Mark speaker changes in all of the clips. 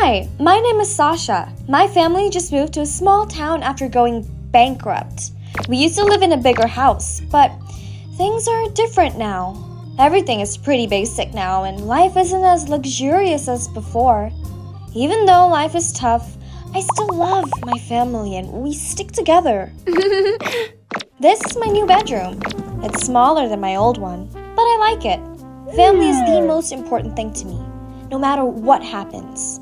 Speaker 1: Hi, my name is Sasha. My family just moved to a small town after going bankrupt. We used to live in a bigger house, but things are different now. Everything is pretty basic now, and life isn't as luxurious as before. Even though life is tough, I still love my family and we stick together. This is my new bedroom. It's smaller than my old one, but I like it. Family is the most important thing to me, no matter what happens.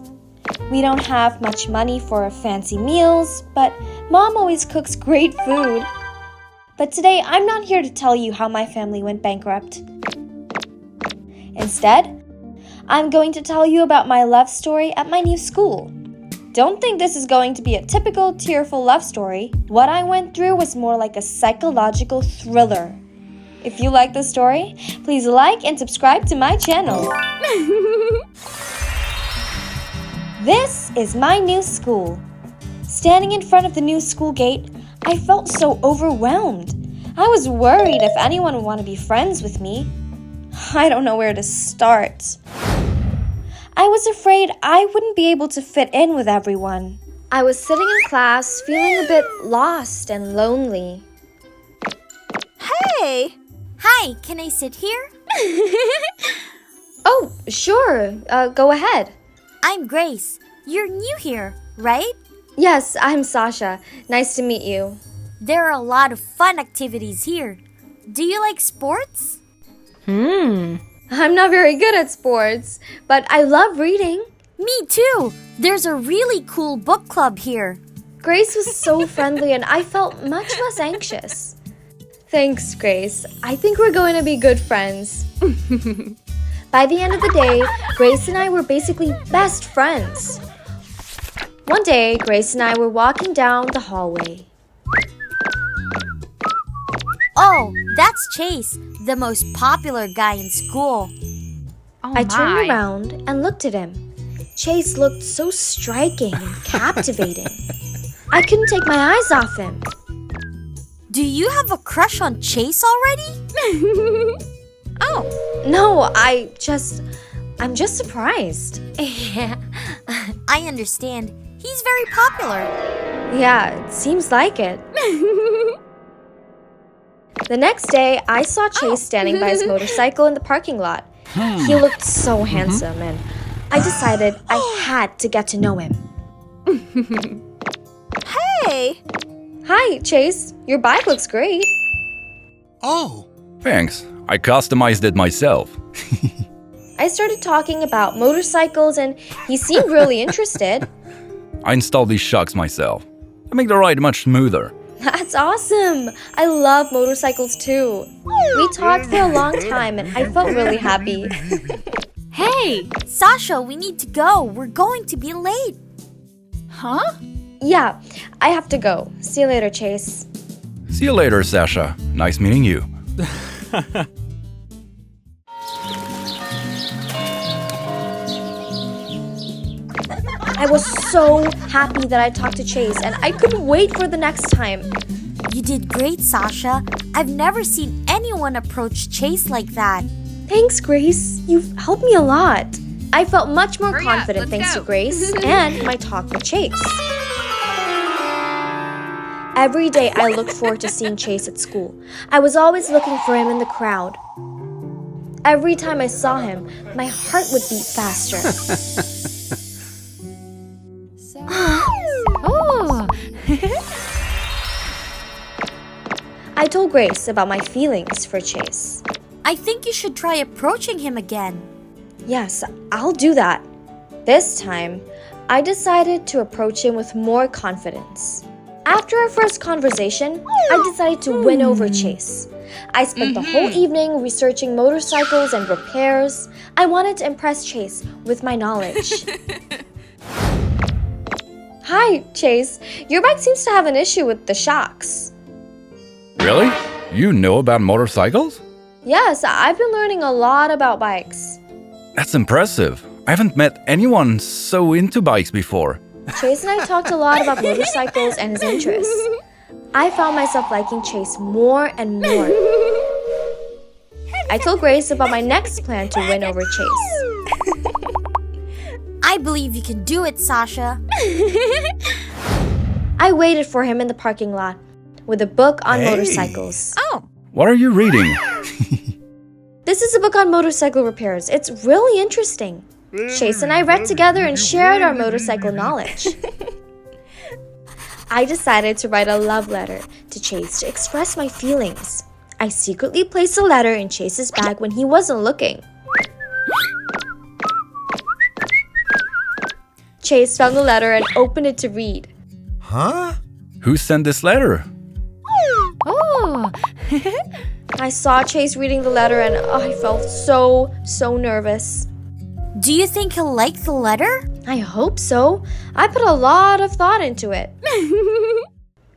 Speaker 1: We don't have much money for fancy meals, but Mom always cooks great food. But today, I'm not here to tell you how my family went bankrupt. Instead, I'm going to tell you about my love story at my new school. Don't think this is going to be a typical tearful love story. What I went through was more like a psychological thriller. If you like the story, please like and subscribe to my channel. This is my new school. Standing in front of the new school gate, I felt so overwhelmed. I was worried if anyone would want to be friends with me. I don't know where to start. I was afraid I wouldn't be able to fit in with everyone. I was sitting in class feeling a bit lost and lonely.
Speaker 2: Hey! Hi, can I sit here?
Speaker 1: Oh, sure. Go ahead.
Speaker 2: I'm Grace. You're new here, right?
Speaker 1: Yes, I'm Sasha. Nice to meet you.
Speaker 2: There are a lot of fun activities here. Do you like sports?
Speaker 1: I'm not very good at sports, but I love reading.
Speaker 2: Me too. There's a really cool book club here.
Speaker 1: Grace was so friendly and I felt much less anxious. Thanks, Grace. I think we're going to be good friends. By the end of the day, Grace and I were basically best friends. One day, Grace and I were walking down the hallway.
Speaker 2: Oh, that's Chase, the most popular guy in school.
Speaker 1: I turned around and looked at him. Chase looked so striking and captivating. I couldn't take my eyes off him.
Speaker 2: Do you have a crush on Chase already?
Speaker 1: Oh, no, I'm just surprised.
Speaker 2: Yeah, I understand. He's very popular.
Speaker 1: Yeah, it seems like it. The next day, I saw Chase standing by his motorcycle in the parking lot. He looked so handsome, and I decided I had to get to know him.
Speaker 2: Hey!
Speaker 1: Hi, Chase. Your bike looks great.
Speaker 3: Oh,
Speaker 4: Thanks. I customized it myself.
Speaker 1: I started talking about motorcycles, and he seemed really interested.
Speaker 4: I installed these shocks myself. They make the ride much smoother.
Speaker 1: That's awesome. I love motorcycles too. We talked for a long time, and I felt really happy.
Speaker 2: Hey! Sasha, we need to go. We're going to be late.
Speaker 5: Huh?
Speaker 1: Yeah, I have to go. See you later, Chase.
Speaker 4: See you later, Sasha. Nice meeting you.
Speaker 1: I was so happy that I talked to Chase, and I couldn't wait for the next time.
Speaker 2: You did great, Sasha. I've never seen anyone approach Chase like that.
Speaker 1: Thanks, Grace. You've helped me a lot. I felt much more confident thanks to Grace and my talk with Chase. Every day I looked forward to seeing Chase at school. I was always looking for him in the crowd. Every time I saw him, my heart would beat faster.
Speaker 5: Oh!
Speaker 1: I told Grace about my feelings for Chase.
Speaker 2: I think you should try approaching him again.
Speaker 1: Yes, I'll do that. This time, I decided to approach him with more confidence. After our first conversation, I decided to win over Chase. I spent the whole evening researching motorcycles and repairs. I wanted to impress Chase with my knowledge. Hi, Chase. Your bike seems to have an issue with the shocks.
Speaker 4: Really? You know about motorcycles?
Speaker 1: Yes, I've been learning a lot about bikes.
Speaker 4: That's impressive. I haven't met anyone so into bikes before.
Speaker 1: Chase and I talked a lot about motorcycles and his interests. I found myself liking Chase more and more. I told Grace about my next plan to win over Chase.
Speaker 2: I believe you can do it, Sasha.
Speaker 1: I waited for him in the parking lot with a book on motorcycles.
Speaker 2: Oh.
Speaker 4: What are you reading?
Speaker 1: This is a book on motorcycle repairs. It's really interesting. Chase and I read together and shared our motorcycle knowledge. I decided to write a love letter to Chase to express my feelings. I secretly placed the letter in Chase's bag when he wasn't looking. Chase found the letter and opened it to read.
Speaker 3: Huh?
Speaker 4: Who sent this letter?
Speaker 2: Oh.
Speaker 1: I saw Chase reading the letter and I felt so nervous.
Speaker 2: Do you think he'll like the letter?
Speaker 1: I hope so. I put a lot of thought into it.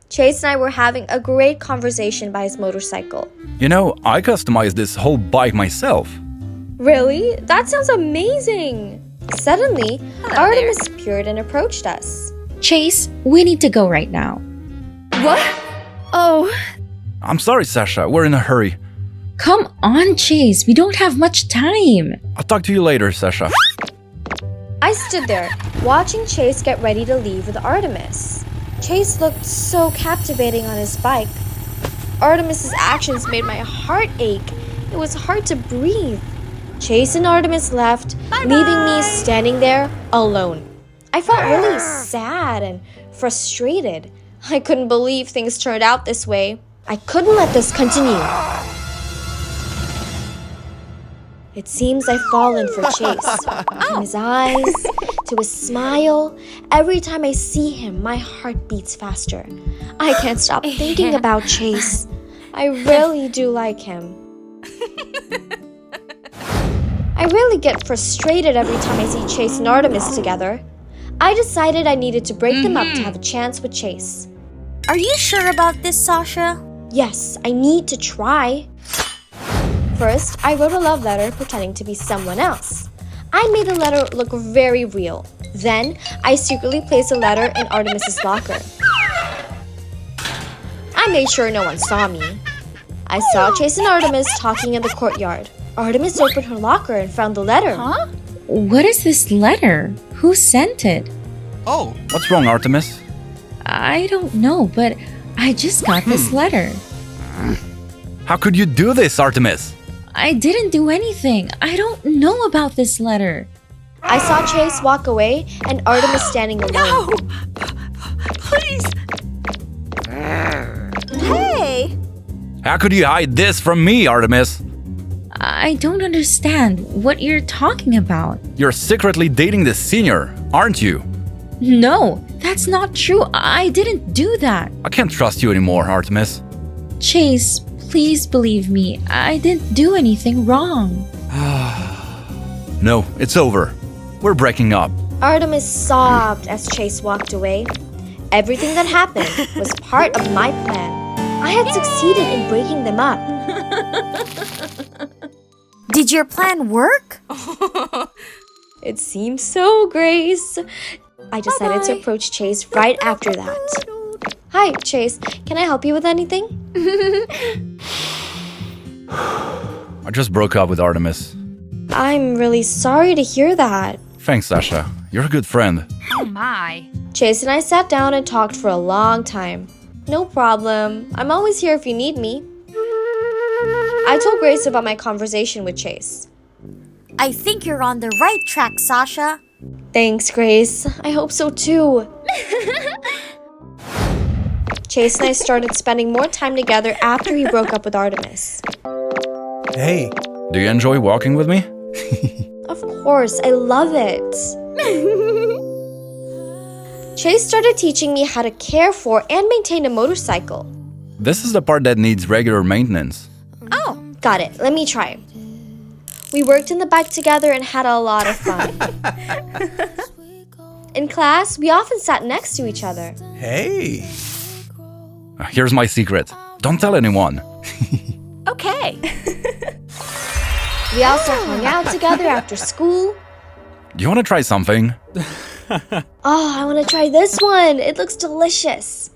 Speaker 1: Chase and I were having a great conversation by his motorcycle.
Speaker 4: You know, I customized this whole bike myself.
Speaker 1: Really? That sounds amazing! Suddenly, Artemis appeared and approached us.
Speaker 5: Chase, we need to go right now.
Speaker 1: What? Oh,
Speaker 4: I'm sorry, Sasha. We're in a hurry.
Speaker 5: Come on, Chase. We don't have much time.
Speaker 4: I'll talk to you later, Sasha.
Speaker 1: I stood there, watching Chase get ready to leave with Artemis. Chase looked so captivating on his bike. Artemis's actions made my heart ache. It was hard to breathe. Chase and Artemis left, leaving me standing there alone. I felt really sad and frustrated. I couldn't believe things turned out this way. I couldn't let this continue. It seems I've fallen for Chase. From his eyes to his smile, every time I see him, my heart beats faster. I can't stop thinking about Chase. I really do like him. I really get frustrated every time I see Chase and Artemis together. I decided I needed to break them up to have a chance with Chase.
Speaker 2: Are you sure about this, Sasha?
Speaker 1: Yes, I need to try. First, I wrote a love letter pretending to be someone else. I made the letter look very real. Then, I secretly placed the letter in Artemis's locker. I made sure no one saw me. I saw Chase and Artemis talking in the courtyard. Artemis opened her locker and found the letter.
Speaker 2: Huh?
Speaker 5: What is this letter? Who sent it?
Speaker 3: Oh,
Speaker 4: What's wrong, Artemis?
Speaker 5: I don't know, but I just got this letter.
Speaker 4: How could you do this, Artemis?
Speaker 5: I didn't do anything. I don't know about this letter.
Speaker 1: I saw Chase walk away and Artemis standing alone.
Speaker 2: Please. Hey.
Speaker 4: How could you hide this from me, Artemis?
Speaker 5: I don't understand what you're talking about.
Speaker 4: You're secretly dating this senior, aren't you?
Speaker 5: No, that's not true. I didn't do that.
Speaker 4: I can't trust you anymore, Artemis.
Speaker 5: Chase, please believe me. I didn't do anything wrong.
Speaker 4: No, it's over. We're breaking up.
Speaker 1: Artemis sobbed as Chase walked away. Everything that happened was part of my plan. I had succeeded in breaking them up.
Speaker 2: Did your plan work?
Speaker 1: It seems so, Grace. I decided to approach Chase right after that. Hi, Chase. Can I help you with anything?
Speaker 4: I just broke up with Artemis.
Speaker 1: I'm really sorry to hear that.
Speaker 4: Thanks, Sasha. You're a good friend.
Speaker 2: Oh my.
Speaker 1: Chase and I sat down and talked for a long time. No problem. I'm always here if you need me. I told Grace about my conversation with Chase.
Speaker 2: I think you're on the right track, Sasha.
Speaker 1: Thanks, Grace. I hope so too. Chase and I started spending more time together after he broke up with Artemis.
Speaker 3: hey.
Speaker 4: Do you enjoy walking with me?
Speaker 1: Of course, I love it. Chase started teaching me how to care for and maintain a motorcycle.
Speaker 4: This is the part that needs regular maintenance.
Speaker 1: Oh, got it. Let me try. We worked in the bike together and had a lot of fun. In class, we often sat next to each other.
Speaker 3: Hey.
Speaker 4: Here's my secret. Don't tell anyone.
Speaker 2: Okay.
Speaker 1: We also hung out together after school.
Speaker 4: Do you want to try something?
Speaker 1: Oh, I want to try this one. It looks delicious.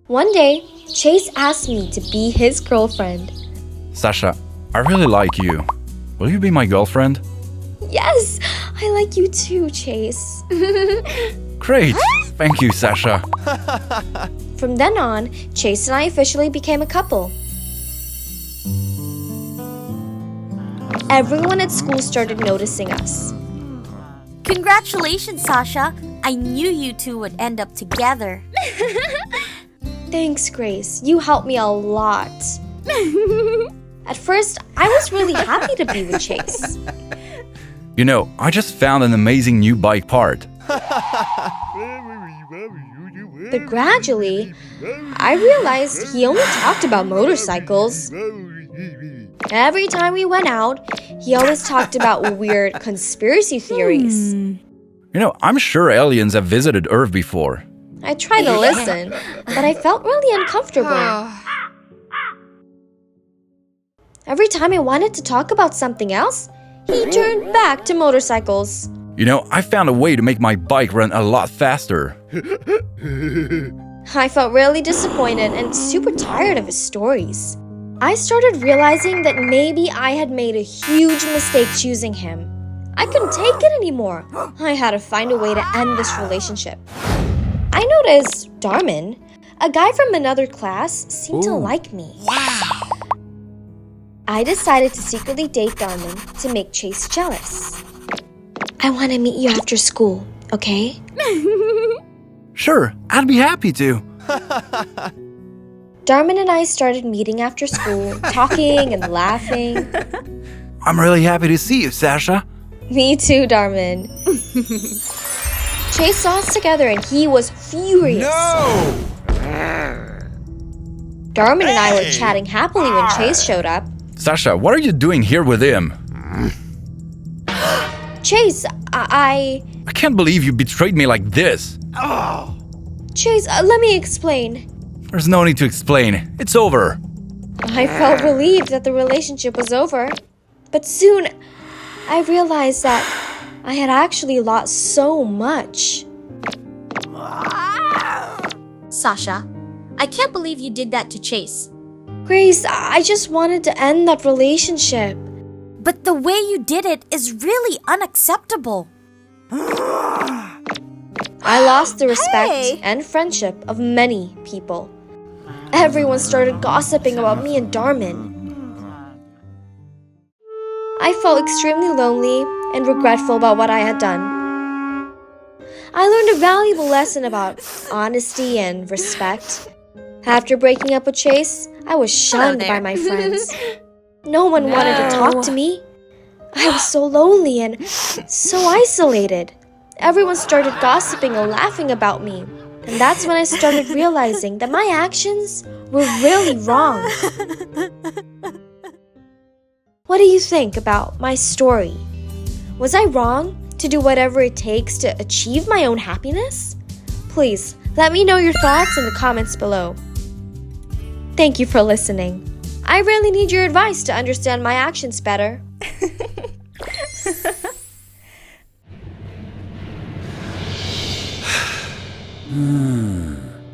Speaker 1: One day, Chase asked me to be his girlfriend.
Speaker 4: Sasha, I really like you. Will you be my girlfriend?
Speaker 1: Yes, I like you too, Chase.
Speaker 4: Great. Thank you, Sasha.
Speaker 1: From then on, Chase and I officially became a couple. Everyone at school started noticing us.
Speaker 2: Congratulations, Sasha. I knew you two would end up together.
Speaker 1: Thanks, Grace. You helped me a lot. At first, I was really happy to be with Chase.
Speaker 4: You know, I just found an amazing new bike part.
Speaker 1: But gradually, I realized he only talked about motorcycles. Every time we went out, he always talked about weird conspiracy theories.
Speaker 4: You know, I'm sure aliens have visited Earth before.
Speaker 1: I tried to listen, but I felt really uncomfortable. Every time I wanted to talk about something else, he turned back to motorcycles.
Speaker 4: You know, I found a way to make my bike run a lot faster.
Speaker 1: I felt really disappointed and super tired of his stories. I started realizing that maybe I had made a huge mistake choosing him. I couldn't take it anymore. I had to find a way to end this relationship. I noticed Darman, a guy from another class, seemed to like me.
Speaker 3: Wow.
Speaker 1: I decided to secretly date Darman to make Chase jealous. I want to meet you after school, okay?
Speaker 4: Sure, I'd be happy to.
Speaker 1: Darman and I started meeting after school, talking and laughing.
Speaker 4: I'm really happy to see you, Sasha.
Speaker 1: Me too, Darman. Chase saw us together and he was furious.
Speaker 3: No!
Speaker 1: Darman and I were chatting happily when Chase showed up.
Speaker 4: Sasha, what are you doing here with him?
Speaker 1: Chase, I
Speaker 4: can't believe you betrayed me like this.
Speaker 1: Chase, let me explain.
Speaker 4: There's no need to explain. It's over.
Speaker 1: I felt relieved that the relationship was over. But soon, I realized that I had actually lost so much.
Speaker 2: Sasha, I can't believe you did that to Chase.
Speaker 1: Grace, I just wanted to end that relationship.
Speaker 2: But the way you did it is really unacceptable.
Speaker 1: I lost the respect and friendship of many people. Everyone started gossiping about me and Darman. I felt extremely lonely and regretful about what I had done. I learned a valuable lesson about honesty and respect. After breaking up with Chase, I was shunned by my friends. No one wanted to talk to me. I was so lonely and so isolated. Everyone started gossiping and laughing about me. And that's when I started realizing that my actions were really wrong. What do you think about my story? Was I wrong to do whatever it takes to achieve my own happiness? Please, let me know your thoughts in the comments below. Thank you for listening. I really need your advice to understand my actions better.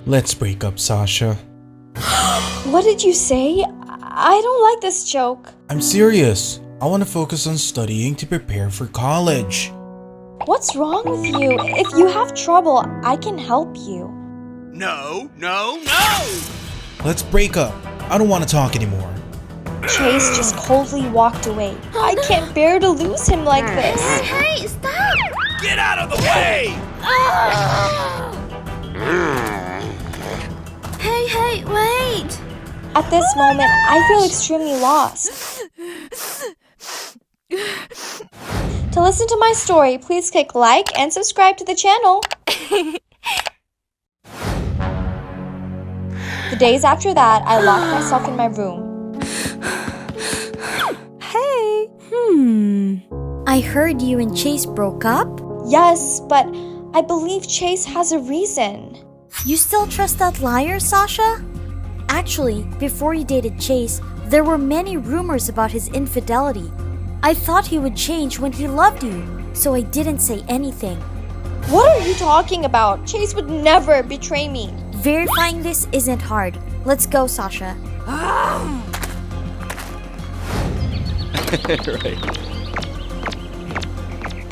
Speaker 6: Let's break up, Sasha.
Speaker 1: What did you say? I don't like this joke.
Speaker 6: I'm serious. I want to focus on studying to prepare for college.
Speaker 1: What's wrong with you? If you have trouble, I can help you.
Speaker 3: No!
Speaker 6: Let's break up. I don't want to talk anymore.
Speaker 1: Chase just coldly walked away. I can't bear to lose him like this.
Speaker 2: Hey, stop!
Speaker 3: Get out of the way!
Speaker 2: Hey, wait!
Speaker 1: At this moment, I feel extremely lost. To listen to my story, please click like and subscribe to the channel. The days after that, I locked myself in my room.
Speaker 2: Hey! I heard you and Chase broke up?
Speaker 1: Yes, but I believe Chase has a reason.
Speaker 2: You still trust that liar, Sasha? Actually, before you dated Chase, there were many rumors about his infidelity. I thought he would change when he loved you, so I didn't say anything.
Speaker 1: What are you talking about? Chase would never betray me.
Speaker 2: Verifying this isn't hard. Let's go, Sasha.
Speaker 4: Right.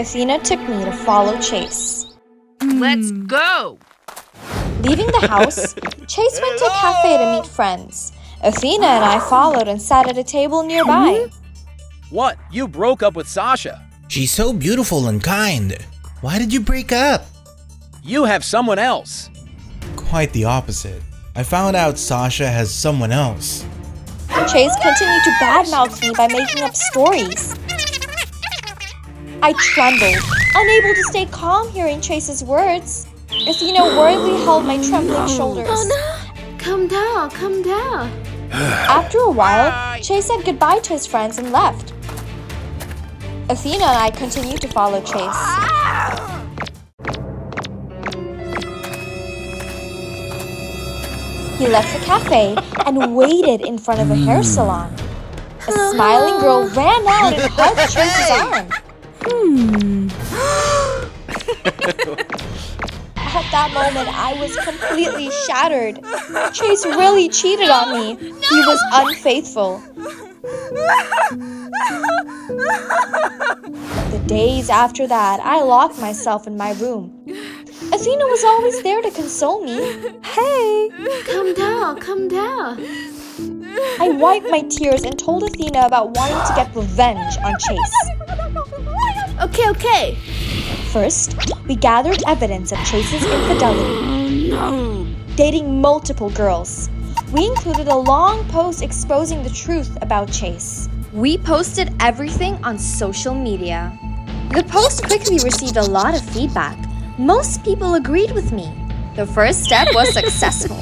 Speaker 1: Athena took me to follow Chase.
Speaker 3: Let's go!
Speaker 1: Leaving the house, Chase went to a cafe to meet friends. Athena and I followed and sat at a table nearby.
Speaker 7: What? You broke up with Sasha.
Speaker 6: She's so beautiful and kind. Why did you break up?
Speaker 7: You have someone else.
Speaker 6: Quite the opposite. I found out Sasha has someone else.
Speaker 1: Chase continued to badmouth me by making up stories. I trembled, unable to stay calm hearing Chase's words. Athena worriedly held my trembling shoulders.
Speaker 8: Oh no! Calm down, calm down.
Speaker 1: After a while, Chase said goodbye to his friends and left. Athena and I continued to follow Chase. He left the cafe and waited in front of a hair salon. A smiling girl ran out and hugged Chase's arm. At that moment, I was completely shattered. Chase really cheated on me. He was unfaithful. The days after that, I locked myself in my room. Athena was always there to console me. Hey!
Speaker 8: Calm down, calm down.
Speaker 1: I wiped my tears and told Athena about wanting to get revenge on Chase.
Speaker 8: Okay.
Speaker 1: First, we gathered evidence of Chase's infidelity. Dating multiple girls. We included a long post exposing the truth about Chase. We posted everything on social media. The post quickly received a lot of feedback. Most people agreed with me. The first step was successful.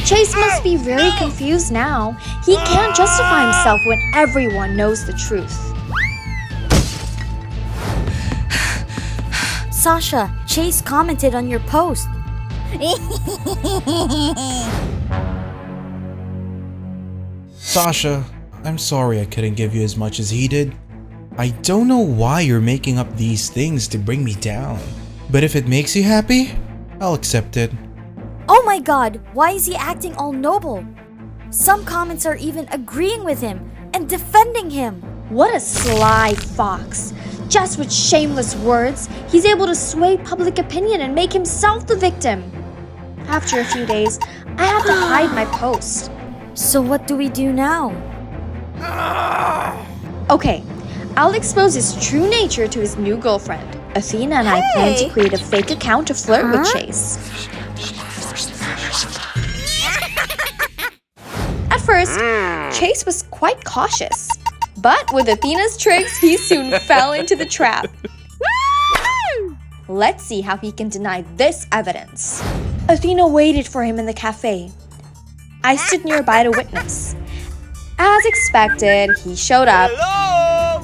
Speaker 1: Chase must be very confused now. He can't justify himself when everyone knows the truth.
Speaker 2: Sasha, Chase commented on your post.
Speaker 6: Sasha, I'm sorry I couldn't give you as much as he did. I don't know why you're making up these things to bring me down. But if it makes you happy, I'll accept it.
Speaker 2: Oh my god, why is he acting all noble? Some comments are even agreeing with him and defending him.
Speaker 1: What a sly fox. Just with shameless words, he's able to sway public opinion and make himself the victim. After a few days, I have to hide my post.
Speaker 2: So what do we do now?
Speaker 1: Okay, I'll expose his true nature to his new girlfriend. Athena and I plan to create a fake account to flirt with Chase. At first, Chase was quite cautious. But with Athena's tricks, he soon fell into the trap. Let's see how he can deny this evidence. Athena waited for him in the cafe. I stood nearby to witness. As expected, he showed up.
Speaker 3: Hello!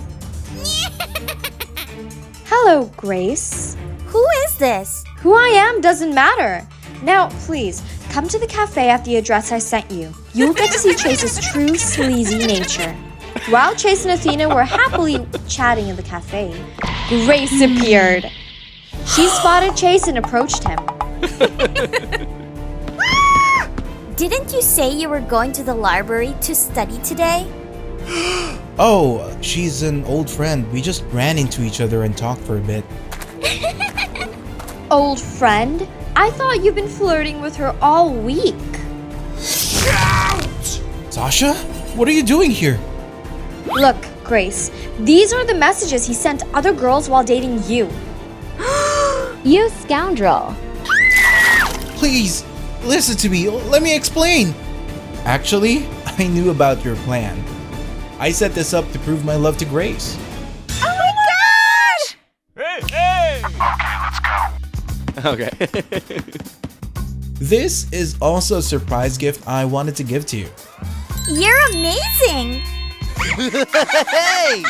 Speaker 1: Hello, Grace.
Speaker 2: Who is this?
Speaker 1: Who I am doesn't matter. Now, please, come to the cafe at the address I sent you. You'll get to see Chase's true sleazy nature. While Chase and Athena were happily chatting in the cafe, Grace appeared. She spotted Chase and approached him.
Speaker 2: Didn't you say you were going to the library to study today?
Speaker 6: Oh, she's an old friend. We just ran into each other and talked for a bit.
Speaker 1: Old friend? I thought you've been flirting with her all week.
Speaker 6: Sasha? What are you doing here?
Speaker 1: Look, Grace, these are the messages he sent other girls while dating you.
Speaker 8: You scoundrel.
Speaker 6: Please, listen to me. Let me explain. Actually, I knew about your plan. I set this up to prove my love to Grace.
Speaker 3: Hey!
Speaker 7: Okay.
Speaker 6: This is also a surprise gift I wanted to give to you.
Speaker 2: You're amazing!
Speaker 3: Hey!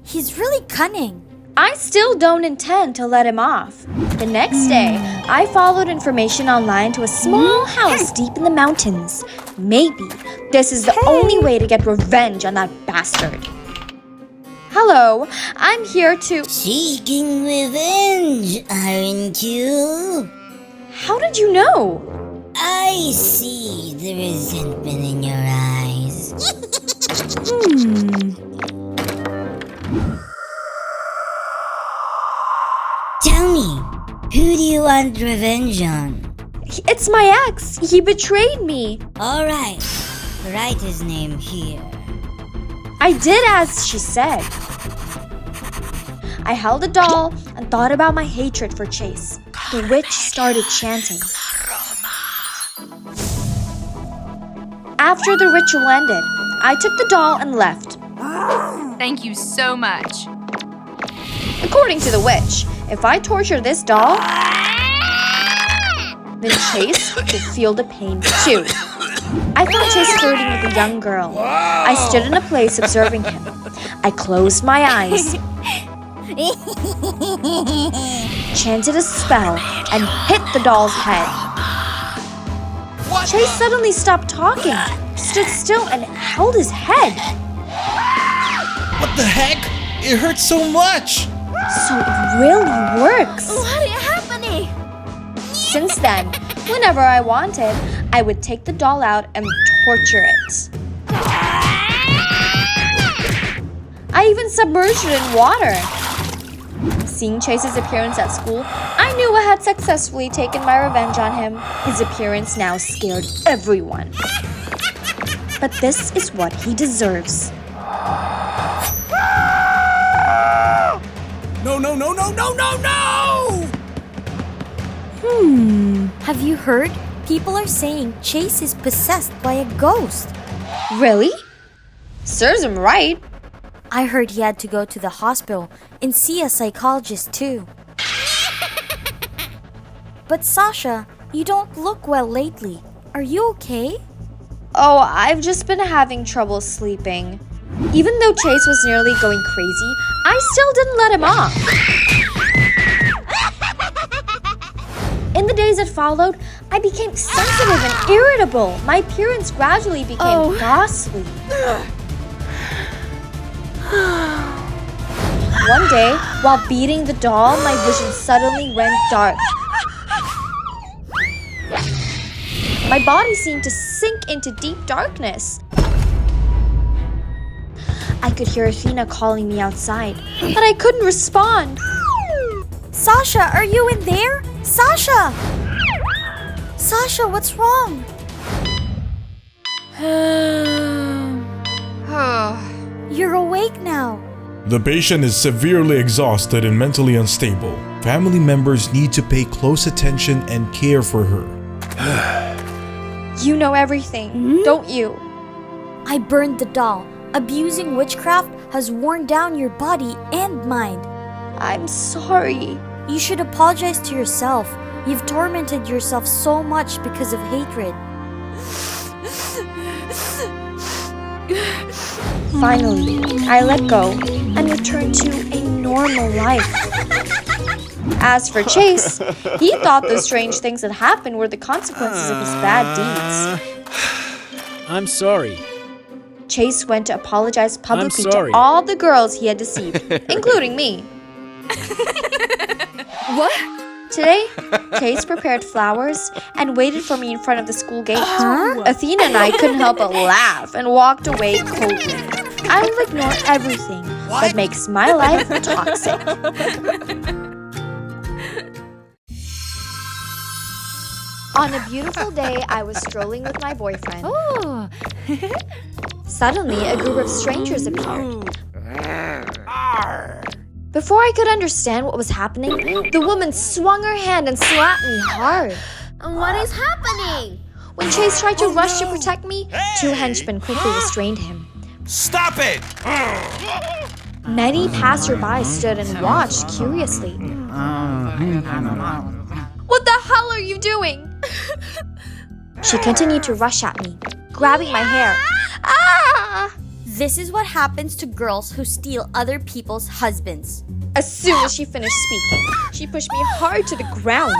Speaker 2: He's really cunning.
Speaker 1: I still don't intend to let him off. The next day, I followed information online to a small house deep in the mountains. Maybe this is the only way to get revenge on that bastard. Hello, I'm here to...
Speaker 9: Seeking revenge, aren't you?
Speaker 1: How did you know?
Speaker 9: I see the resentment in your eyes. Tell me, who do you want revenge on?
Speaker 1: It's my ex. He betrayed me.
Speaker 9: Alright, write his name here.
Speaker 1: I did as she said. I held the doll and thought about my hatred for Chase. The witch started chanting. After the ritual ended, I took the doll and left.
Speaker 3: Thank you so much.
Speaker 1: According to the witch, if I torture this doll, then Chase will feel the pain too. I found Chase flirting with a young girl. I stood in a place observing him. I closed my eyes, chanted a spell, and hit the doll's head. Chase suddenly stopped talking, stood still, and held his head.
Speaker 6: What the heck? It hurts so much!
Speaker 1: So it really works.
Speaker 2: What is happening?
Speaker 1: Since then, whenever I wanted, I would take the doll out and torture it. I even submerged it in water. Seeing Chase's appearance at school, I knew I had successfully taken my revenge on him. His appearance now scared everyone. But this is what he deserves.
Speaker 7: No, no, no, no, no, no, no!
Speaker 2: Have you heard? People are saying Chase is possessed by a ghost.
Speaker 1: Really? Serves him right.
Speaker 2: I heard he had to go to the hospital and see a psychologist too. But Sasha, you don't look well lately. Are you okay?
Speaker 1: Oh, I've just been having trouble sleeping. Even though Chase was nearly going crazy, I still didn't let him off. In the days that followed, I became sensitive and irritable. My appearance gradually became ghastly. One day, while beating the doll, my vision suddenly went dark. My body seemed to sink into deep darkness. I could hear Athena calling me outside, but I couldn't respond.
Speaker 2: Sasha, are you in there? Sasha! Sasha, what's wrong? You're awake now.
Speaker 6: The patient is severely exhausted and mentally unstable. Family members need to pay close attention and care for her.
Speaker 1: You know everything, don't you?
Speaker 2: I burned the doll. Abusing witchcraft has worn down your body and mind.
Speaker 1: I'm sorry.
Speaker 2: You should apologize to yourself. You've tormented yourself so much because of hatred.
Speaker 1: Finally, I let go and returned to a normal life. As for Chase, he thought the strange things that happened were the consequences of his bad deeds.
Speaker 7: I'm sorry.
Speaker 1: Chase went to apologize publicly to
Speaker 7: sorry.
Speaker 1: all the girls he had deceived, including me.
Speaker 5: What?
Speaker 1: Today, Chase prepared flowers and waited for me in front of the school gate. Athena and I couldn't help but laugh and walked away coldly. I will ignore everything that makes my life toxic. On a beautiful day, I was strolling with my boyfriend.
Speaker 5: Oh.
Speaker 1: Suddenly, a group of strangers appeared. Before I could understand what was happening, the woman swung her hand and slapped me hard.
Speaker 8: What is happening?
Speaker 1: When Chase tried to rush to protect me, two henchmen quickly restrained him.
Speaker 3: Stop it!
Speaker 1: Many passersby stood and watched curiously. What the hell are you doing? She continued to rush at me, grabbing my hair. Ah!
Speaker 2: This is what happens to girls who steal other people's husbands.
Speaker 1: As soon as she finished speaking, she pushed me hard to the ground.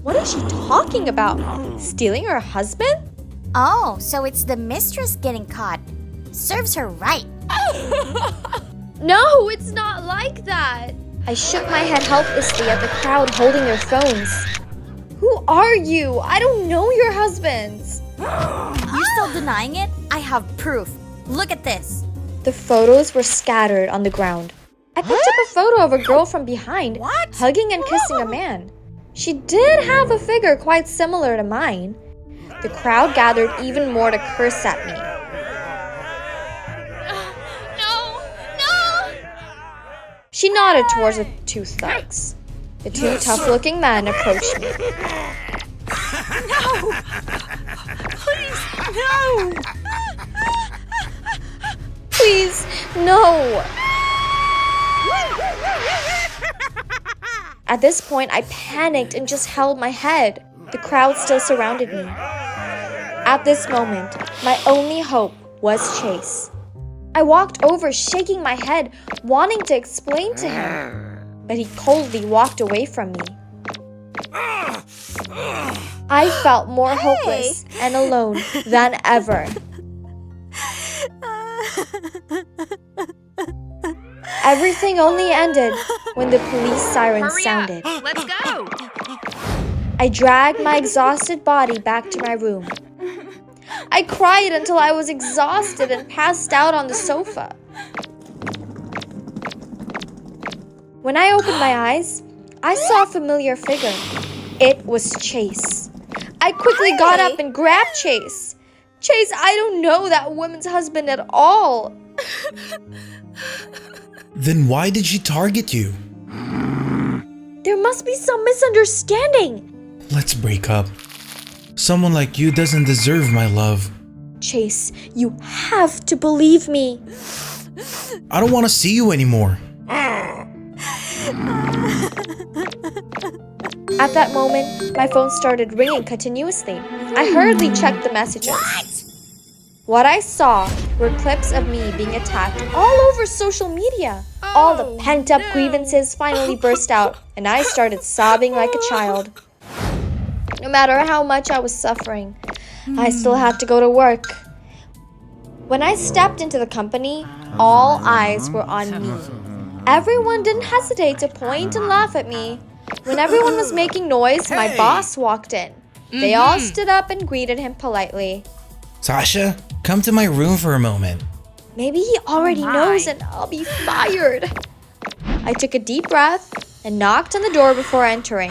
Speaker 1: What is she talking about? Stealing her husband?
Speaker 2: Oh, so it's the mistress getting caught. Serves her right.
Speaker 1: No, it's not like that. I shook my head helplessly at the crowd holding their phones. Who are you? I don't know your husbands.
Speaker 2: You're still denying it? I have proof. Look at this.
Speaker 1: The photos were scattered on the ground. I picked up a photo of a girl from behind, hugging and kissing a man. She did have a figure quite similar to mine. The crowd gathered even more to curse at me.
Speaker 3: No! No!
Speaker 1: She nodded towards the two thugs. The two tough-looking men approached me.
Speaker 3: No! Please, no!
Speaker 1: Please, no! At this point, I panicked and just held my head. The crowd still surrounded me. At this moment, my only hope was Chase. I walked over, shaking my head, wanting to explain to him, but he coldly walked away from me. I felt more hopeless and alone than ever. Everything only ended when the police sirens sounded.
Speaker 3: Let's go!
Speaker 1: I dragged my exhausted body back to my room. I cried until I was exhausted and passed out on the sofa. When I opened my eyes, I saw a familiar figure. It was Chase. I quickly got up and grabbed Chase. Chase, I don't know that woman's husband at all.
Speaker 6: Then why did she target you?
Speaker 1: There must be some misunderstanding.
Speaker 6: Let's break up. Someone like you doesn't deserve my love.
Speaker 1: Chase, you have to believe me.
Speaker 6: I don't want to see you anymore.
Speaker 1: At that moment, my phone started ringing continuously. I hurriedly checked the messages. What I saw were clips of me being attacked all over social media. All the pent-up grievances finally burst out, and I started sobbing like a child. No matter how much I was suffering, I still had to go to work. When I stepped into the company, all eyes were on me. Everyone didn't hesitate to point and laugh at me. When everyone was making noise, my boss walked in. They all stood up and greeted him politely.
Speaker 6: Sasha, come to my room for a moment.
Speaker 1: Maybe he already knows and I'll be fired. I took a deep breath and knocked on the door before entering.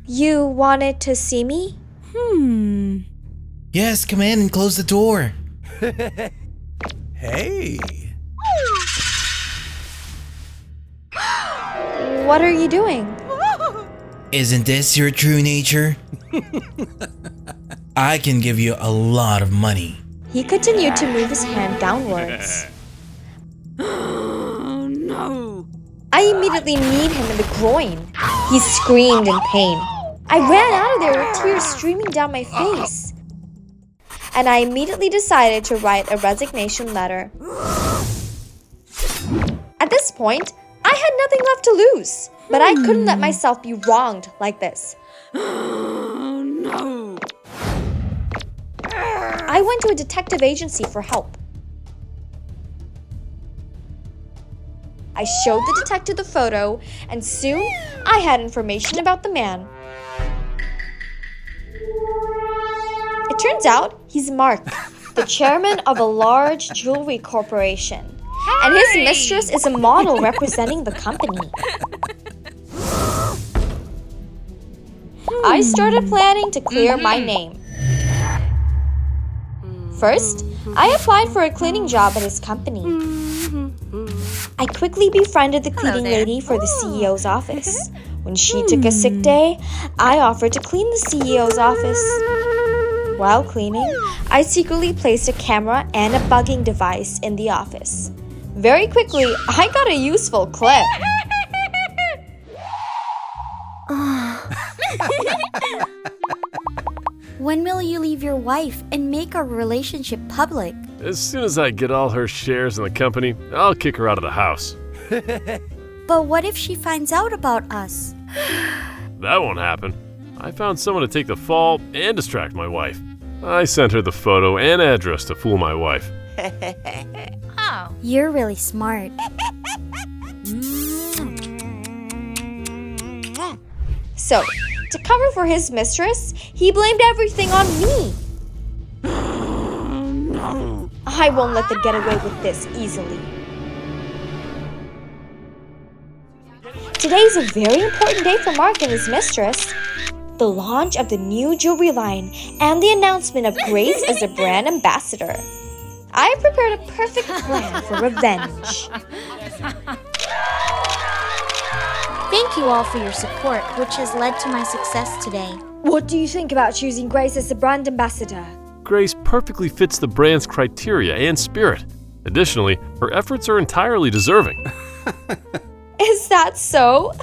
Speaker 1: You wanted to see me?
Speaker 6: Yes, come in and close the door.
Speaker 7: Hey!
Speaker 1: What are you doing?
Speaker 6: Isn't this your true nature? I can give you a lot of money.
Speaker 1: He continued to move his hand downwards.
Speaker 3: Oh, no!
Speaker 1: I immediately kneed him in the groin. He screamed in pain. I ran out of there with tears streaming down my face. And I immediately decided to write a resignation letter. At this point, I had nothing left to lose, but I couldn't let myself be wronged like this.
Speaker 3: Oh, no!
Speaker 1: I went to a detective agency for help. I showed the detective the photo, and soon I had information about the man. It turns out he's Mark, the chairman of a large jewelry corporation, and his mistress is a model representing the company. I started planning to clear my name. First, I applied for a cleaning job at his company. I quickly befriended the cleaning lady for the CEO's office. When she took a sick day, I offered to clean the CEO's office. While cleaning, I secretly placed a camera and a bugging device in the office. Very quickly, I got a useful clip.
Speaker 2: When will you leave your wife and make our relationship public?
Speaker 10: As soon as I get all her shares in the company, I'll kick her out of the house.
Speaker 2: But what if she finds out about us?
Speaker 10: That won't happen. I found someone to take the fall and distract my wife. I sent her the photo and address to fool my wife.
Speaker 3: Oh.
Speaker 2: You're really smart.
Speaker 1: So, to cover for his mistress, he blamed everything on me. I won't let them get away with this easily. Today's a very important day for Mark and his mistress. The launch of the new jewelry line and the announcement of Grace as a brand ambassador. I prepared a perfect plan for revenge.
Speaker 2: Thank you all for your support, which has led to my success today.
Speaker 1: What do you think about choosing Grace as the brand ambassador?
Speaker 10: Grace perfectly fits the brand's criteria and spirit. Additionally, her efforts are entirely deserving.
Speaker 1: Is that so?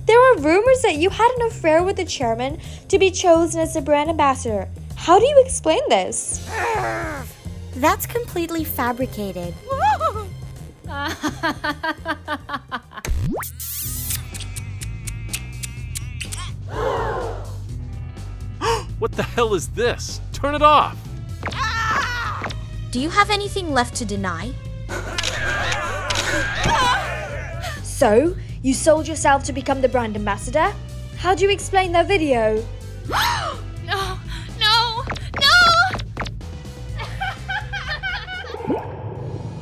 Speaker 1: There were rumors that you had an affair with the chairman to be chosen as the brand ambassador. How do you explain this?
Speaker 2: That's completely fabricated.
Speaker 10: What the hell is this? Turn it off!
Speaker 2: Do you have anything left to deny?
Speaker 1: So, you sold yourself to become the brand ambassador? How do you explain that video?
Speaker 3: No, no, no!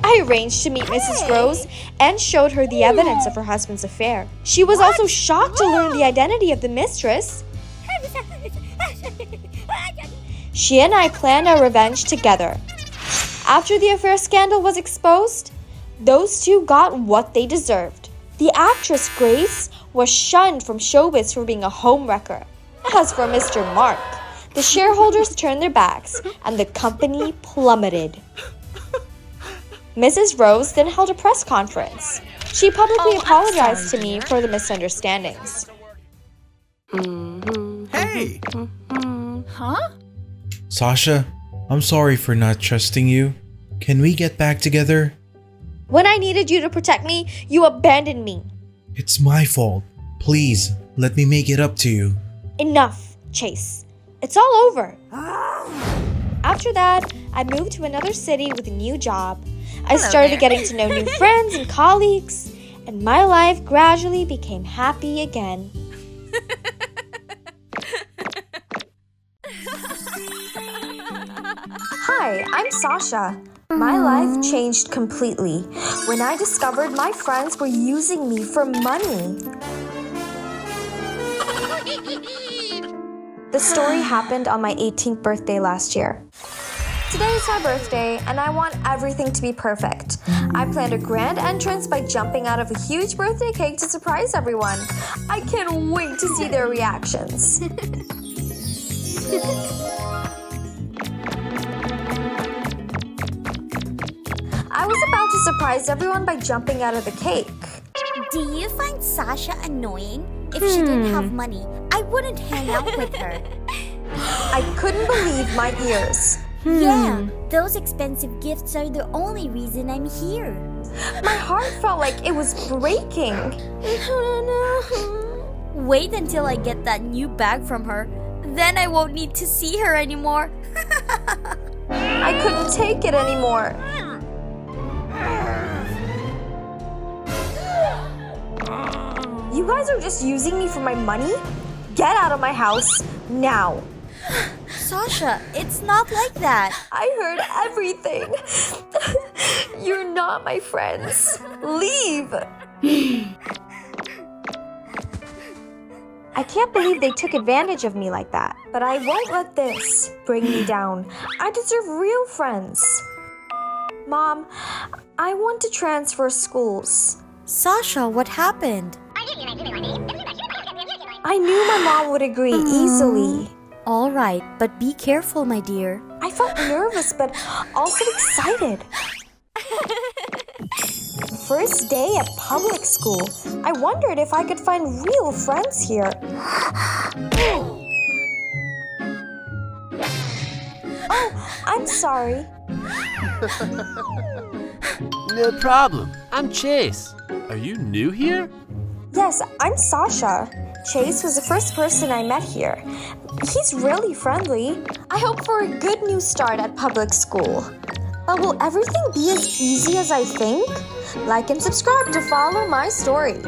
Speaker 1: I arranged to meet Mrs. Rose and showed her the evidence of her husband's affair. She was also shocked to learn the identity of the mistress. She and I planned our revenge together. After the affair scandal was exposed, those two got what they deserved. The actress Grace was shunned from showbiz for being a homewrecker. As for Mr. Mark, the shareholders turned their backs and the company plummeted. Mrs. Rose then held a press conference. She publicly apologized to me for the misunderstandings.
Speaker 7: Hey!
Speaker 3: Huh?
Speaker 6: Sasha, I'm sorry for not trusting you. Can we get back together?
Speaker 1: When I needed you to protect me, you abandoned me.
Speaker 6: It's my fault. Please, let me make it up to you.
Speaker 1: Enough, Chase. It's all over. After that, I moved to another city with a new job. I started getting to know new friends and colleagues, and my life gradually became happy again. Hi, I'm Sasha. My life changed completely when I discovered my friends were using me for money. The story happened on my 18th birthday last year. Today is my birthday, and I want everything to be perfect. I planned a grand entrance by jumping out of a huge birthday cake to surprise everyone. I can't wait to see their reactions. I was about to surprise everyone by jumping out of the cake.
Speaker 2: Do you find Sasha annoying? If she didn't have money, I wouldn't hang out with her.
Speaker 1: I couldn't believe my ears.
Speaker 2: Yeah, those expensive gifts are the only reason I'm here.
Speaker 1: My heart felt like it was breaking.
Speaker 2: Wait until I get that new bag from her. Then I won't need to see her anymore.
Speaker 1: I couldn't take it anymore. You guys are just using me for my money? Get out of my house now.
Speaker 2: Sasha, it's not like that.
Speaker 1: I heard everything. You're not my friends. Leave. I can't believe they took advantage of me like that. But I won't let this bring me down. I deserve real friends. Mom, I want to transfer schools.
Speaker 2: Sasha, what happened?
Speaker 1: I knew my mom would agree easily.
Speaker 2: All right, but be careful, my dear.
Speaker 1: I felt nervous, but also excited. First day at public school, I wondered if I could find real friends here. Oh, I'm sorry.
Speaker 7: No problem. I'm Chase.
Speaker 10: Are you new here?
Speaker 1: Yes, I'm Sasha. Chase was the first person I met here. He's really friendly. I hope for a good new start at public school. But will everything be as easy as I think? Like and subscribe to follow my story.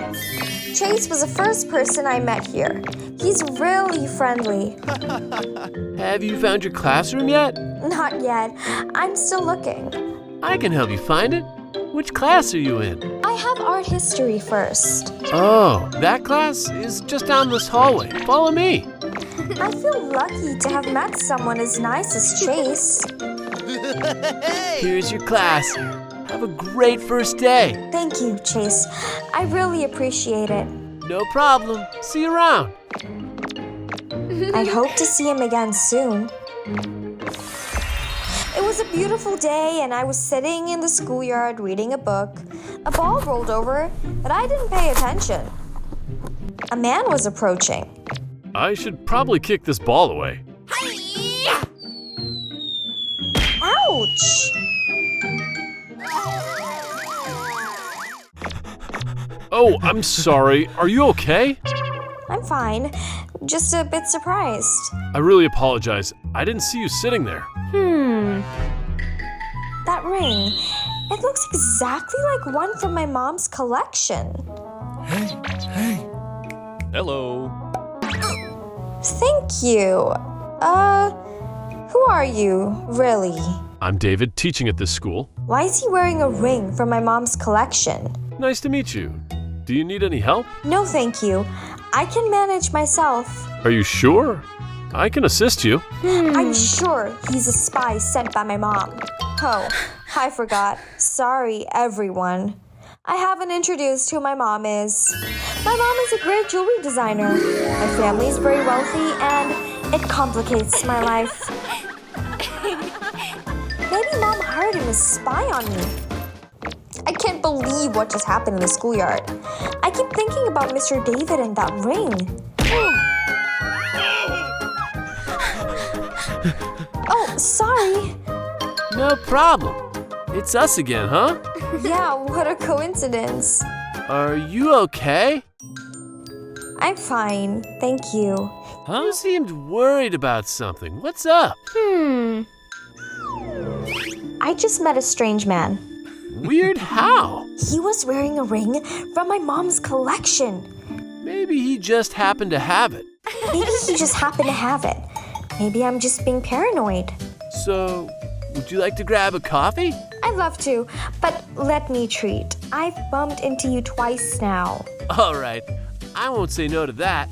Speaker 1: Chase was the first person I met here. He's really friendly.
Speaker 7: Have you found your classroom yet?
Speaker 1: Not yet. I'm still looking.
Speaker 7: I can help you find it. Which class are you in?
Speaker 1: I have art history first.
Speaker 7: Oh, that class is just down this hallway. Follow me.
Speaker 1: I feel lucky to have met someone as nice as Chase.
Speaker 7: Here's your class. Have a great first day.
Speaker 1: Thank you, Chase. I really appreciate it.
Speaker 7: No problem. See you around.
Speaker 1: I hope to see him again soon. It was a beautiful day and I was sitting in the schoolyard reading a book. A ball rolled over, but I didn't pay attention. A man was approaching.
Speaker 10: I should probably kick this ball away.
Speaker 1: Ouch!
Speaker 10: Oh, I'm sorry. Are you okay?
Speaker 1: I'm fine. Just a bit surprised.
Speaker 10: I really apologize. I didn't see you sitting there.
Speaker 1: That ring. It looks exactly like one from my mom's collection.
Speaker 10: Hello.
Speaker 1: Thank you. Who are you, really?
Speaker 10: I'm David, teaching at this school.
Speaker 1: Why is he wearing a ring from my mom's collection?
Speaker 10: Nice to meet you. Do you need any help?
Speaker 1: No, thank you. I can manage myself.
Speaker 10: Are you sure? I can assist you.
Speaker 1: I'm sure he's a spy sent by my mom. Oh, I forgot. Sorry, everyone. I haven't introduced who my mom is. My mom is a great jewelry designer. My family is very wealthy and it complicates my life. Maybe mom hired him to spy on me. I can't believe what just happened in the schoolyard. I keep thinking about Mr. David and that ring. Oh, sorry.
Speaker 7: No problem. It's us again, huh?
Speaker 1: Yeah, what a coincidence.
Speaker 7: Are you okay?
Speaker 1: I'm fine, thank you.
Speaker 7: You seemed worried about something. What's up?
Speaker 1: I just met a strange man.
Speaker 7: Weird how?
Speaker 1: He was wearing a ring from my mom's collection.
Speaker 7: Maybe he just happened to have it.
Speaker 1: Maybe he just happened to have it. Maybe I'm just being paranoid.
Speaker 7: So, would you like to grab a coffee?
Speaker 1: I'd love to, but let me treat. I've bumped into you twice now.
Speaker 7: All right, I won't say no to that.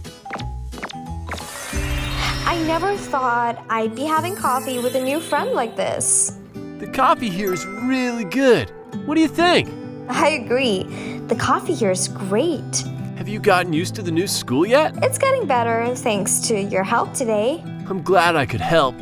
Speaker 1: I never thought I'd be having coffee with a new friend like this.
Speaker 7: The coffee here is really good. What do you think?
Speaker 1: I agree. The coffee here is great.
Speaker 7: Have you gotten used to the new school yet?
Speaker 1: It's getting better thanks to your help today.
Speaker 7: I'm glad I could help.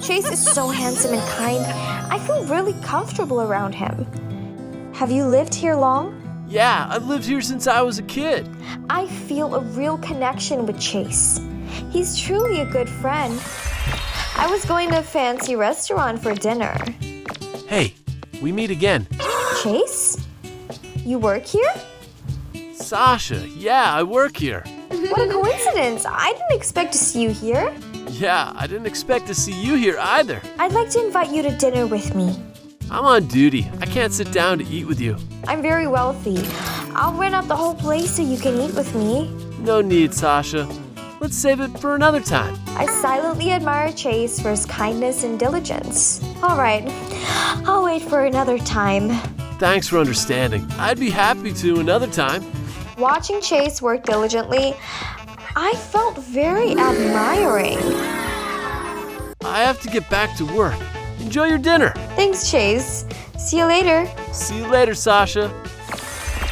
Speaker 1: Chase is so handsome and kind. I feel really comfortable around him. Have you lived here long?
Speaker 7: Yeah, I've lived here since I was a kid.
Speaker 1: I feel a real connection with Chase. He's truly a good friend. I was going to a fancy restaurant for dinner.
Speaker 7: Hey, we meet again.
Speaker 1: Chase? You work here?
Speaker 7: Sasha, yeah, I work here.
Speaker 1: What a coincidence. I didn't expect to see you here.
Speaker 7: Yeah, I didn't expect to see you here either.
Speaker 1: I'd like to invite you to dinner with me.
Speaker 7: I'm on duty. I can't sit down to eat with you.
Speaker 1: I'm very wealthy. I'll rent out the whole place so you can eat with me.
Speaker 7: No need, Sasha. Let's save it for another time.
Speaker 1: I silently admire Chase for his kindness and diligence. All right, I'll wait for another time.
Speaker 7: Thanks for understanding. I'd be happy to another time.
Speaker 1: Watching Chase work diligently, I felt very admiring.
Speaker 7: I have to get back to work. Enjoy your dinner.
Speaker 1: Thanks, Chase. See you later.
Speaker 7: See you later, Sasha.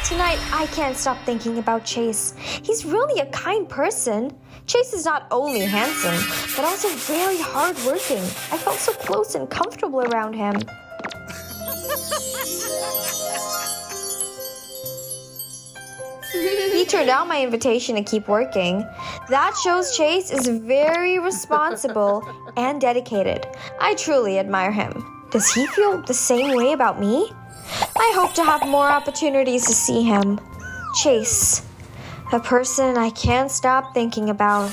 Speaker 1: Tonight, I can't stop thinking about Chase. He's really a kind person. Chase is not only handsome, but also very hardworking. I felt so close and comfortable around him. He turned down my invitation to keep working. That shows Chase is very responsible and dedicated. I truly admire him. Does he feel the same way about me? I hope to have more opportunities to see him. Chase, a person I can't stop thinking about.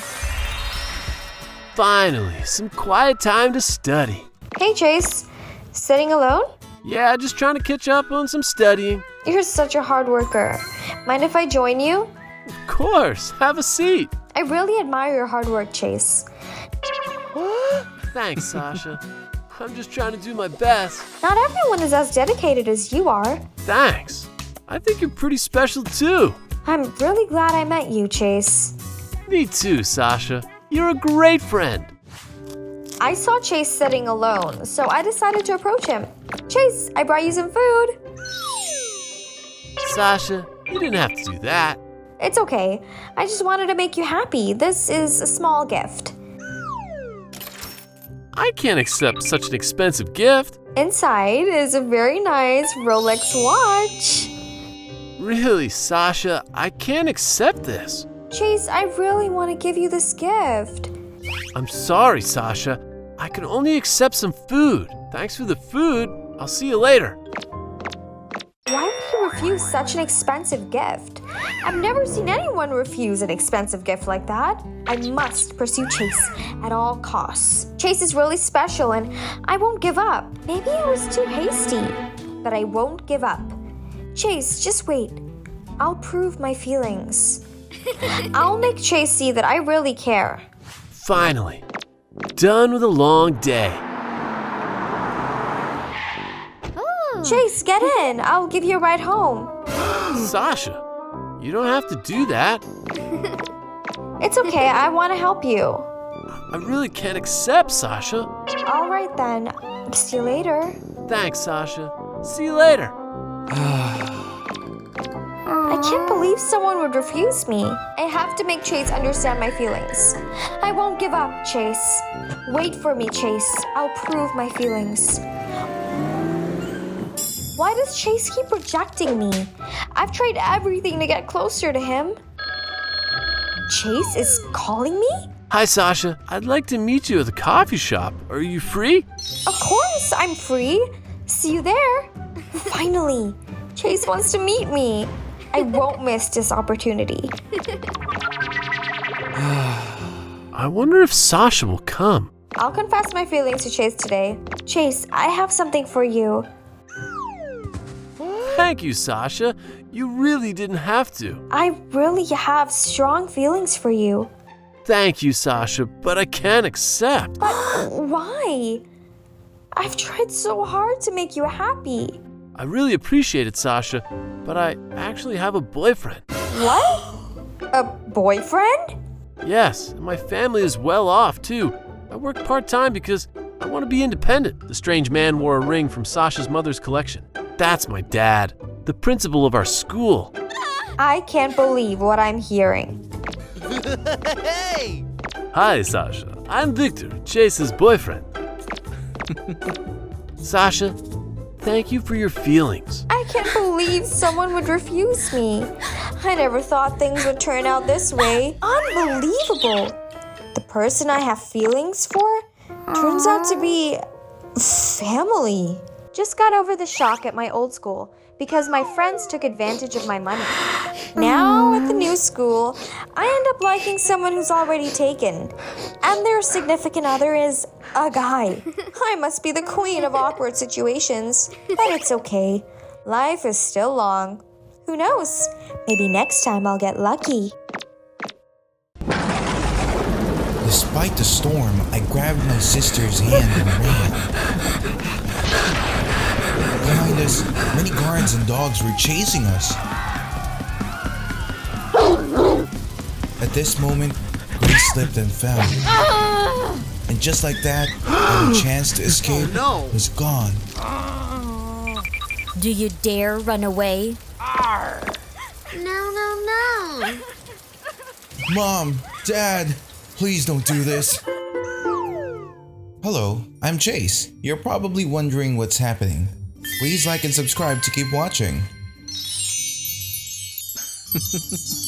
Speaker 7: Finally, some quiet time to study.
Speaker 1: Hey, Chase. Sitting alone?
Speaker 7: Yeah, just trying to catch up on some studying.
Speaker 1: You're such a hard worker. Mind if I join you?
Speaker 7: Of course, have a seat.
Speaker 1: I really admire your hard work, Chase.
Speaker 7: Thanks, Sasha. I'm just trying to do my best.
Speaker 1: Not everyone is as dedicated as you are.
Speaker 7: Thanks. I think you're pretty special too.
Speaker 1: I'm really glad I met you, Chase.
Speaker 7: Me too, Sasha. You're a great friend.
Speaker 1: I saw Chase sitting alone, so I decided to approach him. Chase, I brought you some food.
Speaker 7: Sasha, you didn't have to do that.
Speaker 1: It's okay. I just wanted to make you happy. This is a small gift.
Speaker 7: I can't accept such an expensive gift.
Speaker 1: Inside is a very nice Rolex watch.
Speaker 7: Really, Sasha, I can't accept this.
Speaker 1: Chase, I really want to give you this gift.
Speaker 7: I'm sorry, Sasha. I can only accept some food. Thanks for the food. I'll see you later.
Speaker 1: Why would you refuse such an expensive gift? I've never seen anyone refuse an expensive gift like that. I must pursue Chase at all costs. Chase is really special and I won't give up. Maybe I was too hasty, but I won't give up. Chase, just wait. I'll prove my feelings. I'll make Chase see that I really care.
Speaker 7: Finally, done with a long day.
Speaker 1: Chase, get in. I'll give you a ride home.
Speaker 7: Sasha, you don't have to do that.
Speaker 1: It's okay. I want to help you.
Speaker 7: I really can't accept, Sasha.
Speaker 1: All right then. See you later.
Speaker 7: Thanks, Sasha. See you later.
Speaker 1: I can't believe someone would refuse me. I have to make Chase understand my feelings. I won't give up, Chase. Wait for me, Chase. I'll prove my feelings. Why does Chase keep rejecting me? I've tried everything to get closer to him. Chase is calling me?
Speaker 7: Hi, Sasha. I'd like to meet you at the coffee shop. Are you free?
Speaker 1: Of course, I'm free. See you there. Finally, Chase wants to meet me. I won't miss this opportunity.
Speaker 7: I wonder if Sasha will come.
Speaker 1: I'll confess my feelings to Chase today. Chase, I have something for you.
Speaker 7: Thank you, Sasha. You really didn't have to.
Speaker 1: I really have strong feelings for you.
Speaker 7: Thank you, Sasha, but I can't accept.
Speaker 1: But why? I've tried so hard to make you happy.
Speaker 7: I really appreciate it, Sasha, but I actually have a boyfriend.
Speaker 1: What? A boyfriend?
Speaker 7: Yes, and my family is well off, too. I work part-time because I want to be independent. The strange man wore a ring from Sasha's mother's collection. That's my dad, the principal of our school.
Speaker 1: I can't believe what I'm hearing.
Speaker 11: Hey!
Speaker 7: Hi, Sasha. I'm Victor, Chase's boyfriend. Sasha, thank you for your feelings.
Speaker 1: I can't believe someone would refuse me. I never thought things would turn out this way. Unbelievable. The person I have feelings for turns out to be family. Just got over the shock at my old school because my friends took advantage of my money. Now at the new school, I end up liking someone who's already taken. And their significant other is a guy. I must be the queen of awkward situations, but it's okay. Life is still long. Who knows? Maybe next time I'll get lucky.
Speaker 6: Despite the storm, I grabbed my sister's hand and ran. Behind us, many guards and dogs were chasing us. At this moment, Grace slipped and fell. And just like that, our chance to escape was gone.
Speaker 2: Do you dare run away?
Speaker 8: No.
Speaker 6: Mom, Dad, please don't do this. Hello, I'm Chase. You're probably wondering what's happening. Please like and subscribe to keep watching.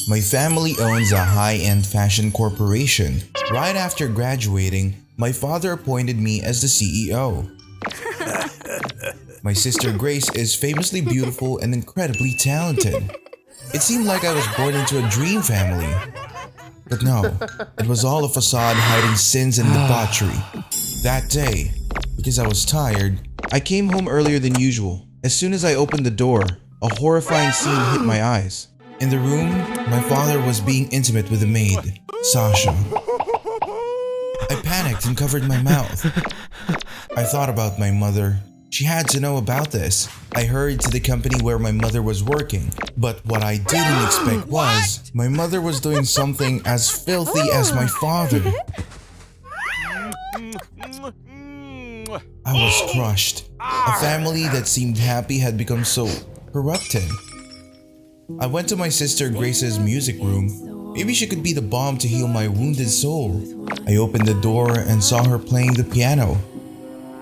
Speaker 6: My family owns a high-end fashion corporation. Right after graduating, my father appointed me as the CEO. My sister Grace is famously beautiful and incredibly talented. It seemed like I was born into a dream family. But no, it was all a facade hiding sins and debauchery. That day, because I was tired, I came home earlier than usual. As soon as I opened the door, a horrifying scene hit my eyes. In the room, my father was being intimate with the maid, Sasha. I panicked and covered my mouth. I thought about my mother. She had to know about this. I hurried to the company where my mother was working, but what I didn't expect was my mother was doing something as filthy as my father. I was crushed. A family that seemed happy had become so corrupted. I went to my sister Grace's music room. Maybe she could be the balm to heal my wounded soul. I opened the door and saw her playing the piano.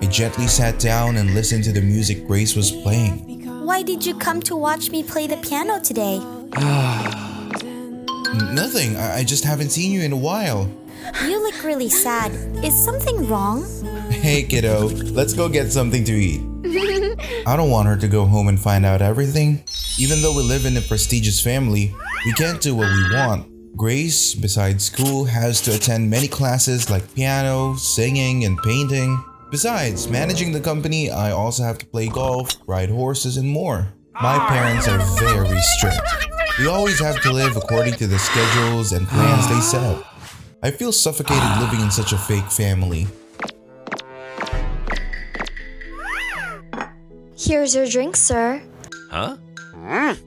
Speaker 6: I gently sat down and listened to the music Grace was playing.
Speaker 2: Why did you come to watch me play the piano today?
Speaker 6: Nothing. I just haven't seen you in a while.
Speaker 2: You look really sad. Is something wrong?
Speaker 6: Hey kiddo, let's go get something to eat. I don't want her to go home and find out everything. Even though we live in a prestigious family, we can't do what we want. Grace, besides school, has to attend many classes like piano, singing, and painting. Besides managing the company, I also have to play golf, ride horses, and more. My parents are very strict. We always have to live according to the schedules and plans they set. I feel suffocated living in such a fake family.
Speaker 1: Here's your drink, sir.
Speaker 4: Huh?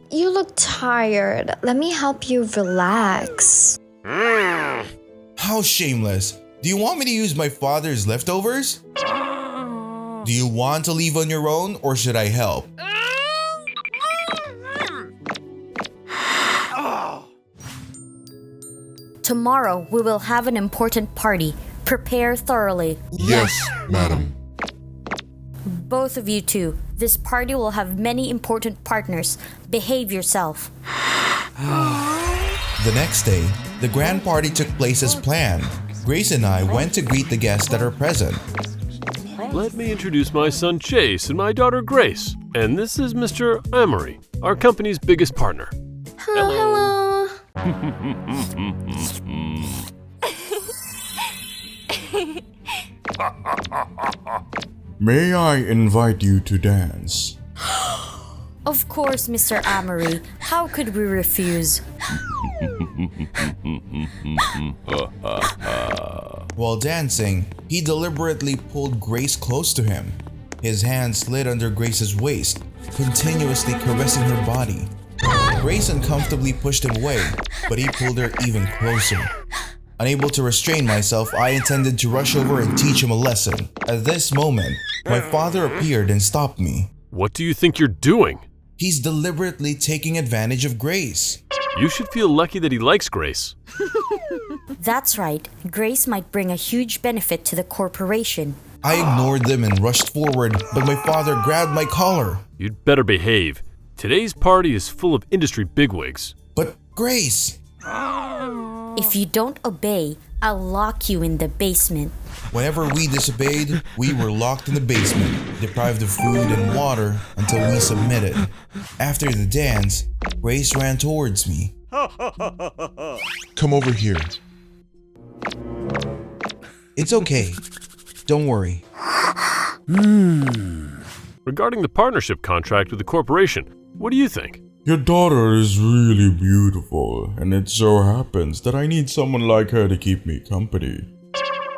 Speaker 1: You look tired. Let me help you relax.
Speaker 6: How shameless. Do you want me to use my father's leftovers? Do you want to leave on your own or should I help?
Speaker 2: Tomorrow we will have an important party. Prepare thoroughly.
Speaker 11: Yes, madam.
Speaker 2: Both of you too. This party will have many important partners. Behave yourself.
Speaker 6: The next day, the grand party took place as planned. Grace and I went to greet the guests that are present.
Speaker 7: Let me introduce my son Chase and my daughter Grace. And this is Mr. Amory, our company's biggest partner.
Speaker 1: Hello.
Speaker 11: May I invite you to dance?
Speaker 2: Of course, Mr. Amory. How could we refuse?
Speaker 6: While dancing, he deliberately pulled Grace close to him. His hand slid under Grace's waist, continuously caressing her body. Grace uncomfortably pushed him away, but he pulled her even closer. Unable to restrain myself, I intended to rush over and teach him a lesson. At this moment, my father appeared and stopped me.
Speaker 7: What do you think you're doing?
Speaker 6: He's deliberately taking advantage of Grace.
Speaker 7: You should feel lucky that he likes Grace.
Speaker 2: That's right. Grace might bring a huge benefit to the corporation.
Speaker 6: I ignored them and rushed forward, but my father grabbed my collar.
Speaker 7: You'd better behave. Today's party is full of industry bigwigs.
Speaker 6: But Grace!
Speaker 2: If you don't obey, I'll lock you in the basement.
Speaker 6: Whenever we disobeyed, we were locked in the basement, deprived of food and water until we submitted. After the dance, Grace ran towards me.
Speaker 11: Come over here.
Speaker 6: It's okay. Don't worry.
Speaker 7: Regarding the partnership contract with the corporation, what do you think?
Speaker 11: Your daughter is really beautiful, and it so happens that I need someone like her to keep me company.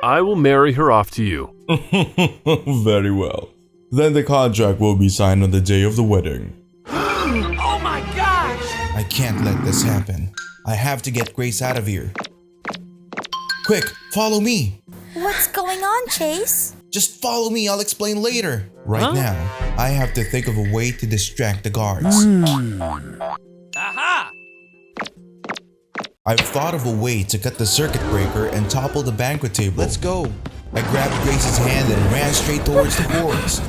Speaker 7: I will marry her off to you.
Speaker 11: Very well. Then the contract will be signed on the day of the wedding.
Speaker 12: Oh my gosh!
Speaker 6: I can't let this happen. I have to get Grace out of here. Quick, follow me.
Speaker 2: What's going on, Chase?
Speaker 6: Just follow me, I'll explain later. Right now, I have to think of a way to distract the guards.
Speaker 12: Aha!
Speaker 6: I've thought of a way to cut the circuit breaker and topple the banquet table. Let's go. I grabbed Grace's hand and ran straight towards the forest.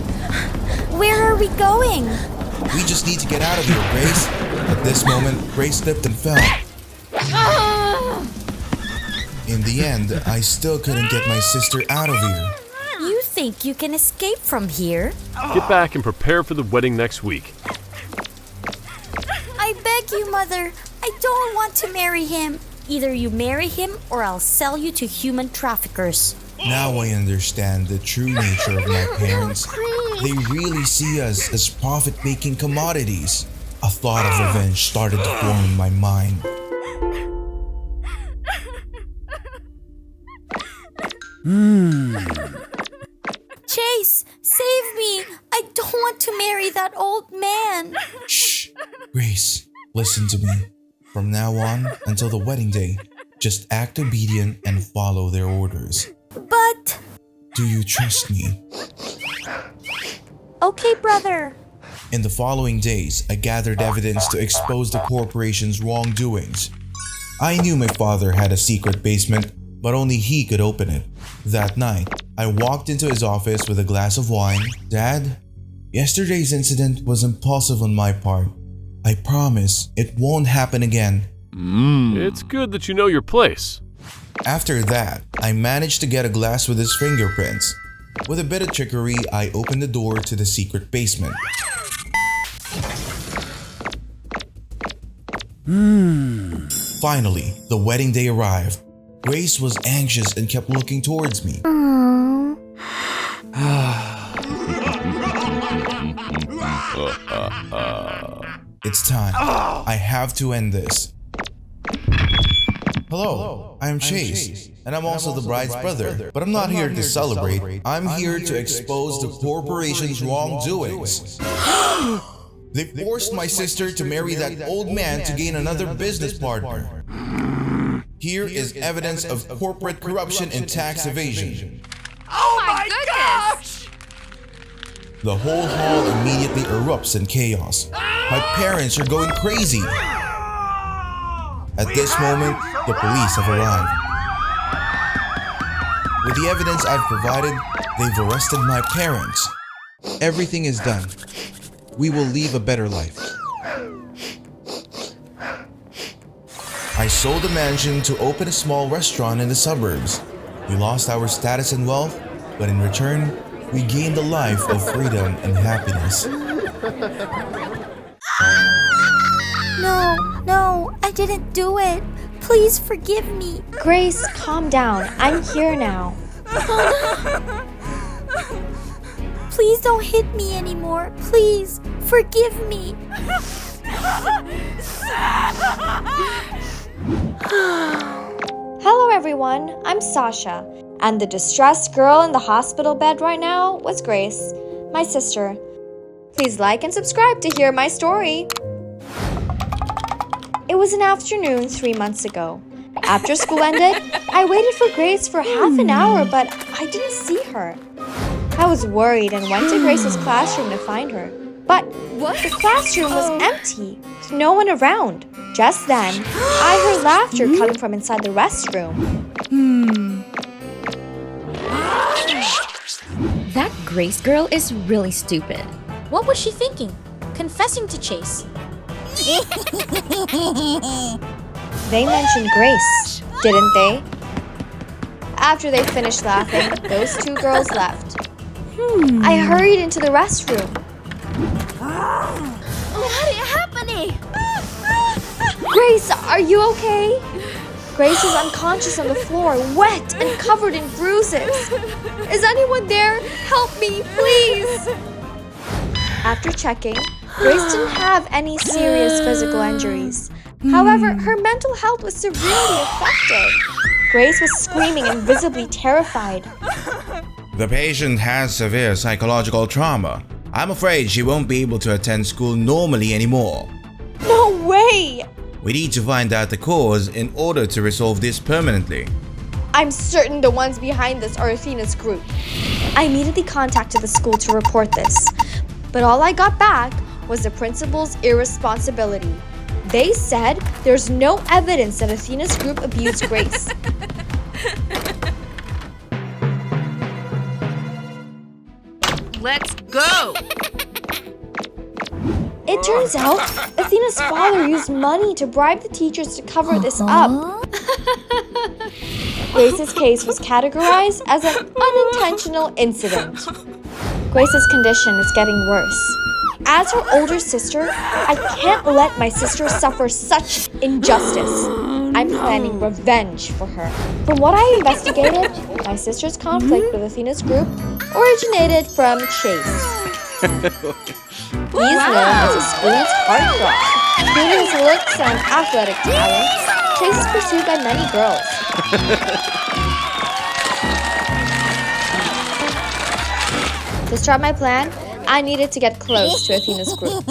Speaker 2: Where are we going?
Speaker 6: We just need to get out of here, Grace. At this moment, Grace slipped and fell. In the end, I still couldn't get my sister out of here.
Speaker 2: You think you can escape from here?
Speaker 7: Get back and prepare for the wedding next week.
Speaker 2: I beg you, Mother. I don't want to marry him. Either you marry him or I'll sell you to human traffickers.
Speaker 6: Now I understand the true nature of my parents. They really see us as profit-making commodities. A thought of revenge started to form in my mind.
Speaker 2: Chase, save me! I don't want to marry that old man.
Speaker 6: Shh! Grace, listen to me. From now on until the wedding day, just act obedient and follow their orders.
Speaker 2: But...
Speaker 6: Do you trust me?
Speaker 2: Okay, brother.
Speaker 6: In the following days, I gathered evidence to expose the corporation's wrongdoings. I knew my father had a secret basement, but only he could open it. That night, I walked into his office with a glass of wine. Dad, yesterday's incident was impulsive on my part. I promise it won't happen again.
Speaker 10: It's good that you know your place.
Speaker 6: After that, I managed to get a glass with his fingerprints. With a bit of trickery, I opened the door to the secret basement. Finally, the wedding day arrived. Grace was anxious and kept looking towards me. It's time. I have to end this. Hello, I'm Chase, and I'm also the bride's brother. But I'm not here to celebrate. I'm here to expose the corporation's wrongdoings. They forced my sister to marry that old man to gain another business partner. Here is evidence of corporate corruption and tax evasion.
Speaker 12: Oh my gosh!
Speaker 6: The whole hall immediately erupts in chaos. My parents are going crazy. At this moment, the police have arrived. With the evidence I've provided, they've arrested my parents. Everything is done. We will lead a better life. I sold the mansion to open a small restaurant in the suburbs. We lost our status and wealth, but in return, we gained a life of freedom and happiness.
Speaker 2: No, I didn't do it. Please forgive me.
Speaker 1: Grace, calm down. I'm here now.
Speaker 2: Please don't hit me anymore. Please, forgive me.
Speaker 1: Hello everyone, I'm Sasha, and the distressed girl in the hospital bed right now was Grace, my sister. Please like and subscribe to hear my story. It was an afternoon 3 months ago. After school ended, I waited for Grace for half an hour, but I didn't see her. I was worried and went to Grace's classroom to find her. But the classroom was empty, with no one around. Just then, I heard laughter coming from inside the restroom.
Speaker 5: That Grace girl is really stupid.
Speaker 2: What was she thinking? Confessing to Chase.
Speaker 1: They mentioned Grace, didn't they? After they finished laughing, those two girls left. I hurried into the restroom.
Speaker 8: What is happening?
Speaker 1: Grace, are you okay? Grace was unconscious on the floor, wet and covered in bruises. Is anyone there? Help me, please! After checking, Grace didn't have any serious physical injuries. However, her mental health was severely affected. Grace was screaming and visibly terrified.
Speaker 6: The patient has severe psychological trauma. I'm afraid she won't be able to attend school normally anymore.
Speaker 1: No way!
Speaker 6: We need to find out the cause in order to resolve this permanently.
Speaker 1: I'm certain the ones behind this are Athena's group. I immediately contacted the school to report this, but all I got back was the principal's irresponsibility. They said there's no evidence that Athena's group abused Grace.
Speaker 3: Let's go!
Speaker 1: It turns out Athena's father used money to bribe the teachers to cover this up. Grace's case was categorized as an unintentional incident. Grace's condition is getting worse. As her older sister, I can't let my sister suffer such injustice. I'm planning revenge for her. From what I investigated, my sister's conflict with Athena's group originated from Chase. He's known as the school's heartthrob. Due to his looks and athletic talents, Chase is pursued by many girls. To start my plan, I needed to get close to Athena's group.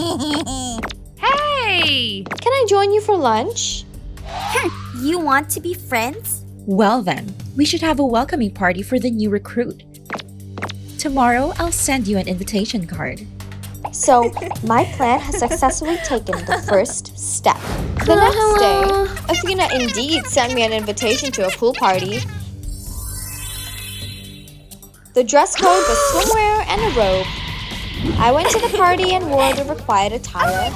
Speaker 12: Hey!
Speaker 1: Can I join you for lunch?
Speaker 2: You want to be friends?
Speaker 5: Well then, we should have a welcoming party for the new recruit. Tomorrow, I'll send you an invitation card.
Speaker 1: So, my plan has successfully taken the first step. The next day, Athena indeed sent me an invitation to a pool party. The dress code was swimwear and a robe. I went to the party and wore the required attire.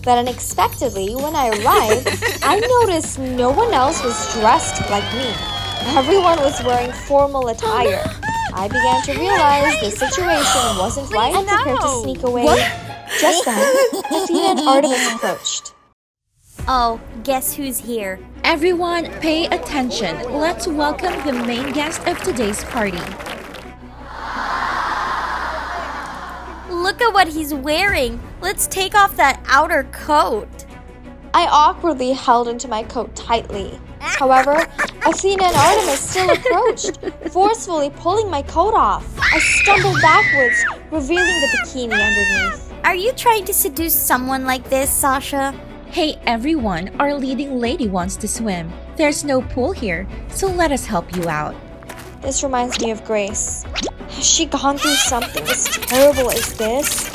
Speaker 1: But unexpectedly, when I arrived, I noticed no one else was dressed like me. Everyone was wearing formal attire. I began to realize the situation wasn't right and prepared to sneak away. Just then, Athena and Artemis approached.
Speaker 2: Oh, guess who's here?
Speaker 5: Everyone, pay attention. Let's welcome the main guest of today's party.
Speaker 2: Look at what he's wearing. Let's take off that outer coat.
Speaker 1: I awkwardly held into my coat tightly. However, Athena and Artemis still approached, forcefully pulling my coat off. I stumbled backwards, revealing the bikini underneath.
Speaker 2: Are you trying to seduce someone like this, Sasha?
Speaker 5: Hey everyone, our leading lady wants to swim. There's no pool here, so let us help you out.
Speaker 1: This reminds me of Grace. Has she gone through something as terrible as this?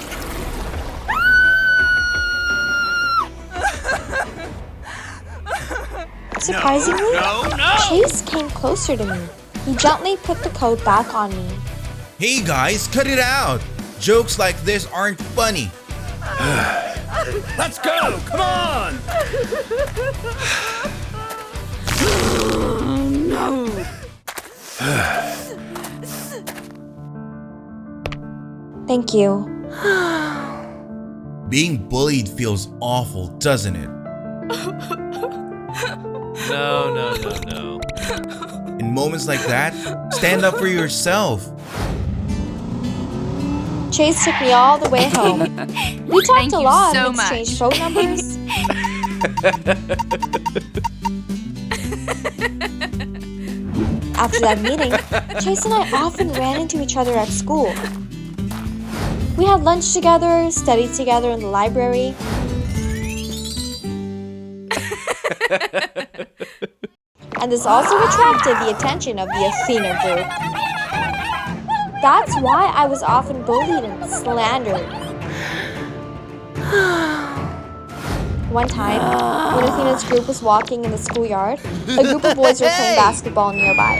Speaker 1: Surprisingly, Chase came closer to me. He gently put the coat back on me.
Speaker 6: Hey guys, cut it out! Jokes like this aren't funny.
Speaker 10: Let's go! Come on!
Speaker 12: No!
Speaker 1: Thank you.
Speaker 6: Being bullied feels awful, doesn't it?
Speaker 7: No.
Speaker 6: In moments like that, stand up for yourself.
Speaker 1: Chase took me all the way home. We talked
Speaker 12: Thank
Speaker 1: a
Speaker 12: you
Speaker 1: lot
Speaker 12: so
Speaker 1: and exchanged phone numbers. After that meeting, Chase and I often ran into each other at school. We had lunch together, studied together in the library. And this also attracted the attention of the Athena group. That's why I was often bullied and slandered. One time, when Athena's group was walking in the schoolyard, a group of boys were playing basketball nearby.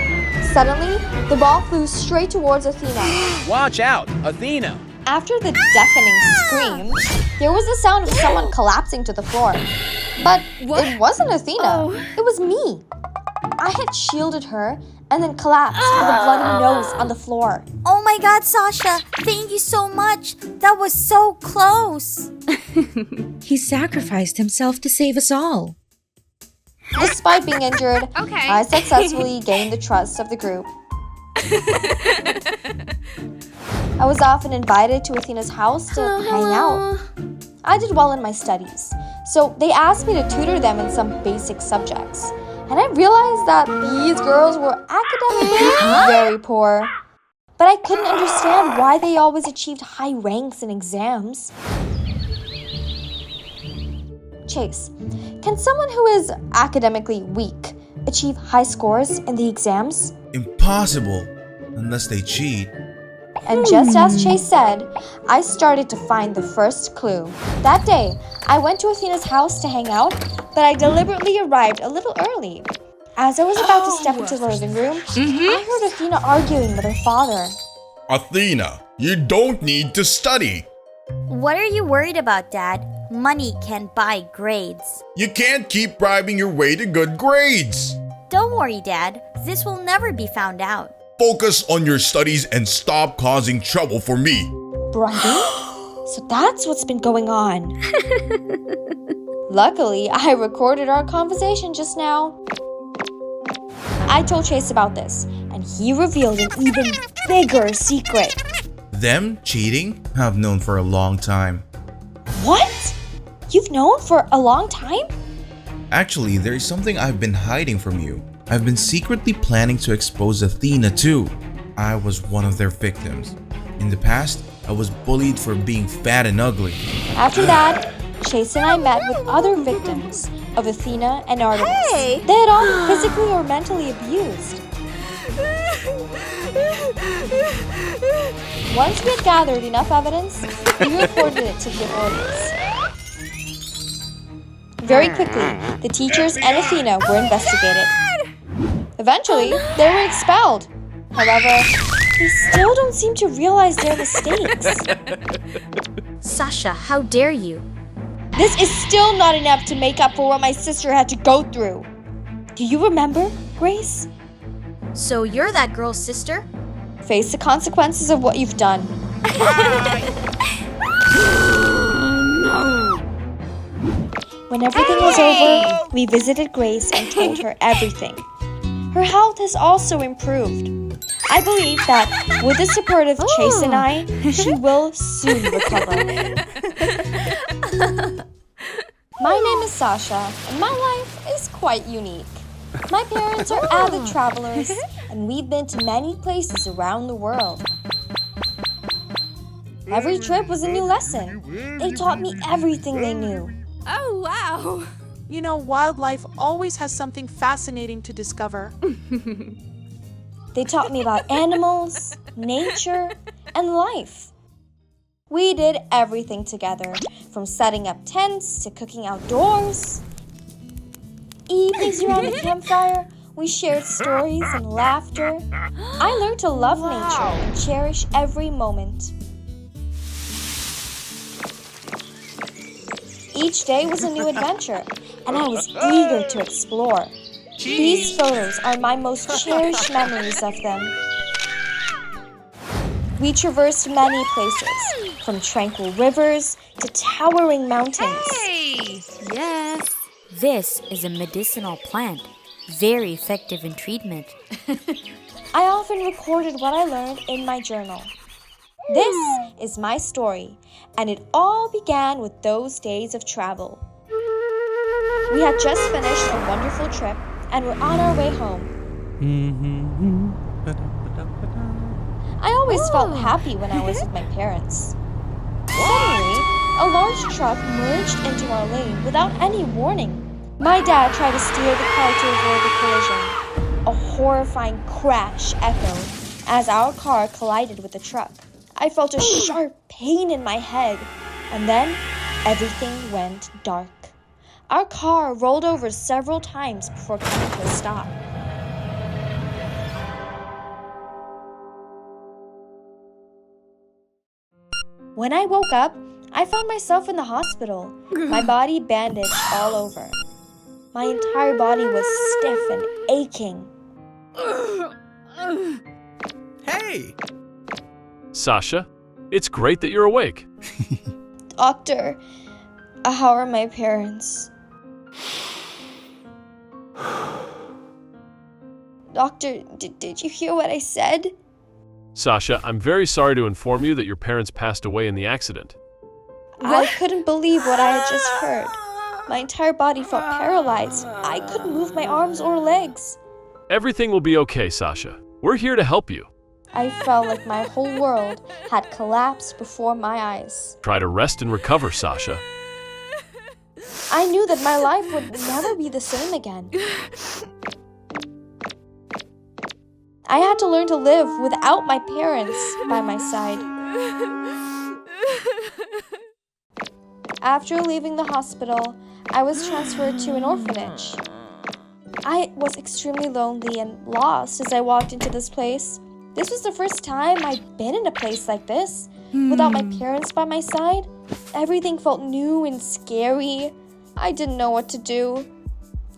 Speaker 1: Suddenly, the ball flew straight towards Athena.
Speaker 13: Watch out, Athena!
Speaker 1: After the deafening scream, there was the sound of someone collapsing to the floor. But it wasn't Athena, it was me. I had shielded her and then collapsed with a bloody nose on the floor.
Speaker 2: Oh my god, Sasha! Thank you so much! That was so close!
Speaker 5: He sacrificed himself to save us all.
Speaker 1: Despite being injured, I successfully gained the trust of the group. I was often invited to Athena's house to hang out. I did well in my studies, so they asked me to tutor them in some basic subjects. And I realized that these girls were academically very poor. But I couldn't understand why they always achieved high ranks in exams. Chase, can someone who is academically weak achieve high scores in the exams?
Speaker 6: Impossible, unless they cheat.
Speaker 1: And just as Chase said, I started to find the first clue. That day, I went to Athena's house to hang out, but I deliberately arrived a little early. As I was about to step into the living room, I heard Athena arguing with her father.
Speaker 11: Athena, you don't need to study.
Speaker 2: What are you worried about, Dad? Money can buy grades.
Speaker 11: You can't keep bribing your way to good grades.
Speaker 2: Don't worry, Dad. This will never be found out.
Speaker 11: Focus on your studies and stop causing trouble for me.
Speaker 1: Bribing? So that's what's been going on. Luckily, I recorded our conversation just now. I told Chase about this, and he revealed an even bigger secret.
Speaker 6: Them cheating? I've known for a long time.
Speaker 1: What? You've known for a long time?
Speaker 6: Actually, there is something I've been hiding from you. I've been secretly planning to expose Athena too. I was one of their victims. In the past, I was bullied for being fat and ugly.
Speaker 1: After that, Chase and I met with other victims of Athena and Artemis.
Speaker 8: Hey!
Speaker 1: They had all been physically or mentally abused. Once we had gathered enough evidence, we reported it to the authorities. Very quickly, the teachers and Athena were investigated. Eventually, they were expelled. However, they still don't seem to realize their mistakes.
Speaker 2: Sasha, how dare you?
Speaker 1: This is still not enough to make up for what my sister had to go through. Do you remember, Grace?
Speaker 2: So you're that girl's sister?
Speaker 1: Face the consequences of what you've done. When everything was over, we visited Grace and told her everything. Her health has also improved. I believe that with the support of Chase and I, she will soon recover. My name is Sasha, and my life is quite unique. My parents are avid travelers, and we've been to many places around the world. Every trip was a new lesson. They taught me everything they knew.
Speaker 12: Oh, wow.
Speaker 14: You know, wildlife always has something fascinating to discover.
Speaker 1: They taught me about animals, nature, and life. We did everything together, from setting up tents to cooking outdoors. Evenings around the campfire, we shared stories and laughter. I learned to love nature and cherish every moment. Each day was a new adventure, and I was eager to explore. These photos are my most cherished memories of them. We traversed many places, from tranquil rivers to towering mountains.
Speaker 12: Hey!
Speaker 2: Yes. This is a medicinal plant, very effective in treatment.
Speaker 1: I often recorded what I learned in my journal. This is my story, and it all began with those days of travel. We had just finished a wonderful trip and were on our way home. I always felt happy when I was with my parents. Suddenly, a large truck merged into our lane without any warning. My dad tried to steer the car to avoid the collision. A horrifying crash echoed as our car collided with the truck. I felt a sharp pain in my head, and then everything went dark. Our car rolled over several times before coming to a stop. When I woke up, I found myself in the hospital, my body bandaged all over. My entire body was stiff and aching.
Speaker 10: Hey! Sasha, it's great that you're awake.
Speaker 1: Doctor, how are my parents? Doctor, did you hear what I said?
Speaker 10: Sasha, I'm very sorry to inform you that your parents passed away in the accident.
Speaker 1: I couldn't believe what I had just heard. My entire body felt paralyzed. I couldn't move my arms or legs.
Speaker 10: Everything will be okay, Sasha. We're here to help you.
Speaker 1: I felt like my whole world had collapsed before my eyes.
Speaker 10: Try to rest and recover, Sasha.
Speaker 1: I knew that my life would never be the same again. I had to learn to live without my parents by my side. After leaving the hospital, I was transferred to an orphanage. I was extremely lonely and lost as I walked into this place. This was the first time I'd been in a place like this, without my parents by my side. Everything felt new and scary. I didn't know what to do.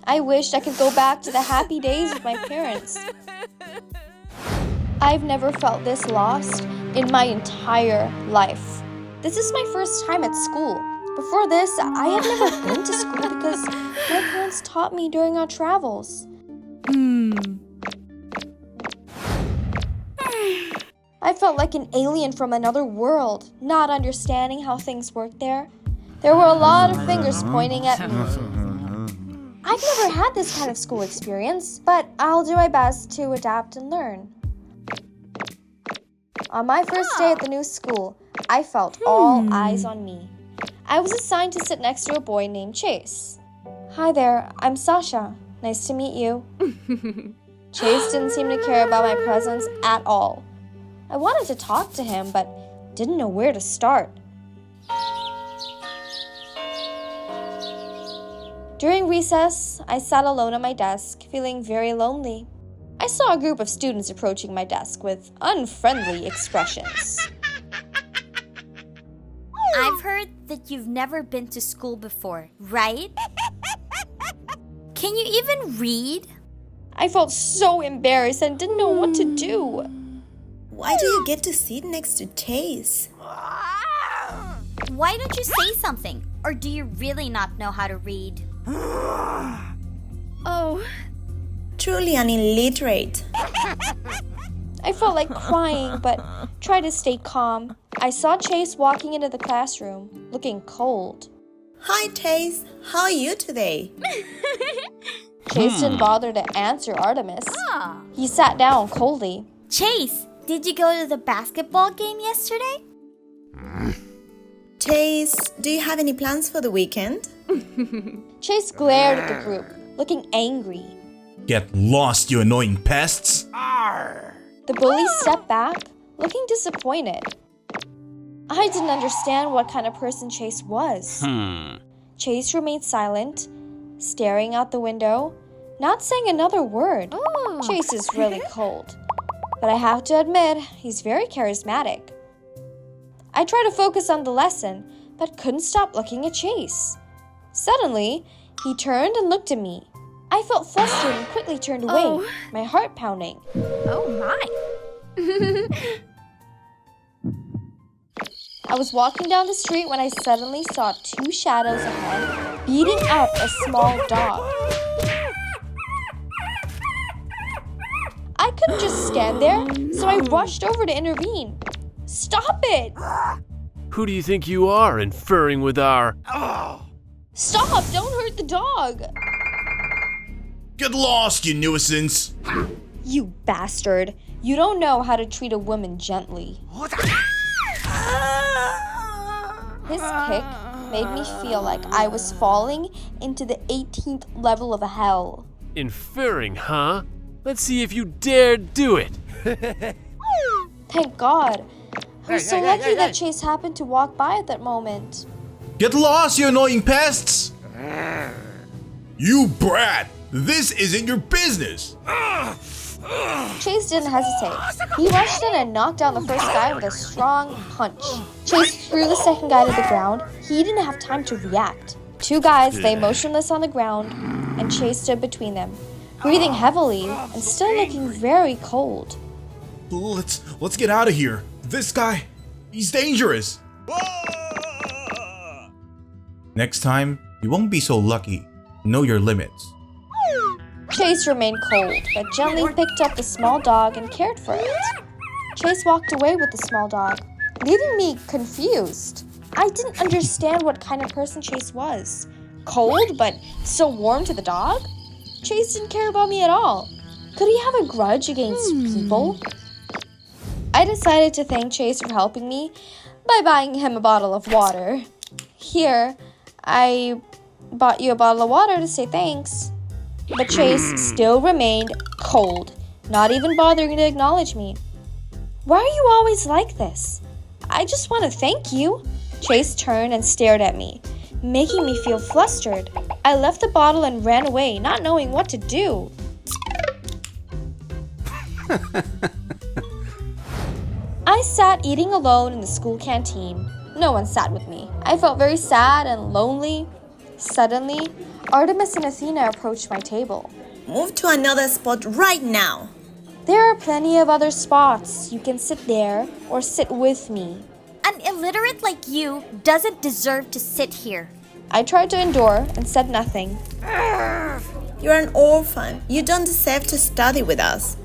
Speaker 1: I wished I could go back to the happy days with my parents. I've never felt this lost in my entire life. This is my first time at school. Before this, I had never been to school because my parents taught me during our travels. I felt like an alien from another world, not understanding how things worked there. There were a lot of fingers pointing at me. I've never had this kind of school experience, but I'll do my best to adapt and learn. On my first day at the new school, I felt all eyes on me. I was assigned to sit next to a boy named Chase. Hi there, I'm Sasha. Nice to meet you. Chase didn't seem to care about my presence at all. I wanted to talk to him, but didn't know where to start. During recess, I sat alone at my desk, feeling very lonely. I saw a group of students approaching my desk with unfriendly expressions.
Speaker 2: I've heard that you've never been to school before, right? Can you even read?
Speaker 1: I felt so embarrassed and didn't know what to do.
Speaker 15: Why do you get to sit next to Chase?
Speaker 2: Why don't you say something? Or do you really not know how to read?
Speaker 12: Oh.
Speaker 15: Truly an illiterate.
Speaker 1: I felt like crying, but tried to stay calm. I saw Chase walking into the classroom, looking cold.
Speaker 15: Hi, Chase. How are you today?
Speaker 1: Chase didn't bother to answer Artemis. He sat down coldly.
Speaker 2: Chase, did you go to the basketball game yesterday?
Speaker 15: Chase, do you have any plans for the weekend?
Speaker 1: Chase glared at the group, looking angry.
Speaker 6: Get lost, you annoying pests!
Speaker 1: The bully stepped back, looking disappointed. I didn't understand what kind of person Chase was. Chase remained silent, staring out the window, not saying another word. Chase is really cold, but I have to admit, he's very charismatic. I tried to focus on the lesson, but couldn't stop looking at Chase. Suddenly, he turned and looked at me. I felt flustered and quickly turned away, my heart pounding.
Speaker 12: Oh my.
Speaker 1: I was walking down the street when I suddenly saw two shadows ahead, beating up a small dog. I couldn't just stand there, so I rushed over to intervene. Stop it!
Speaker 7: Who do you think you are, inferring with our...
Speaker 1: Stop! Don't hurt the dog!
Speaker 6: Get lost, you nuisance!
Speaker 1: You bastard. You don't know how to treat a woman gently. His kick made me feel like I was falling into the 18th level of hell.
Speaker 7: Inferring, huh? Let's see if you dare do it.
Speaker 1: Thank God. I was so lucky that Chase happened to walk by at that moment.
Speaker 6: Get lost, you annoying pests! You brat! This isn't your business!
Speaker 1: Chase didn't hesitate. He rushed in and knocked down the first guy with a strong punch. Chase threw the second guy to the ground. He didn't have time to react. Two guys lay motionless on the ground, and Chase stood between them, breathing heavily and still looking very cold.
Speaker 6: Let's get out of here. This guy, he's dangerous. Next time, you won't be so lucky. Know your limits.
Speaker 1: Chase remained cold, but gently picked up the small dog and cared for it. Chase walked away with the small dog, leaving me confused. I didn't understand what kind of person Chase was. Cold, but still warm to the dog? Chase didn't care about me at all. Could he have a grudge against people? I decided to thank Chase for helping me by buying him a bottle of water. Here, I bought you a bottle of water to say thanks. But Chase still remained cold, not even bothering to acknowledge me. Why are you always like this? I just want to thank you. Chase turned and stared at me, making me feel flustered. I left the bottle and ran away, not knowing what to do. I sat eating alone in the school canteen. No one sat with me. I felt very sad and lonely. Suddenly, Artemis and Athena approached my table.
Speaker 15: Move to another spot right now.
Speaker 1: There are plenty of other spots. You can sit there or sit with me.
Speaker 2: An illiterate like you doesn't deserve to sit here.
Speaker 1: I tried to endure and said nothing.
Speaker 15: You're an orphan. You don't deserve to study with us.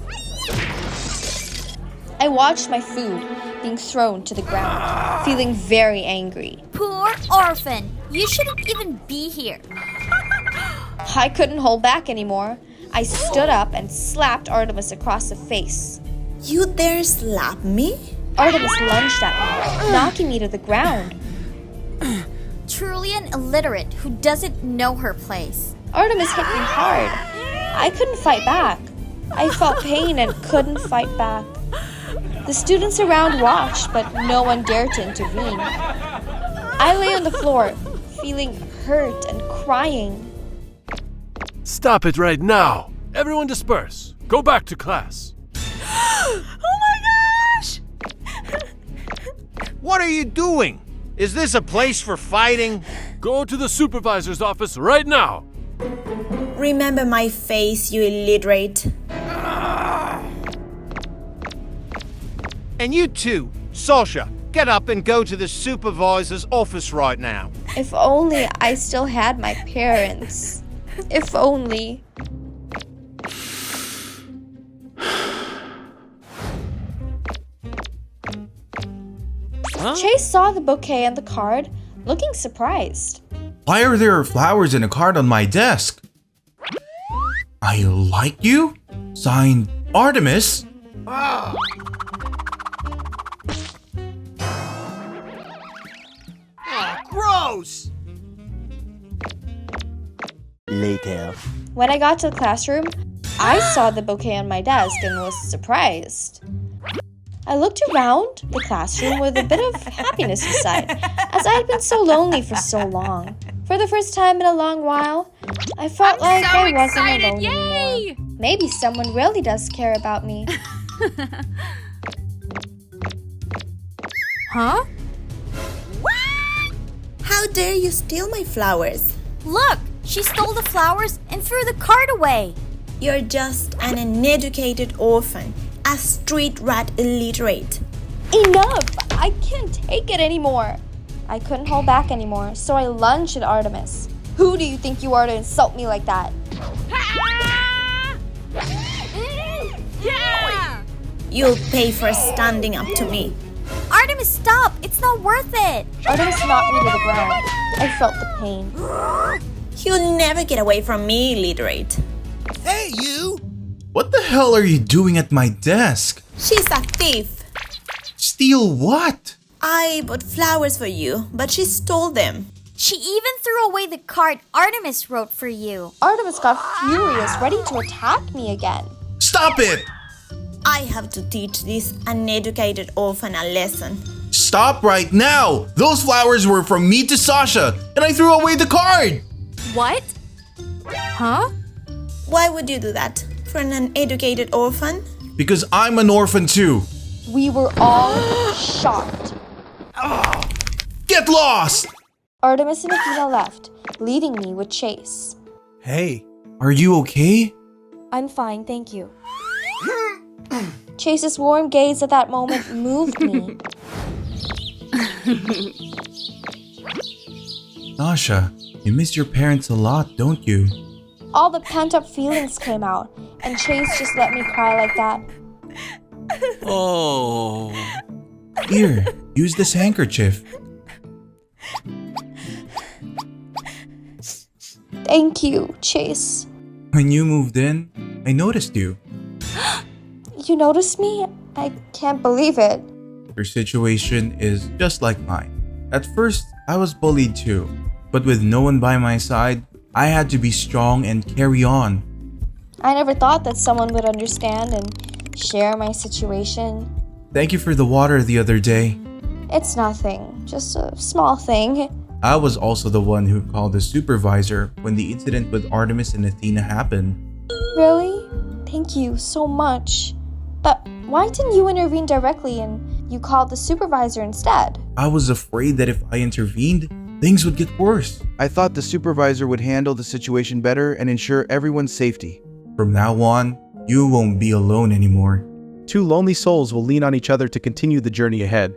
Speaker 1: I watched my food being thrown to the ground, feeling very angry.
Speaker 2: Poor orphan. You shouldn't even be here.
Speaker 1: I couldn't hold back anymore. I stood up and slapped Artemis across the face.
Speaker 15: You dare slap me?
Speaker 1: Artemis lunged at me, knocking me to the ground.
Speaker 2: Truly an illiterate who doesn't know her place.
Speaker 1: Artemis hit me hard. I couldn't fight back. I felt pain and couldn't fight back. The students around watched, but no one dared to intervene. I lay on the floor, feeling hurt and crying.
Speaker 7: Stop it right now! Everyone disperse. Go back to class.
Speaker 12: Oh my gosh!
Speaker 13: What are you doing? Is this a place for fighting?
Speaker 7: Go to the supervisor's office right now.
Speaker 15: Remember my face, you illiterate.
Speaker 13: And you too, Sasha, get up and go to the supervisor's office right now.
Speaker 1: If only I still had my parents. If only.
Speaker 6: Huh?
Speaker 1: Chase saw the bouquet and the card, looking surprised.
Speaker 6: Why are there flowers and a card on my desk? I like you? Signed, Artemis?
Speaker 13: Ah. Gross!
Speaker 16: Later.
Speaker 1: When I got to the classroom, I saw the bouquet on my desk and was surprised. I looked around the classroom with a bit of happiness inside, as I had been so lonely for so long. For the first time in a long while, I felt like I wasn't alone anymore. Maybe someone really does care about me.
Speaker 2: Huh?
Speaker 15: How dare you steal my flowers?
Speaker 2: Look, she stole the flowers and threw the card away.
Speaker 15: You're just an uneducated orphan, a street rat illiterate.
Speaker 1: Enough! I can't take it anymore. I couldn't hold back anymore, so I lunged at Artemis. Who do you think you are to insult me like that?
Speaker 12: Yeah!
Speaker 15: You'll pay for standing up to me.
Speaker 2: Artemis, stop! It's not worth it!
Speaker 1: Artemis knocked me to the ground. I felt the pain.
Speaker 15: You'll never get away from me, illiterate.
Speaker 13: Hey, you!
Speaker 6: What the hell are you doing at my desk?
Speaker 15: She's a thief.
Speaker 6: Steal what?
Speaker 15: I bought flowers for you, but she stole them.
Speaker 2: She even threw away the card Artemis wrote for you.
Speaker 1: Artemis got furious, ready to attack me again.
Speaker 6: Stop it!
Speaker 15: I have to teach this uneducated orphan a lesson.
Speaker 6: Stop right now! Those flowers were from me to Sasha, and I threw away the card!
Speaker 2: What? Huh?
Speaker 15: Why would you do that? For an uneducated orphan?
Speaker 6: Because I'm an orphan too.
Speaker 1: We were all shocked.
Speaker 6: Get lost!
Speaker 1: Artemis and Athena left, leaving me with Chase.
Speaker 6: Hey, are you okay?
Speaker 1: I'm fine, thank you. Chase's warm gaze at that moment moved me.
Speaker 6: Sasha, you miss your parents a lot, don't you?
Speaker 1: All the pent-up feelings came out, and Chase just let me cry like that.
Speaker 6: Oh. Here, use this handkerchief.
Speaker 1: Thank you, Chase.
Speaker 6: When you moved in, I noticed you.
Speaker 1: You noticed me? I can't believe it.
Speaker 6: Your situation is just like mine. At first, I was bullied too, but with no one by my side, I had to be strong and carry on.
Speaker 1: I never thought that someone would understand and share my situation.
Speaker 6: Thank you for the water the other day.
Speaker 1: It's nothing, just a small thing.
Speaker 6: I was also the one who called the supervisor when the incident with Artemis and Athena happened.
Speaker 1: Really? Thank you so much. But why didn't you intervene directly and you called the supervisor instead?
Speaker 6: I was afraid that if I intervened, things would get worse.
Speaker 17: I thought the supervisor would handle the situation better and ensure everyone's safety.
Speaker 6: From now on, you won't be alone anymore.
Speaker 17: Two lonely souls will lean on each other to continue the journey ahead.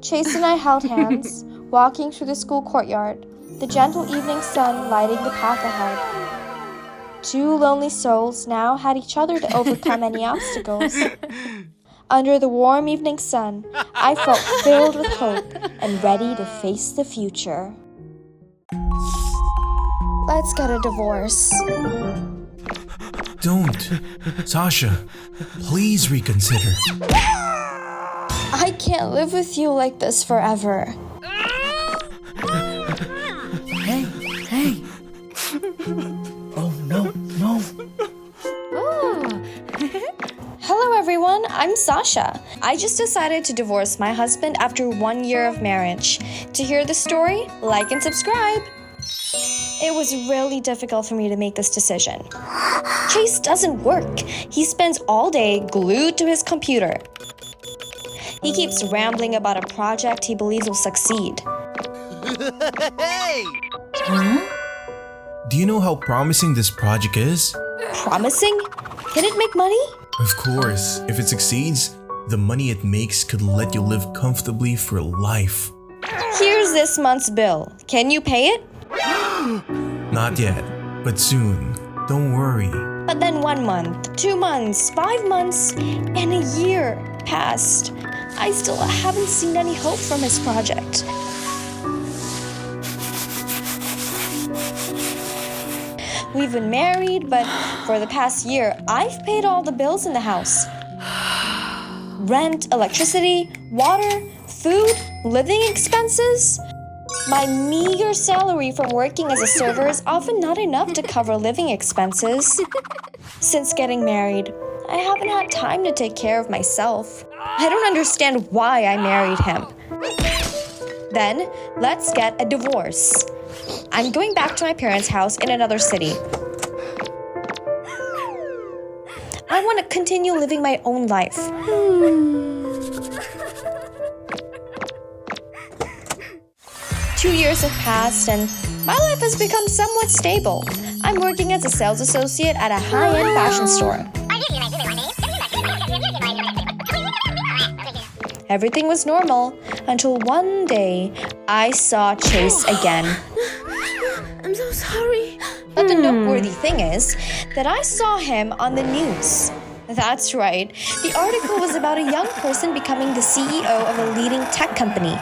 Speaker 1: Chase and I held hands, walking through the school courtyard, the gentle evening sun lighting the path ahead. Two lonely souls now had each other to overcome any obstacles. Under the warm evening sun, I felt filled with hope and ready to face the future. Let's get a divorce.
Speaker 6: Don't. Sasha, please reconsider.
Speaker 1: I can't live with you like this forever.
Speaker 6: Hey. Oh, no.
Speaker 1: Hello everyone, I'm Sasha. I just decided to divorce my husband after 1 year of marriage. To hear the story, like and subscribe. It was really difficult for me to make this decision. Chase doesn't work. He spends all day glued to his computer. He keeps rambling about a project he believes will succeed.
Speaker 13: Hey!
Speaker 6: Do you know how promising this project is?
Speaker 1: Promising? Can it make money?
Speaker 6: Of course, if it succeeds, the money it makes could let you live comfortably for life.
Speaker 1: Here's this month's bill. Can you pay it?
Speaker 6: Not yet, but soon. Don't worry.
Speaker 1: But then 1 month, 2 months, 5 months, and a year passed. I still haven't seen any hope from his project. We've been married, but for the past year, I've paid all the bills in the house. Rent, electricity, water, food, living expenses. My meager salary from working as a server is often not enough to cover living expenses. Since getting married, I haven't had time to take care of myself. I don't understand why I married him. Then, let's get a divorce. I'm going back to my parents' house in another city. I want to continue living my own life. 2 years have passed and my life has become somewhat stable. I'm working as a sales associate at a high-end fashion store. Everything was normal until one day I saw Chase again.
Speaker 8: I'm so sorry.
Speaker 1: But the noteworthy thing is that I saw him on the news. That's right. The article was about a young person becoming the CEO of a leading tech company.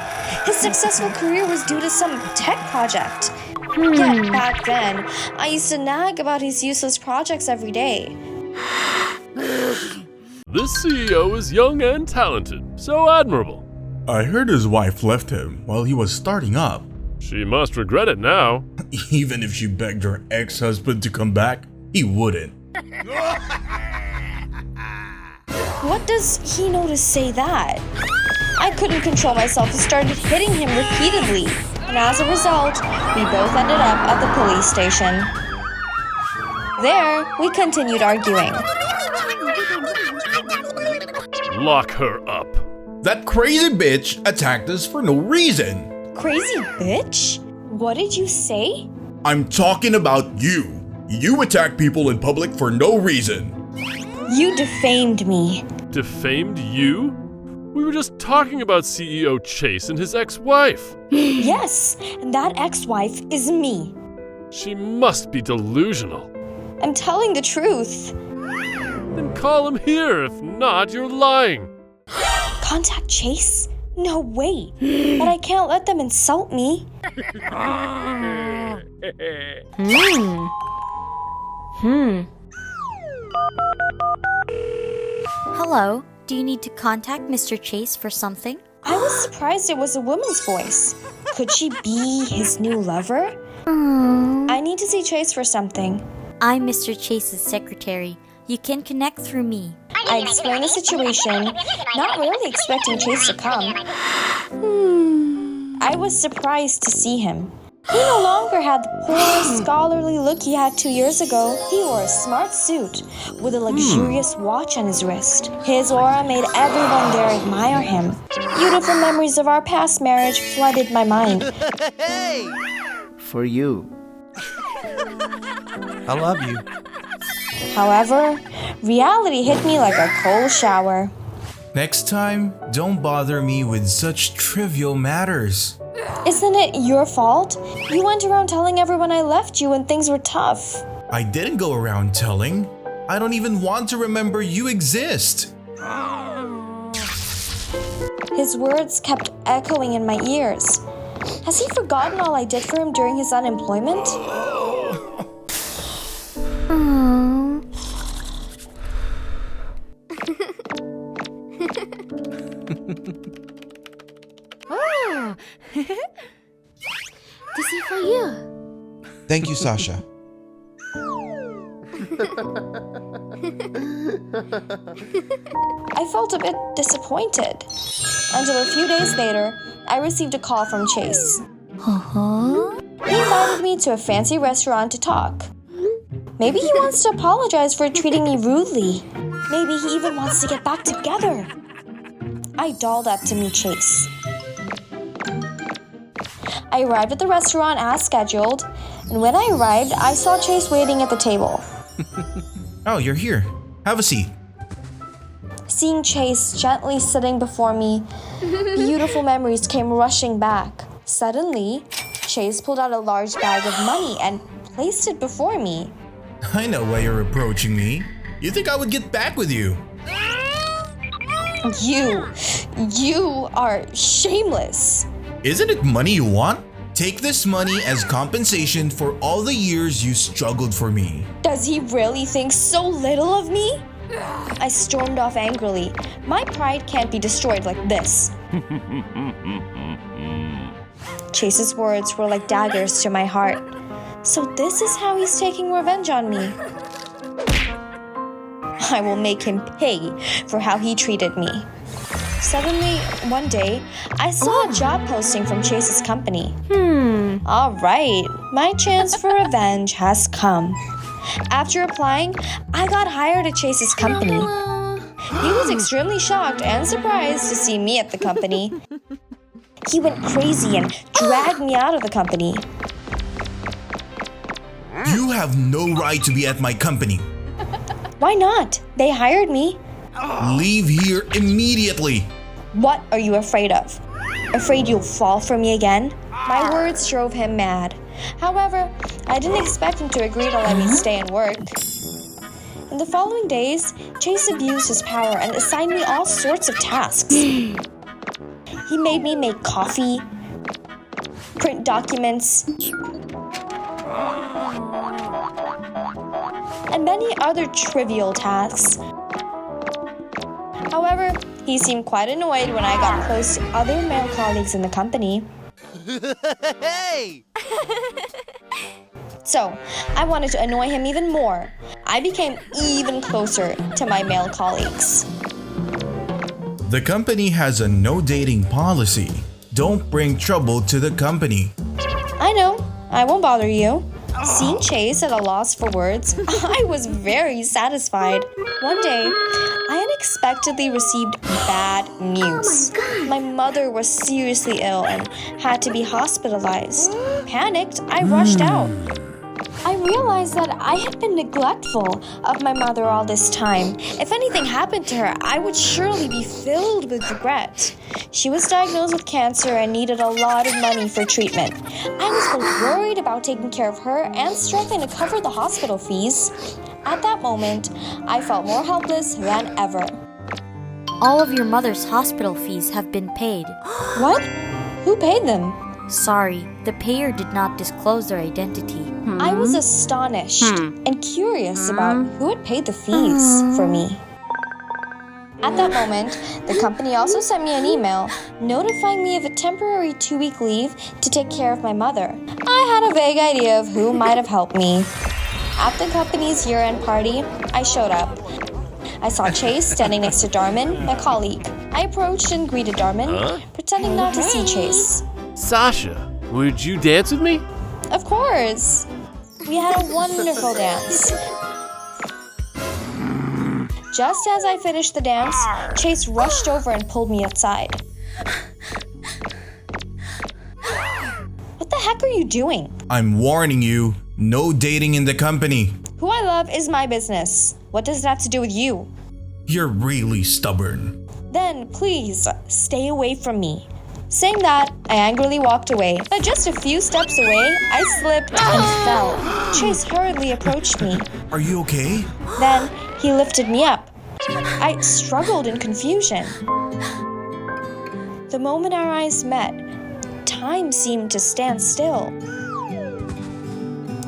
Speaker 1: His successful career was due to some tech project. Yet back then, I used to nag about his useless projects every day.
Speaker 10: This CEO is young and talented, so admirable.
Speaker 11: I heard his wife left him while he was starting up.
Speaker 10: She must regret it now.
Speaker 11: Even if she begged her ex-husband to come back, he wouldn't.
Speaker 1: What does he know to say that? I couldn't control myself and started hitting him repeatedly. And as a result, we both ended up at the police station. There, we continued arguing.
Speaker 10: Lock her up.
Speaker 11: That crazy bitch attacked us for no reason.
Speaker 1: Crazy bitch? What did you say?
Speaker 11: I'm talking about you. You attack people in public for no reason.
Speaker 1: You defamed me.
Speaker 10: Defamed you? We were just talking about CEO Chase and his ex-wife.
Speaker 1: Yes, and that ex-wife is me.
Speaker 10: She must be delusional.
Speaker 1: I'm telling the truth.
Speaker 10: Then call him here. If not, you're lying.
Speaker 1: Contact Chase? No way. But I can't let them insult me.
Speaker 2: Hello, do you need to contact Mr. Chase for something?
Speaker 1: I was surprised it was a woman's voice. Could she be his new lover? I need to see Chase for something.
Speaker 2: I'm Mr. Chase's secretary. You can connect through me.
Speaker 1: I explained the situation, not really expecting Chase to come. I was surprised to see him. He no longer had the poor, scholarly look he had 2 years ago. He wore a smart suit with a luxurious watch on his wrist. His aura made everyone there admire him. Beautiful memories of our past marriage flooded my mind.
Speaker 17: For you. I love you.
Speaker 1: However, reality hit me like a cold shower.
Speaker 6: Next time, don't bother me with such trivial matters.
Speaker 1: Isn't it your fault? You went around telling everyone I left you when things were tough.
Speaker 6: I didn't go around telling. I don't even want to remember you exist.
Speaker 1: His words kept echoing in my ears. Has he forgotten all I did for him during his unemployment?
Speaker 8: Oh. This is for you.
Speaker 6: Thank you, Sasha.
Speaker 1: I felt a bit disappointed. Until a few days later, I received a call from Chase. He invited me to a fancy restaurant to talk. Maybe he wants to apologize for treating me rudely. Maybe he even wants to get back together. I dolled up to meet Chase. I arrived at the restaurant as scheduled, and when I arrived, I saw Chase waiting at the table.
Speaker 6: Oh, you're here. Have a seat.
Speaker 1: Seeing Chase gently sitting before me, beautiful memories came rushing back. Suddenly, Chase pulled out a large bag of money and placed it before me.
Speaker 6: I know why you're approaching me. You think I would get back with you?
Speaker 1: You are shameless.
Speaker 6: Isn't it money you want? Take this money as compensation for all the years you struggled for me.
Speaker 1: Does he really think so little of me? I stormed off angrily. My pride can't be destroyed like this. Chase's words were like daggers to my heart. So this is how he's taking revenge on me. I will make him pay for how he treated me. Suddenly, one day, I saw a job posting from Chase's company. All right, my chance for revenge has come. After applying, I got hired at Chase's company. He was extremely shocked and surprised to see me at the company. He went crazy and dragged me out of the company.
Speaker 6: You have no right to be at my company.
Speaker 1: Why not? They hired me.
Speaker 6: Leave here immediately.
Speaker 1: What are you afraid of? Afraid you'll fall for me again? My words drove him mad. However, I didn't expect him to agree to let me stay and work. In the following days, Chase abused his power and assigned me all sorts of tasks. He made me make coffee, print documents, and many other trivial tasks. However, he seemed quite annoyed when I got close to other male colleagues in the company.
Speaker 13: Hey!
Speaker 1: So, I wanted to annoy him even more. I became even closer to my male colleagues.
Speaker 6: The company has a no dating policy. Don't bring trouble to the company.
Speaker 1: I know, I won't bother you. Seeing Chase at a loss for words, I was very satisfied. One day, I unexpectedly received bad news. My mother was seriously ill and had to be hospitalized. Panicked, I rushed out. I realized that I had been neglectful of my mother all this time. If anything happened to her, I would surely be filled with regret. She was diagnosed with cancer and needed a lot of money for treatment. I was both worried about taking care of her and struggling to cover the hospital fees. At that moment, I felt more helpless than ever.
Speaker 2: All of your mother's hospital fees have been paid.
Speaker 1: What? Who paid them?
Speaker 2: Sorry, the payer did not disclose their identity.
Speaker 1: I was astonished and curious about who had paid the fees for me. At that moment, the company also sent me an email notifying me of a temporary 2-week leave to take care of my mother. I had a vague idea of who might have helped me. At the company's year-end party, I showed up. I saw Chase standing next to Darman, my colleague. I approached and greeted Darman, pretending not to see Chase.
Speaker 7: Sasha, would you dance with me?
Speaker 1: Of course! We had a wonderful dance. Just as I finished the dance, Chase rushed over and pulled me aside. What the heck are you doing?
Speaker 6: I'm warning you, no dating in the company.
Speaker 1: Who I love is my business. What does that have to do with you?
Speaker 6: You're really stubborn.
Speaker 1: Then, please, stay away from me. Saying that, I angrily walked away. But just a few steps away, I slipped and fell. Chase hurriedly approached me.
Speaker 6: Are you okay?
Speaker 1: Then, he lifted me up. I struggled in confusion. The moment our eyes met, time seemed to stand still.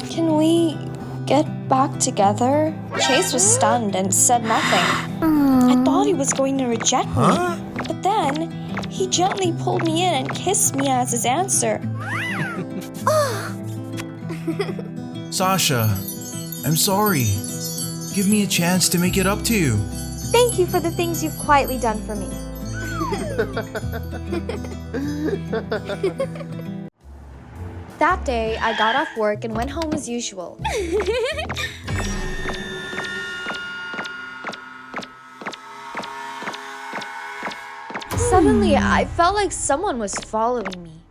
Speaker 1: Can we get back together? Chase was stunned and said nothing. I thought he was going to reject me, but then he gently pulled me in and kissed me as his answer.
Speaker 6: Sasha, I'm sorry. Give me a chance to make it up to you.
Speaker 1: Thank you for the things you've quietly done for me. That day, I got off work and went home as usual. Suddenly, I felt like someone was following me.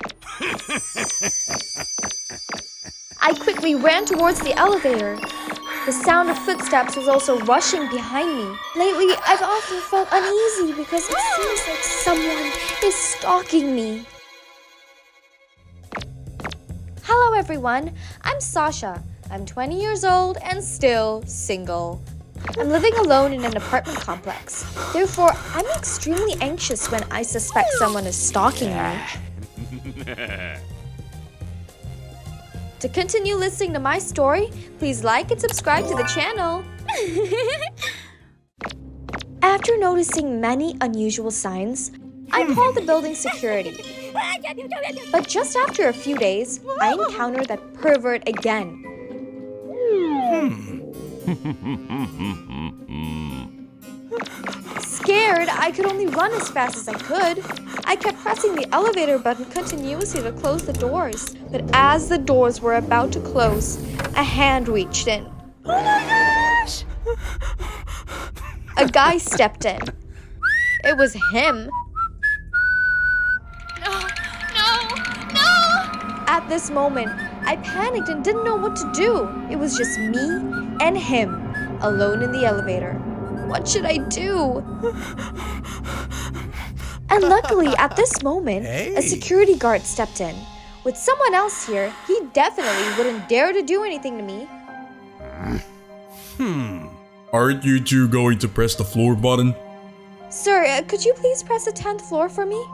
Speaker 1: I quickly ran towards the elevator. The sound of footsteps was also rushing behind me. Lately, I've often felt uneasy because it seems like someone is stalking me. Hello everyone, I'm Sasha. I'm 20 years old and still single. I'm living alone in an apartment complex. Therefore, I'm extremely anxious when I suspect someone is stalking me. To continue listening to my story, please like and subscribe to the channel. After noticing many unusual signs, I called the building security. But just after a few days, I encountered that pervert again. Scared, I could only run as fast as I could. I kept pressing the elevator button continuously to close the doors. But as the doors were about to close, a hand reached in.
Speaker 12: Oh my gosh!
Speaker 1: A guy stepped in. It was him.
Speaker 3: No!
Speaker 1: At this moment, I panicked and didn't know what to do. It was just me and him, alone in the elevator. What should I do? And luckily, at this moment, a security guard stepped in. With someone else here, he definitely wouldn't dare to do anything to me.
Speaker 11: Aren't you two going to press the floor button?
Speaker 1: Sir, could you please press the 10th floor for me?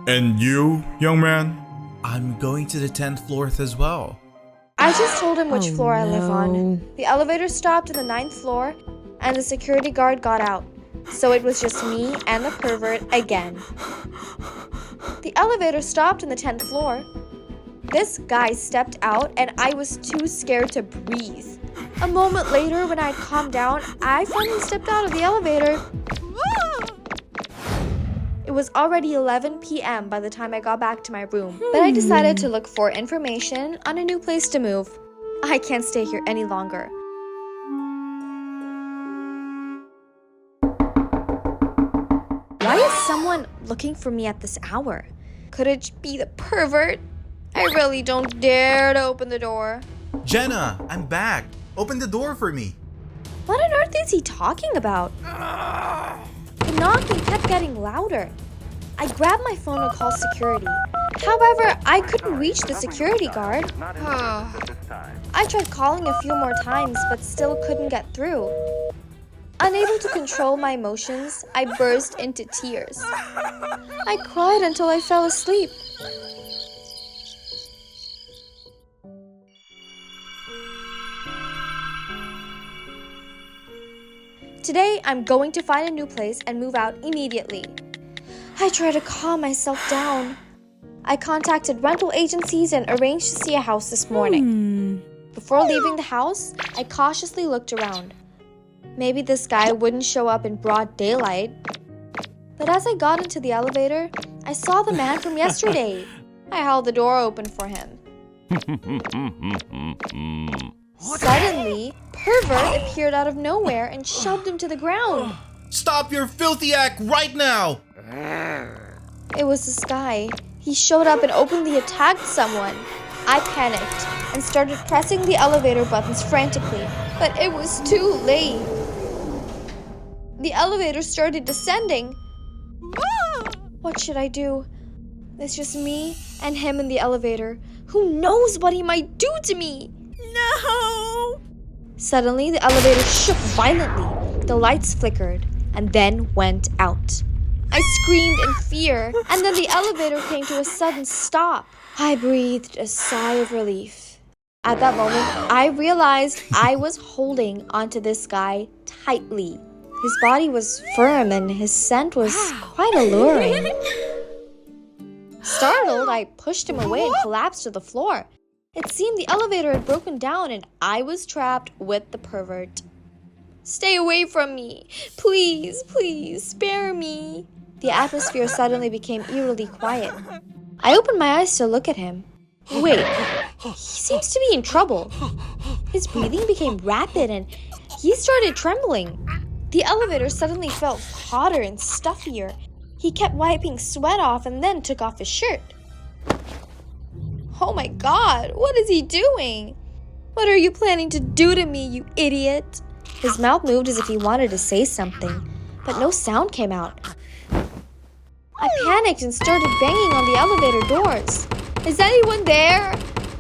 Speaker 11: And you, young man?
Speaker 6: I'm going to the 10th floor as well.
Speaker 1: I just told him which floor I live on. The elevator stopped on the 9th floor, and the security guard got out. So it was just me and the pervert again. The elevator stopped on the 10th floor. This guy stepped out, and I was too scared to breathe. A moment later, when I had calmed down, I finally stepped out of the elevator. It was already 11 p.m. by the time I got back to my room, but I decided to look for information on a new place to move. I can't stay here any longer. Why is someone looking for me at this hour? Could it be the pervert? I really don't dare to open the door.
Speaker 6: Jenna, I'm back. Open the door for me.
Speaker 1: What on earth is he talking about? The knocking kept getting louder. I grabbed my phone and called security. However, I couldn't reach the security guard. I tried calling a few more times, but still couldn't get through. Unable to control my emotions, I burst into tears. I cried until I fell asleep. Today, I'm going to find a new place and move out immediately. I try to calm myself down. I contacted rental agencies and arranged to see a house this morning. Before leaving the house, I cautiously looked around. Maybe this guy wouldn't show up in broad daylight. But as I got into the elevator, I saw the man from yesterday. I held the door open for him. Suddenly, pervert appeared out of nowhere and shoved him to the ground.
Speaker 6: Stop your filthy act right now!
Speaker 1: It was this guy. He showed up and openly attacked someone. I panicked and started pressing the elevator buttons frantically, but it was too late. The elevator started descending. What should I do? It's just me and him in the elevator. Who knows what he might do to me?
Speaker 12: No!
Speaker 1: Suddenly, the elevator shook violently. The lights flickered and then went out. I screamed in fear, and then the elevator came to a sudden stop. I breathed a sigh of relief. At that moment, I realized I was holding onto this guy tightly. His body was firm and his scent was quite alluring. Startled, I pushed him away and collapsed to the floor. It seemed the elevator had broken down and I was trapped with the pervert. Stay away from me. Please, please, spare me. The atmosphere suddenly became eerily quiet. I opened my eyes to look at him. Wait, he seems to be in trouble. His breathing became rapid and he started trembling. The elevator suddenly felt hotter and stuffier. He kept wiping sweat off and then took off his shirt. Oh my God, what is he doing? What are you planning to do to me, you idiot? His mouth moved as if he wanted to say something, but no sound came out. I panicked and started banging on the elevator doors. Is anyone there?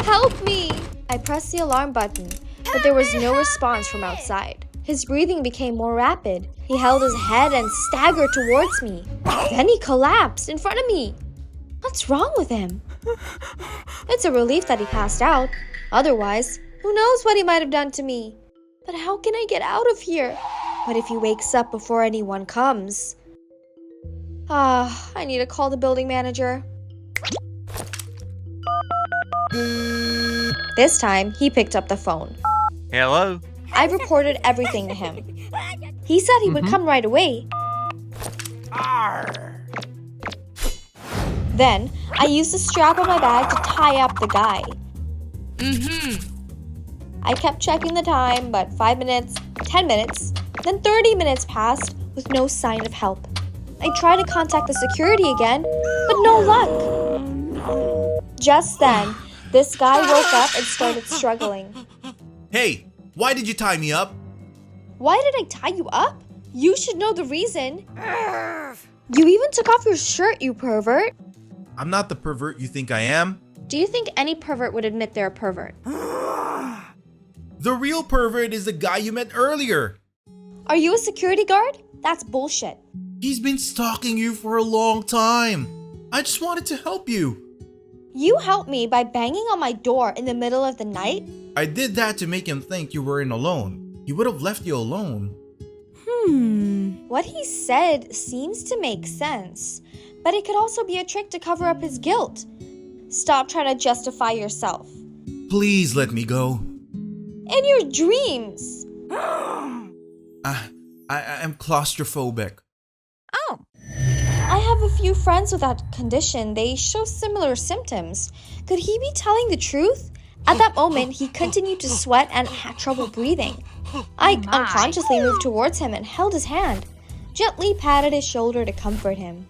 Speaker 1: Help me! I pressed the alarm button, but there was no response from outside. His breathing became more rapid. He held his head and staggered towards me. Then he collapsed in front of me. What's wrong with him? It's a relief that he passed out. Otherwise, who knows what he might have done to me? But how can I get out of here? What if he wakes up before anyone comes? I need to call the building manager. This time, he picked up the phone.
Speaker 16: Hello?
Speaker 1: I reported everything to him. He said he would come right away. Then, I used the strap on my bag to tie up the guy. I kept checking the time, but 5 minutes, 10 minutes, then 30 minutes passed with no sign of help. I tried to contact the security again, but no luck. Just then, this guy woke up and started struggling.
Speaker 18: Hey, why did you tie me up?
Speaker 1: Why did I tie you up? You should know the reason. You even took off your shirt, you pervert.
Speaker 18: I'm not the pervert you think I am.
Speaker 1: Do you think any pervert would admit they're a pervert?
Speaker 18: The real pervert is the guy you met earlier.
Speaker 1: Are you a security guard? That's bullshit.
Speaker 18: He's been stalking you for a long time. I just wanted to help you.
Speaker 1: You helped me by banging on my door in the middle of the night?
Speaker 18: I did that to make him think you weren't alone. He would have left you alone.
Speaker 1: What he said seems to make sense, but it could also be a trick to cover up his guilt. Stop trying to justify yourself.
Speaker 18: Please let me go.
Speaker 1: In your dreams.
Speaker 18: I'm claustrophobic.
Speaker 1: Oh. I have a few friends with that condition. They show similar symptoms. Could he be telling the truth? At that moment, he continued to sweat and had trouble breathing. I unconsciously moved towards him and held his hand, gently patted his shoulder to comfort him.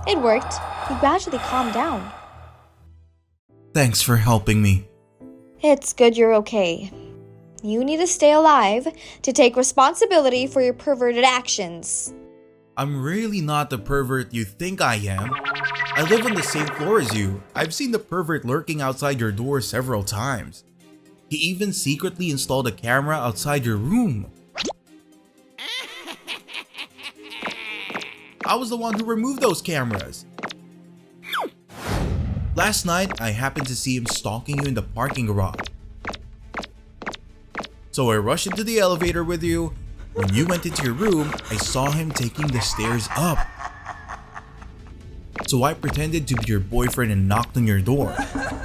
Speaker 1: It worked. He gradually calmed down.
Speaker 18: Thanks for helping me.
Speaker 1: It's good you're okay. You need to stay alive to take responsibility for your perverted actions.
Speaker 18: I'm really not the pervert you think I am. I live on the same floor as you. I've seen the pervert lurking outside your door several times. He even secretly installed a camera outside your room. I was the one who removed those cameras. Last night, I happened to see him stalking you in the parking garage. So I rushed into the elevator with you. When you went into your room, I saw him taking the stairs up. So I pretended to be your boyfriend and knocked on your door.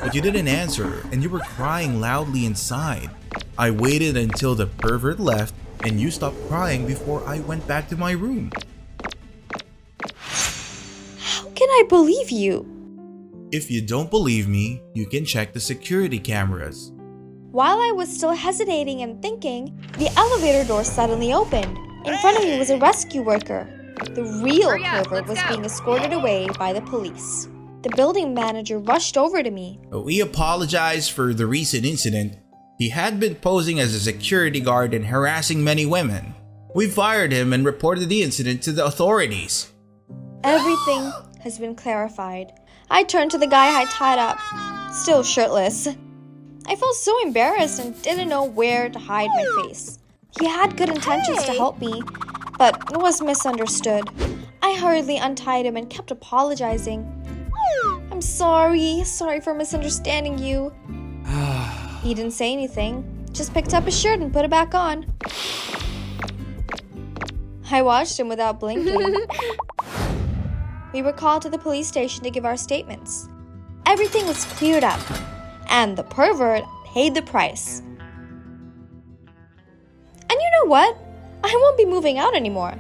Speaker 18: But you didn't answer and you were crying loudly inside. I waited until the pervert left and you stopped crying before I went back to my room.
Speaker 1: How can I believe you?
Speaker 18: If you don't believe me, you can check the security cameras.
Speaker 1: While I was still hesitating and thinking, the elevator door suddenly opened. In front of me was a rescue worker. The real pervert was being escorted away by the police. The building manager rushed over to me.
Speaker 18: We apologize for the recent incident. He had been posing as a security guard and harassing many women. We fired him and reported the incident to the authorities.
Speaker 1: Everything has been clarified. I turned to the guy I tied up, still shirtless. I felt so embarrassed and didn't know where to hide my face. He had good intentions to help me, but was misunderstood. I hurriedly untied him and kept apologizing. I'm sorry for misunderstanding you. He didn't say anything, just picked up his shirt and put it back on. I watched him without blinking. We were called to the police station to give our statements. Everything was cleared up, and the pervert paid the price. And you know what? I won't be moving out anymore.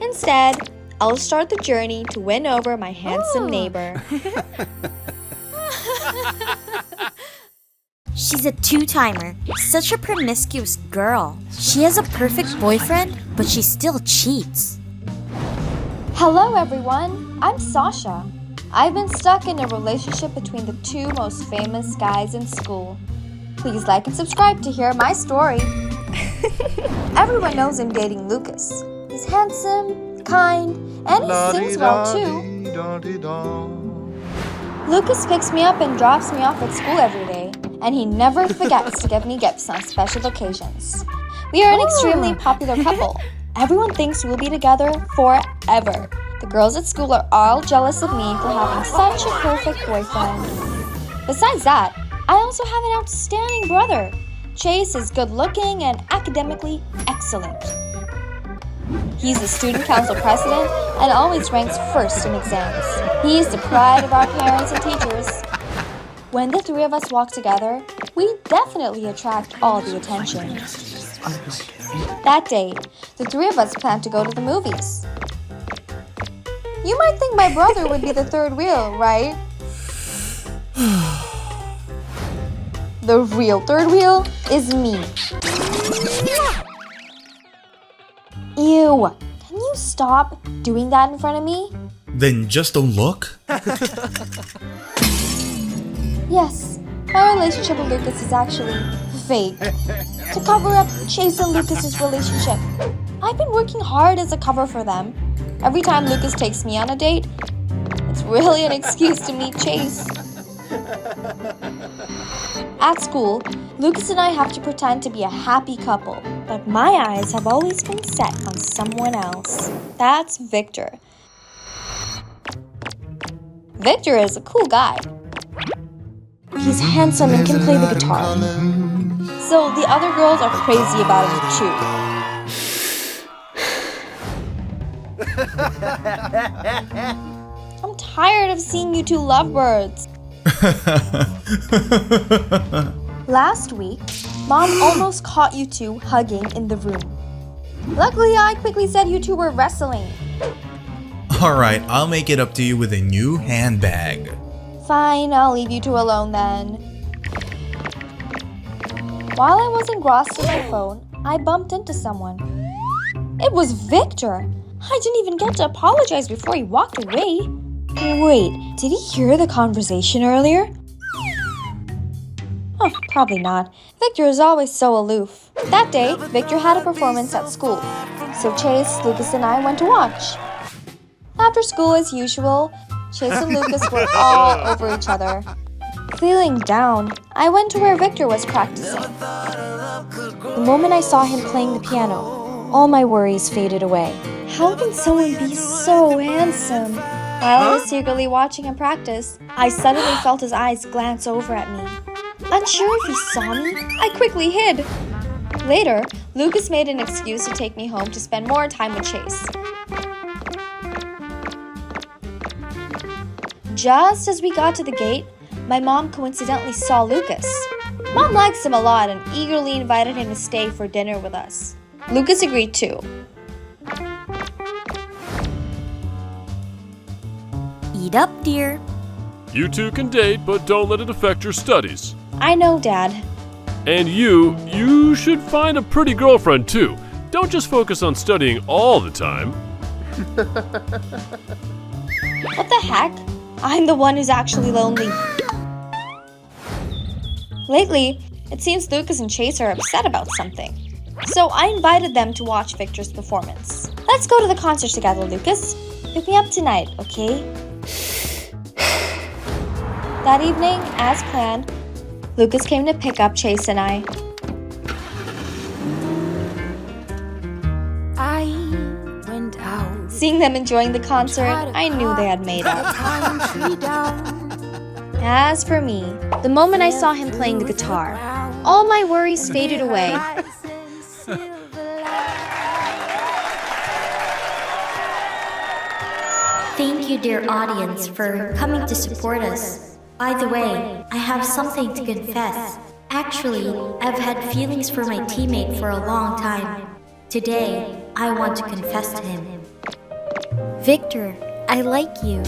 Speaker 1: Instead, I'll start the journey to win over my handsome neighbor.
Speaker 2: She's a two-timer. Such a promiscuous girl. She has a perfect boyfriend, but she still cheats.
Speaker 1: Hello everyone, I'm Sasha. I've been stuck in a relationship between the two most famous guys in school. Please like and subscribe to hear my story. Everyone knows I'm dating Lucas. He's handsome, kind, and he sings well too. Lucas picks me up and drops me off at school every day, and he never forgets to give me gifts on special occasions. We are an extremely popular couple. Everyone thinks we'll be together forever. The girls at school are all jealous of me for having such a perfect boyfriend. Besides that, I also have an outstanding brother. Chase is good-looking and academically excellent. He's the student council president and always ranks first in exams. He is the pride of our parents and teachers. When the three of us walk together, we definitely attract all the attention. That day, the three of us plan to go to the movies. You might think my brother would be the third wheel, right? The real third wheel is me. Ew, can you stop doing that in front of me?
Speaker 18: Then just don't look?
Speaker 1: Yes, my relationship with Lucas is actually fake. To cover up Chase and Lucas's relationship. I've been working hard as a cover for them. Every time Lucas takes me on a date, it's really an excuse to meet Chase. At school, Lucas and I have to pretend to be a happy couple, but my eyes have always been set on someone else. That's Victor. Victor is a cool guy. He's handsome and can play the guitar. So the other girls are crazy about him too. I'm tired of seeing you two lovebirds. Last week, Mom almost caught you two hugging in the room. Luckily, I quickly said you two were wrestling.
Speaker 18: Alright, I'll make it up to you with a new handbag.
Speaker 1: Fine, I'll leave you two alone then. While I was engrossed in my phone, I bumped into someone. It was Victor. I didn't even get to apologize before he walked away. Wait, did he hear the conversation earlier? Oh, probably not. Victor is always so aloof. That day, Victor had a performance at school, so Chase, Lucas, and I went to watch. After school, as usual, Chase and Lucas were all over each other. Feeling down, I went to where Victor was practicing. The moment I saw him playing the piano, all my worries faded away. How can someone be so handsome? While I was secretly watching him practice, I suddenly felt his eyes glance over at me. Unsure if he saw me, I quickly hid. Later, Lucas made an excuse to take me home to spend more time with Chase. Just as we got to the gate, my mom coincidentally saw Lucas. Mom likes him a lot and eagerly invited him to stay for dinner with us. Lucas agreed too.
Speaker 2: Eat up, dear.
Speaker 10: You two can date, but don't let it affect your studies.
Speaker 1: I know, Dad.
Speaker 10: And you should find a pretty girlfriend too. Don't just focus on studying all the time.
Speaker 1: What the heck? I'm the one who's actually lonely. Lately, it seems Lucas and Chase are upset about something. So I invited them to watch Victor's performance. Let's go to the concert together, Lucas. Pick me up tonight, okay? That evening, as planned, Lucas came to pick up Chase and I.
Speaker 3: I went out
Speaker 1: Seeing them enjoying the concert, I knew they had made up. As for me, the moment I saw him playing the guitar, all my worries faded away.
Speaker 2: Thank you, dear audience, for coming to support us. By the way, I have something to confess. Actually, I've had feelings for my teammate for a long time. Today, I want to confess to him. Victor, I like you.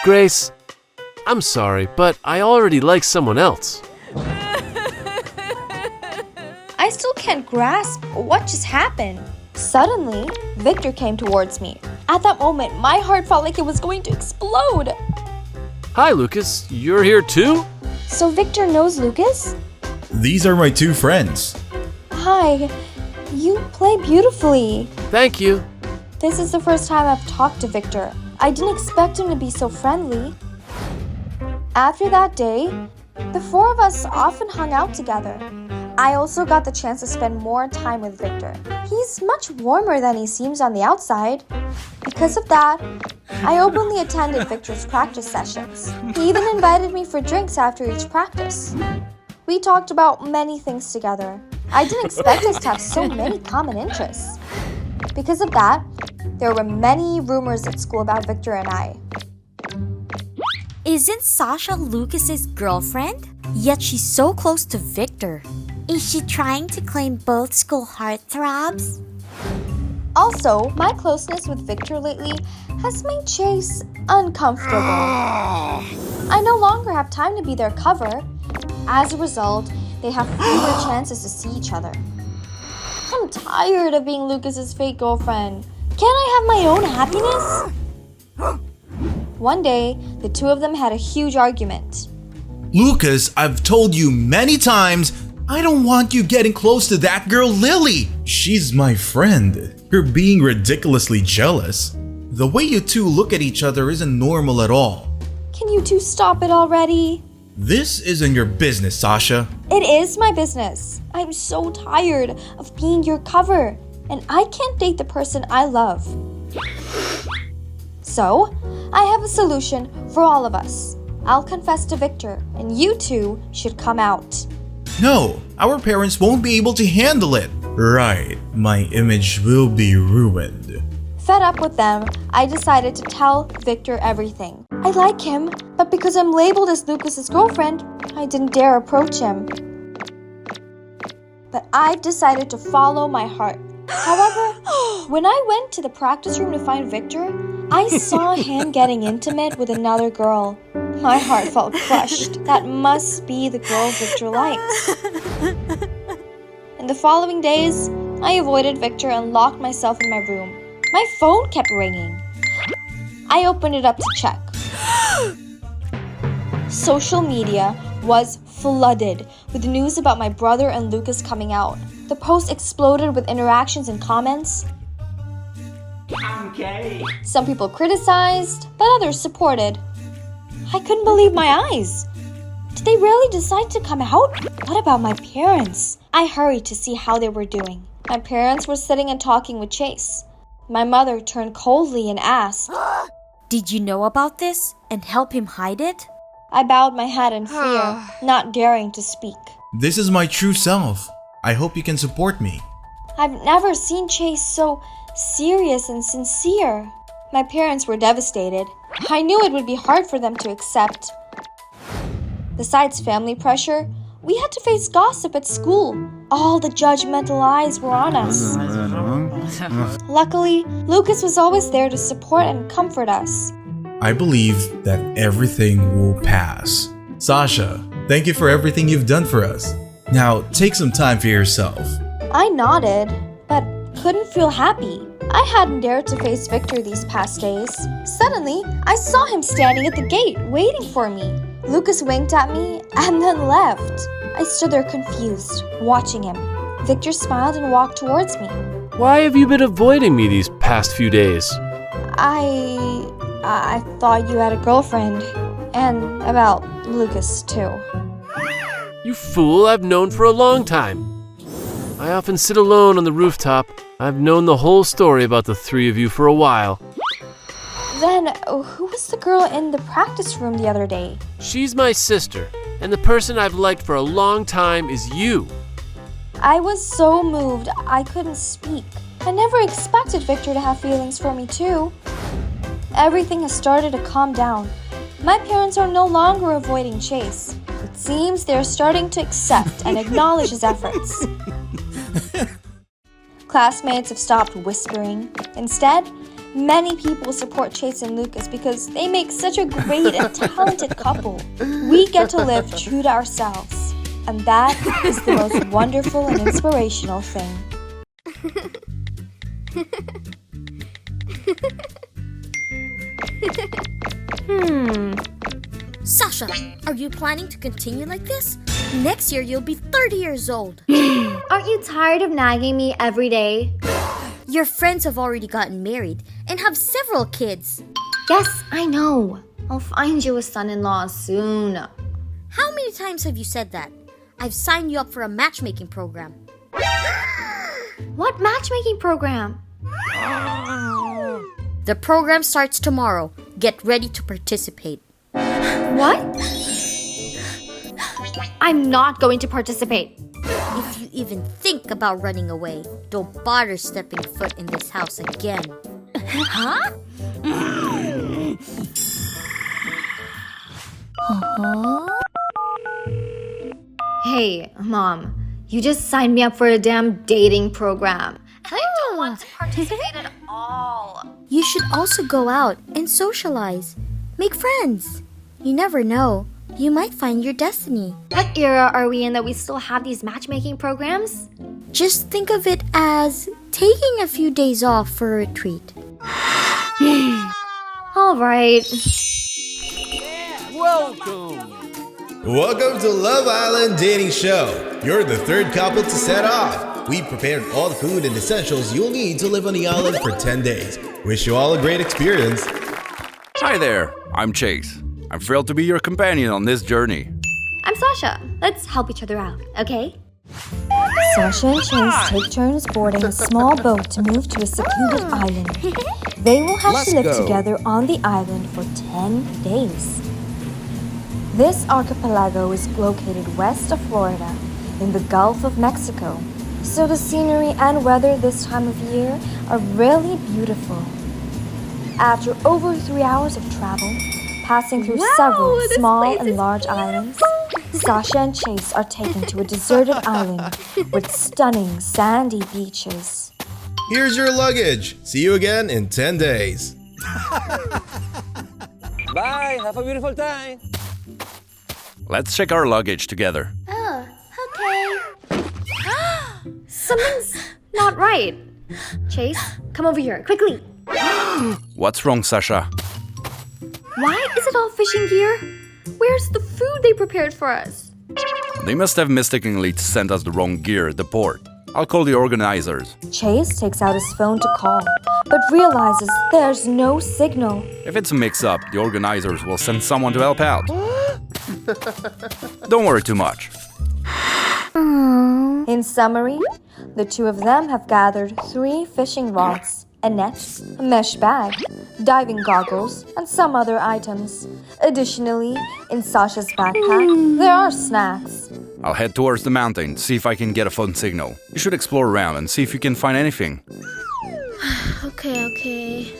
Speaker 7: Grace, I'm sorry, but I already like someone else.
Speaker 1: I still can't grasp what just happened. Suddenly, Victor came towards me. At that moment, my heart felt like it was going to explode.
Speaker 7: Hi, Lucas. You're here too?
Speaker 1: So Victor knows Lucas?
Speaker 18: These are my two friends.
Speaker 1: Hi, you play beautifully.
Speaker 7: Thank you.
Speaker 1: This is the first time I've talked to Victor. I didn't expect him to be so friendly. After that day, the four of us often hung out together. I also got the chance to spend more time with Victor. He's much warmer than he seems on the outside. Because of that, I openly attended Victor's practice sessions. He even invited me for drinks after each practice. We talked about many things together. I didn't expect us to have so many common interests. Because of that, there were many rumors at school about Victor and I.
Speaker 2: Isn't Sasha Lucas's girlfriend? Yet she's so close to Victor. Is she trying to claim both school heartthrobs?
Speaker 1: Also, my closeness with Victor lately has made Chase uncomfortable. I no longer have time to be their cover. As a result, they have fewer chances to see each other. I'm tired of being Lucas's fake girlfriend. Can't I have my own happiness? One day, the two of them had a huge argument.
Speaker 18: Lucas, I've told you many times, I don't want you getting close to that girl Lily. She's my friend. You're being ridiculously jealous. The way you two look at each other isn't normal at all.
Speaker 1: Can you two stop it already?
Speaker 18: This isn't your business, Sasha.
Speaker 1: It is my business. I'm so tired of being your cover, and I can't date the person I love. So, I have a solution for all of us. I'll confess to Victor, and you two should come out.
Speaker 18: No, our parents won't be able to handle it. Right, my image will be ruined.
Speaker 1: Fed up with them, I decided to tell Victor everything. I like him, but because I'm labeled as Lucas's girlfriend, I didn't dare approach him. But I've decided to follow my heart. However, when I went to the practice room to find Victor, I saw him getting intimate with another girl. My heart felt crushed. That must be the girl Victor likes. In the following days, I avoided Victor and locked myself in my room. My phone kept ringing. I opened it up to check. Social media was flooded with news about my brother and Lucas coming out. The post exploded with interactions and comments.
Speaker 16: I'm gay.
Speaker 1: Some people criticized, but others supported. I couldn't believe my eyes. Did they really decide to come out? What about my parents? I hurried to see how they were doing. My parents were sitting and talking with Chase. My mother turned coldly and asked,
Speaker 2: Did you know about this and help him hide it?
Speaker 1: I bowed my head in fear, not daring to speak.
Speaker 18: This is my true self. I hope you can support me.
Speaker 1: I've never seen Chase so serious and sincere. My parents were devastated. I knew it would be hard for them to accept. Besides family pressure, we had to face gossip at school. All the judgmental eyes were on us. Luckily, Lucas was always there to support and comfort us.
Speaker 18: I believe that everything will pass. Sasha, thank you for everything you've done for us. Now, take some time for yourself.
Speaker 1: I nodded, but couldn't feel happy. I hadn't dared to face Victor these past days. Suddenly, I saw him standing at the gate, waiting for me. Lucas winked at me and then left. I stood there confused, watching him. Victor smiled and walked towards me.
Speaker 7: Why have you been avoiding me these past few days?
Speaker 1: I thought you had a girlfriend. And about Lucas, too.
Speaker 7: You fool, I've known for a long time. I often sit alone on the rooftop, I've known the whole story about the three of you for a while.
Speaker 1: Then, who was the girl in the practice room the other day?
Speaker 7: She's my sister, and the person I've liked for a long time is you.
Speaker 1: I was so moved, I couldn't speak. I never expected Victor to have feelings for me too. Everything has started to calm down. My parents are no longer avoiding Chase. It seems they're starting to accept and acknowledge his efforts. Classmates have stopped whispering. Instead, many people support Chase and Lucas because they make such a great and talented couple. We get to live true to ourselves, and that is the most wonderful and inspirational thing.
Speaker 2: Sasha, are you planning to continue like this? Next year you'll be 30 years old.
Speaker 1: Aren't you tired of nagging me every day?
Speaker 2: Your friends have already gotten married and have several kids.
Speaker 1: Yes, I know. I'll find you a son-in-law soon.
Speaker 2: How many times have you said that? I've signed you up for a matchmaking program.
Speaker 1: What matchmaking program?
Speaker 2: The program starts tomorrow. Get ready to participate.
Speaker 1: What? I'm not going to participate.
Speaker 2: If you even think about running away, don't bother stepping foot in this house again.
Speaker 1: Huh? Hey, Mom. You just signed me up for a damn dating program. And I don't want to participate at all.
Speaker 2: You should also go out and socialize. Make friends. You never know. You might find your destiny.
Speaker 1: What era are we in that we still have these matchmaking programs?
Speaker 2: Just think of it as taking a few days off for a retreat.
Speaker 1: All right.
Speaker 18: Welcome to Love Island Dating Show. You're the third couple to set off. We prepared all the food and essentials you'll need to live on the island for 10 days. Wish you all a great experience.
Speaker 4: Hi there, I'm Chase. I'm thrilled to be your companion on this journey.
Speaker 1: I'm Sasha. Let's help each other out, okay? Sasha and Chase take turns boarding a small boat to move to a secluded island. They will have to live together on the island for 10 days. This archipelago is located west of Florida, in the Gulf of Mexico, so the scenery and weather this time of year are really beautiful. After over 3 hours of travel, passing through several small and large islands, Sasha and Chase are taken to a deserted island with stunning sandy beaches.
Speaker 18: Here's your luggage. See you again in 10 days.
Speaker 19: Bye. Have a beautiful time.
Speaker 4: Let's check our luggage together.
Speaker 1: Oh, okay. Something's not right. Chase, come over here, quickly.
Speaker 4: What's wrong, Sasha?
Speaker 1: Why is it all fishing gear? Where's the food they prepared for us?
Speaker 4: They must have mistakenly sent us the wrong gear at the port. I'll call the organizers.
Speaker 1: Chase takes out his phone to call, but realizes there's no signal.
Speaker 4: If it's a mix-up, the organizers will send someone to help out. Don't worry too much.
Speaker 1: In summary, the two of them have gathered 3 fishing rods, a net, a mesh bag, diving goggles, and some other items. Additionally, in Sasha's backpack, there are snacks.
Speaker 4: I'll head towards the mountain, see if I can get a phone signal. You should explore around and see if you can find anything.
Speaker 1: Okay.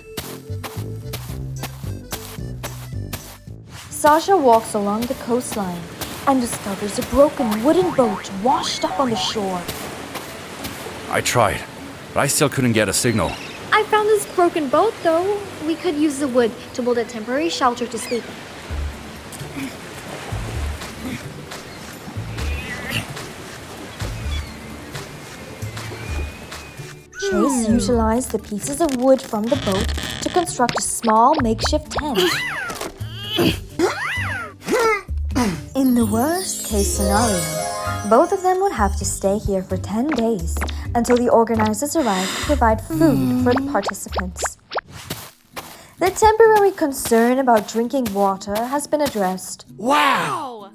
Speaker 1: Sasha walks along the coastline and discovers a broken wooden boat washed up on the shore.
Speaker 4: I tried, but I still couldn't get a signal.
Speaker 1: I found this broken boat, though. We could use the wood to build a temporary shelter to sleep in. Chase utilized the pieces of wood from the boat to construct a small makeshift tent. In the worst-case scenario, both of them would have to stay here for 10 days until the organizers arrive to provide food for the participants. The temporary concern about drinking water has been addressed.
Speaker 19: Wow!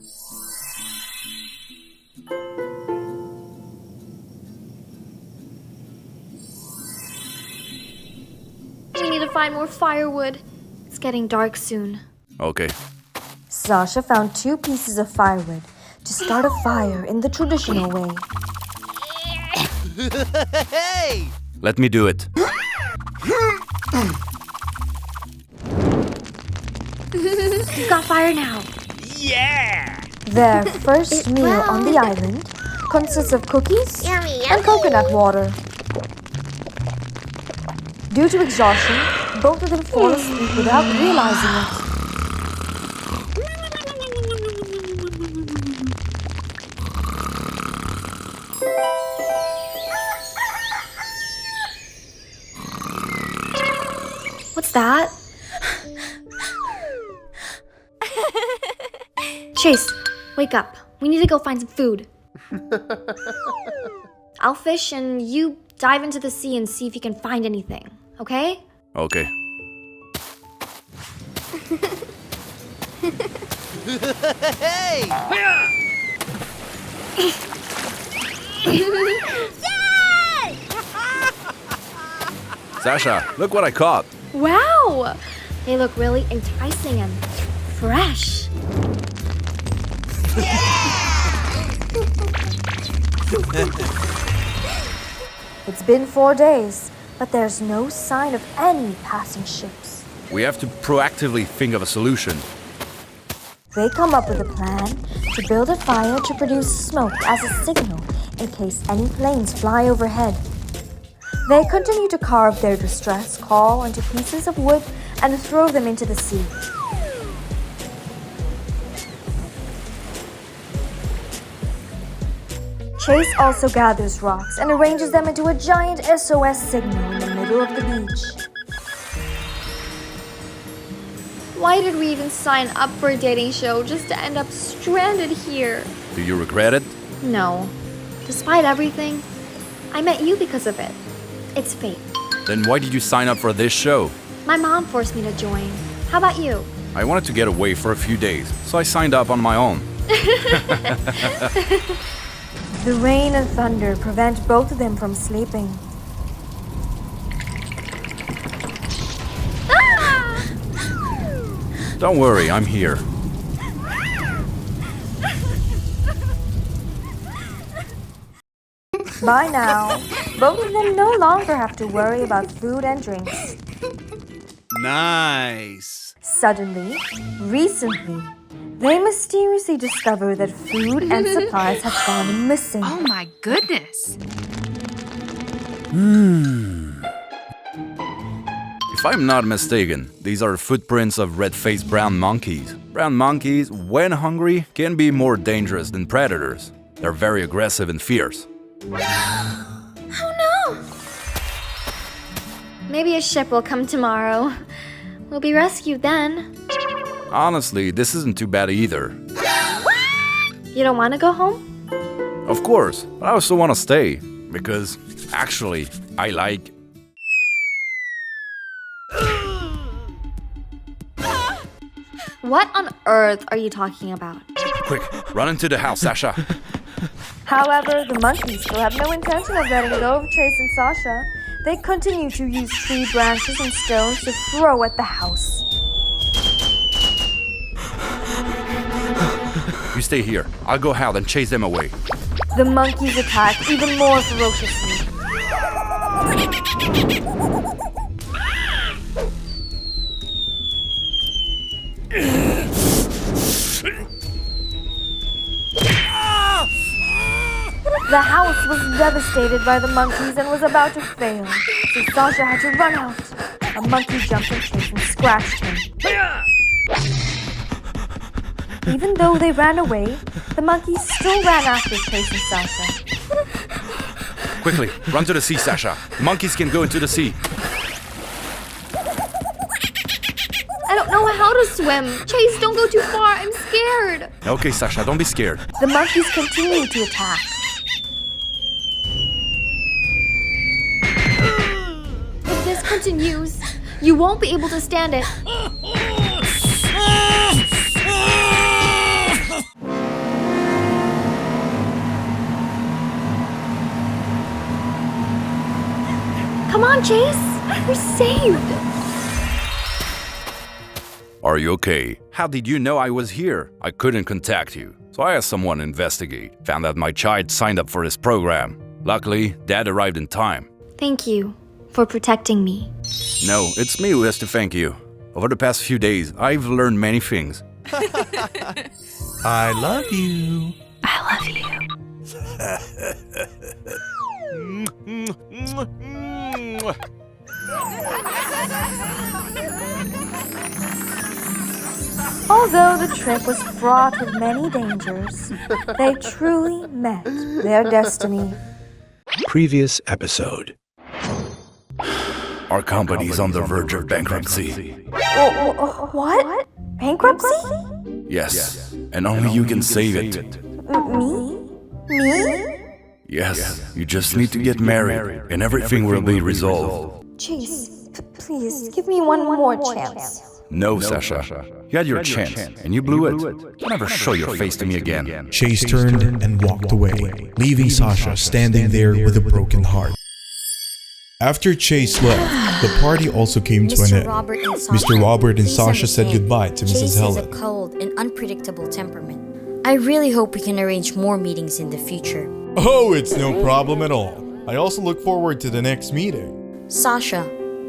Speaker 1: to find more firewood. It's getting dark soon.
Speaker 4: Okay.
Speaker 1: Sasha found 2 pieces of firewood to start a fire in the traditional way.
Speaker 13: Hey!
Speaker 4: Let me do it.
Speaker 1: You've got fire now.
Speaker 13: Yeah!
Speaker 1: Their first meal on the island consists of cookies and coconut water. Due to exhaustion, both of them fall asleep without realizing it. What's that? Chase, wake up. We need to go find some food. I'll fish and you dive into the sea and see if you can find anything, okay?
Speaker 4: Okay.
Speaker 13: Hey!
Speaker 4: Sasha, look what I caught.
Speaker 1: Wow! They look really enticing and fresh. It's been 4 days, but there's no sign of any passing ships.
Speaker 4: We have to proactively think of a solution.
Speaker 1: They come up with a plan to build a fire to produce smoke as a signal in case any planes fly overhead. They continue to carve their distress call into pieces of wood and throw them into the sea. Chase also gathers rocks and arranges them into a giant SOS signal in the middle of the beach. Why did we even sign up for a dating show just to end up stranded here?
Speaker 4: Do you regret it?
Speaker 1: No. Despite everything, I met you because of it. It's fate.
Speaker 4: Then why did you sign up for this show?
Speaker 1: My mom forced me to join. How about you?
Speaker 4: I wanted to get away for a few days, so I signed up on my own.
Speaker 1: The rain and thunder prevent both of them from sleeping. Ah!
Speaker 4: Don't worry, I'm here.
Speaker 1: By now, both of them no longer have to worry about food and drinks.
Speaker 13: Nice.
Speaker 1: Suddenly, recently, they mysteriously discover that food and supplies have gone missing.
Speaker 3: Oh my goodness.
Speaker 4: If I'm not mistaken, these are footprints of red-faced brown monkeys. Brown monkeys, when hungry, can be more dangerous than predators. They're very aggressive and fierce.
Speaker 1: Oh no! Maybe a ship will come tomorrow. We'll be rescued then.
Speaker 4: Honestly, this isn't too bad either.
Speaker 1: You don't want to go home?
Speaker 4: Of course, but I also want to stay. Because, actually, I like...
Speaker 1: What on earth are you talking about?
Speaker 4: Quick, run into the house, Sasha.
Speaker 1: However, the monkeys still have no intention of letting go of Chase and Sasha. They continue to use tree branches and stones to throw at the house.
Speaker 4: You stay here. I'll go out and chase them away.
Speaker 1: The monkeys attack even more ferociously. The house was devastated by the monkeys and was about to fail, so Sasha had to run out. A monkey jumped in Chase and scratched him. Even though they ran away, the monkeys still ran after Chase and Sasha.
Speaker 4: Quickly, run to the sea, Sasha. The monkeys can go into the sea.
Speaker 1: I don't know how to swim. Chase, don't go too far. I'm scared.
Speaker 4: Okay, Sasha, don't be scared.
Speaker 1: The monkeys continue to attack. If this continues, you won't be able to stand it. Come on, Chase. We're saved.
Speaker 4: Are you okay? How did you know I was here? I couldn't contact you, so I asked someone to investigate. Found out my child signed up for this program. Luckily, Dad arrived in time.
Speaker 1: Thank you for protecting me.
Speaker 4: No, it's me who has to thank you. Over the past few days, I've learned many things.
Speaker 18: I love you.
Speaker 1: I love you. Although the trip was fraught with many dangers, they truly met their destiny.
Speaker 20: Previous episode.
Speaker 4: Our company is on the verge of bankruptcy.
Speaker 1: What? Bankruptcy?
Speaker 4: Yes, and only you can save it.
Speaker 1: Me? Me?
Speaker 4: Yes, you just need to get married, and everything will be resolved.
Speaker 1: Chase, please, give me one more chance.
Speaker 4: No, Sasha. You had your chance, and you blew it. Don't ever show your face to me again.
Speaker 6: Chase turned and walked away, leaving Sasha standing there with a broken heart. After Chase left, the party also came to an end. Mr. Robert and Sasha said goodbye to Mrs. Helen.
Speaker 2: Chase has a cold and unpredictable temperament. I really hope we can arrange more meetings in the future.
Speaker 6: Oh, it's no problem at all. I also look forward to the next meeting.
Speaker 2: Sasha,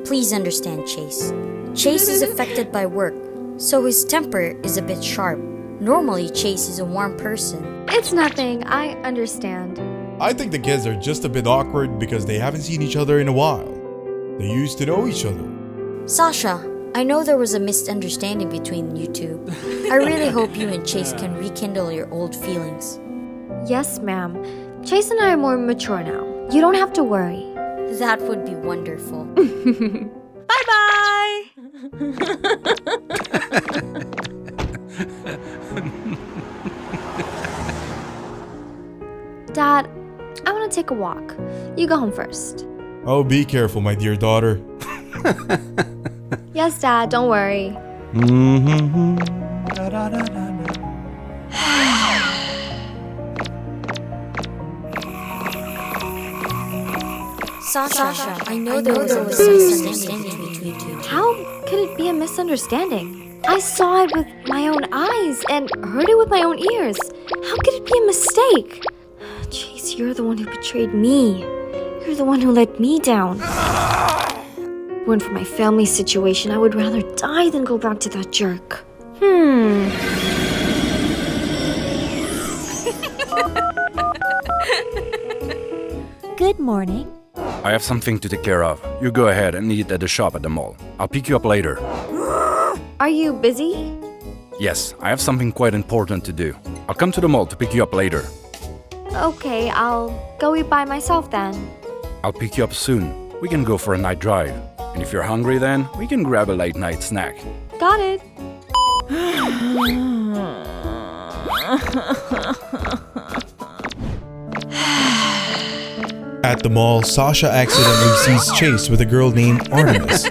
Speaker 2: please understand Chase. Chase is affected by work, so his temper is a bit sharp. Normally, Chase is a warm person.
Speaker 1: It's nothing, I understand.
Speaker 6: I think the kids are just a bit awkward because they haven't seen each other in a while. They used to know each other.
Speaker 2: Sasha, I know there was a misunderstanding between you two. I really hope you and Chase can rekindle your old feelings.
Speaker 1: Yes, ma'am. Chase and I are more mature now. You don't have to worry.
Speaker 2: That would be wonderful.
Speaker 12: Bye-bye!
Speaker 1: Dad, I want to take a walk. You go home first.
Speaker 6: Oh, be careful, my dear daughter.
Speaker 1: Yes, Dad, don't worry.
Speaker 2: Sasha, I know there was a misunderstanding between you two.
Speaker 1: How could it be a misunderstanding? I saw it with my own eyes and heard it with my own ears. How could it be a mistake? Chase, you're the one who betrayed me. You're the one who let me down. When for my family situation, I would rather die than go back to that jerk.
Speaker 21: Good morning.
Speaker 4: I have something to take care of. You go ahead and eat at the shop at the mall. I'll pick you up later.
Speaker 1: Are you busy?
Speaker 4: Yes, I have something quite important to do. I'll come to the mall to pick you up later.
Speaker 1: Okay, I'll go eat by myself then.
Speaker 4: I'll pick you up soon. We can go for a night drive. And if you're hungry then, we can grab a late night snack.
Speaker 1: Got it.
Speaker 6: At the mall, Sasha accidentally sees Chase with a girl named Artemis.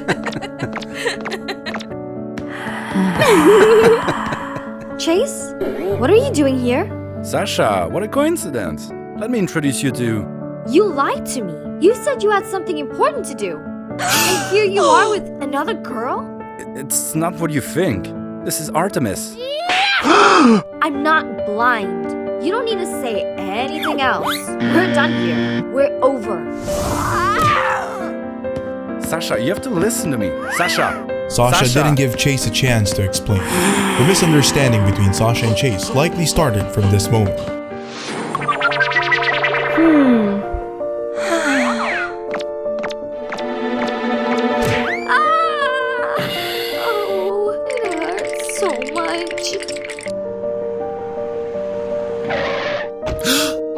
Speaker 1: Chase, what are you doing here?
Speaker 4: Sasha, what a coincidence. Let me introduce you to...
Speaker 1: You lied to me. You said you had something important to do. And here you are with another girl?
Speaker 4: It's not what you think. This is Artemis.
Speaker 1: I'm not blind. You don't need to say anything else. We're done here. We're over.
Speaker 4: Sasha, you have to listen to me. Sasha
Speaker 6: Didn't give Chase a chance to explain. The misunderstanding between Sasha and Chase likely started from this moment.
Speaker 1: Oh, it hurts so much.